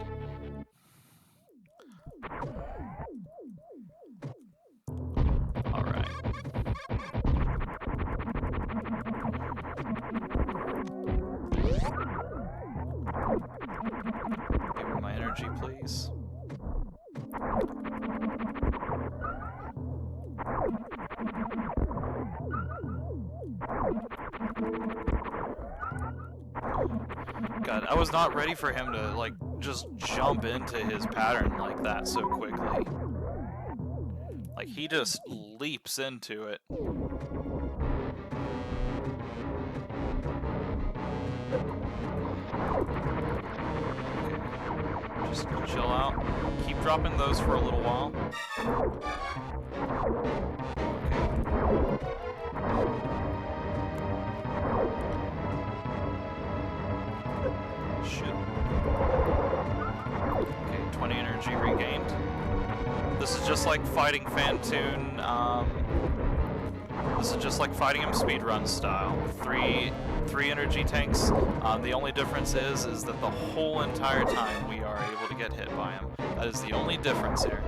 Alright. Give me my energy, please. God, I was not ready for him to, like, just jump into his pattern like that so quickly. Like, he just leaps into it. Just chill out. Keep dropping those for a little while. Shit. Okay, 20 energy regained. This is just like fighting Phantoon. This is just like fighting him speedrun style. Three energy tanks. The only difference is that the whole entire time we are able to get hit by him. That is the only difference here.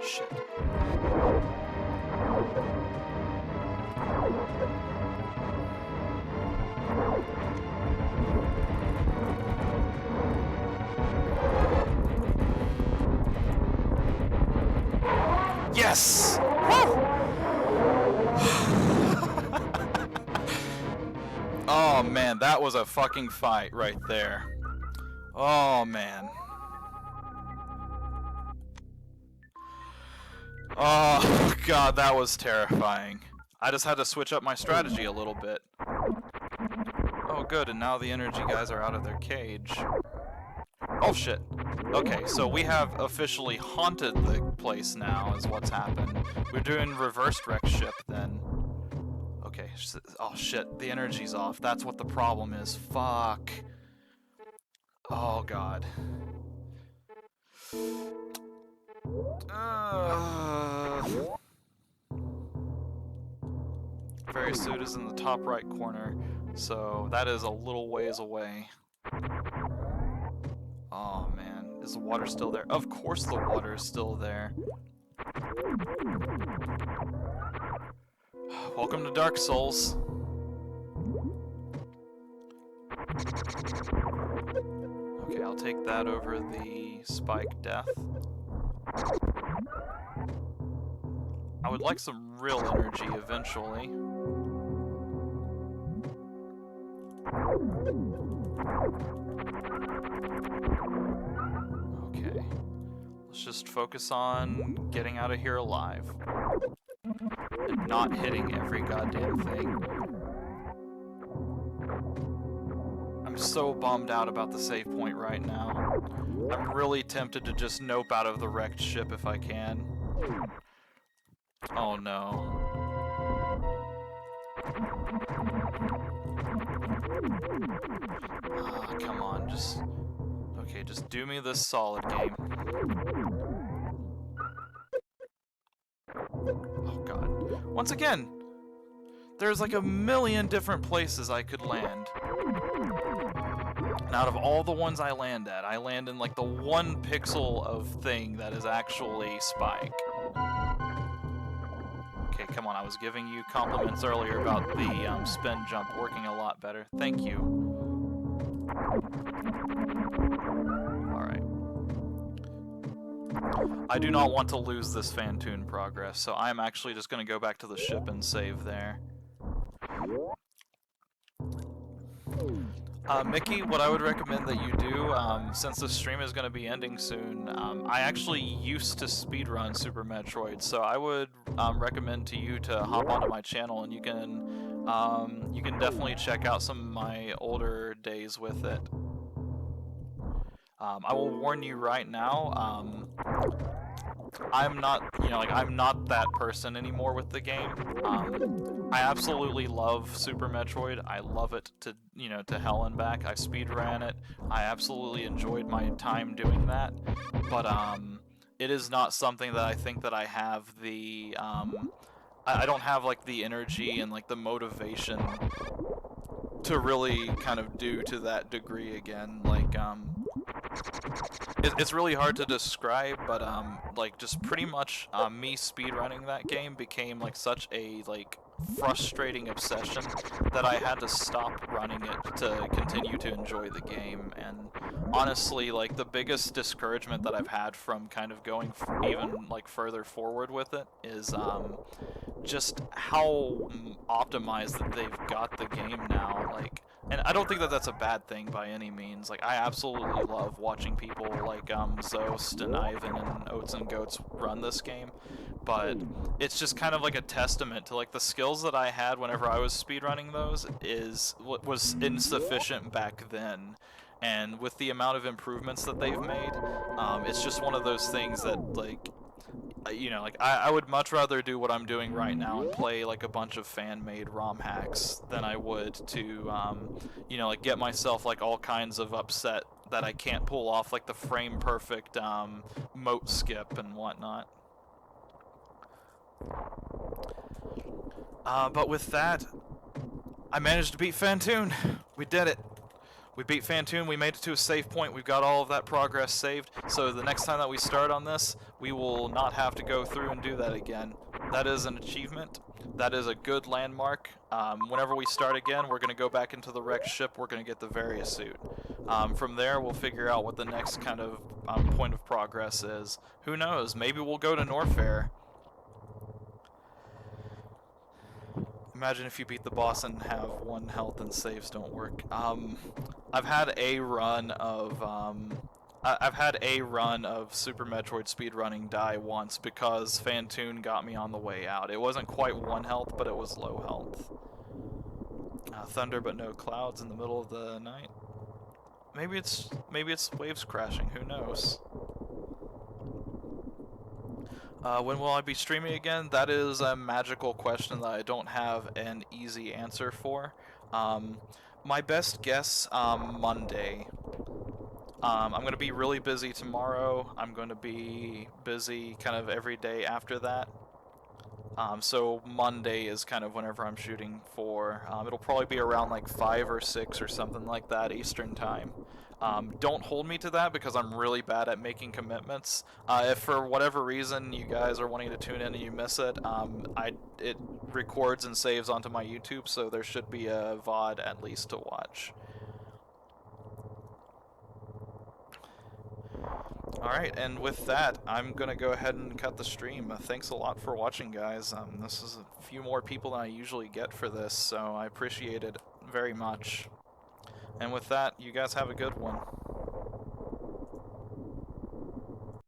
Shit. Yes! Woo! Oh man, that was a fucking fight right there. Oh man. Oh god, that was terrifying. I just had to switch up my strategy a little bit. Oh good, and now the energy guys are out of their cage. Oh shit. Okay, so we have officially haunted the place now, is what's happened. We're doing reversed wreck ship then. Okay, oh shit, the energy's off. That's what the problem is. Fuck. Oh god. Fairy suit is in the top right corner, so that is a little ways away. Oh man, is the water still there? Of course the water is still there. Welcome to Dark Souls. Okay, I'll take that over the spike death. I would like some real energy eventually. Okay. Let's just focus on getting out of here alive. And not hitting every goddamn thing. I'm so bummed out about the save point right now. I'm really tempted to just nope out of the wrecked ship if I can. Oh no. Come on, just... Okay, just do me this solid, game. Oh god. Once again, there's like a million different places I could land. And out of all the ones I land at, I land in like the 1 pixel of thing that is actually Spike. Okay, come on, I was giving you compliments earlier about the spin jump working a lot better. Thank you. Alright. I do not want to lose this Phantoon progress, so I'm actually just going to go back to the ship and save there. Mickey, what I would recommend that you do, since the stream is going to be ending soon, I actually used to speedrun Super Metroid, so I would recommend to you to hop onto my channel and you can definitely check out some of my older days with it. I will warn you right now, I'm not, I'm not that person anymore with the game. I absolutely love Super Metroid. I love it to, to hell and back. I speedran it. I absolutely enjoyed my time doing that. But, it is not something that I think that I have the, I don't have, like, the energy and, like, the motivation to really kind of do to that degree again. Like, it's really hard to describe, but like just pretty much me speedrunning that game became like such a like frustrating obsession that I had to stop running it to continue to enjoy the game. And honestly, like the biggest discouragement that I've had from kind of going even like further forward with it is just how optimized that they've got the game now. Like, and I don't think that that's a bad thing by any means. Like, I absolutely love watching people like Zost and Ivan and Oats and Goats run this game, but it's just kind of like a testament to like the skills that I had whenever I was speedrunning those was insufficient back then. And with the amount of improvements that they've made, it's just one of those things that like, I would much rather do what I'm doing right now and play like a bunch of fan-made ROM hacks than I would to, like get myself like all kinds of upset that I can't pull off like the frame-perfect moat skip and whatnot. But with that, I managed to beat Phantoon. We did it. We beat Phantoon, we made it to a save point, we've got all of that progress saved, so the next time that we start on this, we will not have to go through and do that again. That is an achievement. That is a good landmark. Whenever we start again, we're going to go back into the wrecked ship, we're going to get the Varia suit. From there, we'll figure out what the next kind of point of progress is. Who knows, maybe we'll go to Norfair. Imagine if you beat the boss and have 1 health and saves don't work. I've had a run of Super Metroid speedrunning die once because Phantoon got me on the way out. It wasn't quite 1 health, but it was low health. Thunder but no clouds in the middle of the night. Maybe it's waves crashing. Who knows? When will I be streaming again? That is a magical question that I don't have an easy answer for. My best guess, Monday. I'm going to be really busy tomorrow. I'm going to be busy kind of every day after that. So Monday is kind of whenever I'm shooting for. It'll probably be around like 5 or 6 or something like that Eastern time. Don't hold me to that because I'm really bad at making commitments. If for whatever reason you guys are wanting to tune in and you miss it, it records and saves onto my YouTube, so there should be a VOD at least to watch. Alright, and with that, I'm gonna go ahead and cut the stream. Thanks a lot for watching, guys. This is a few more people than I usually get for this, so I appreciate it very much. And with that, you guys have a good one.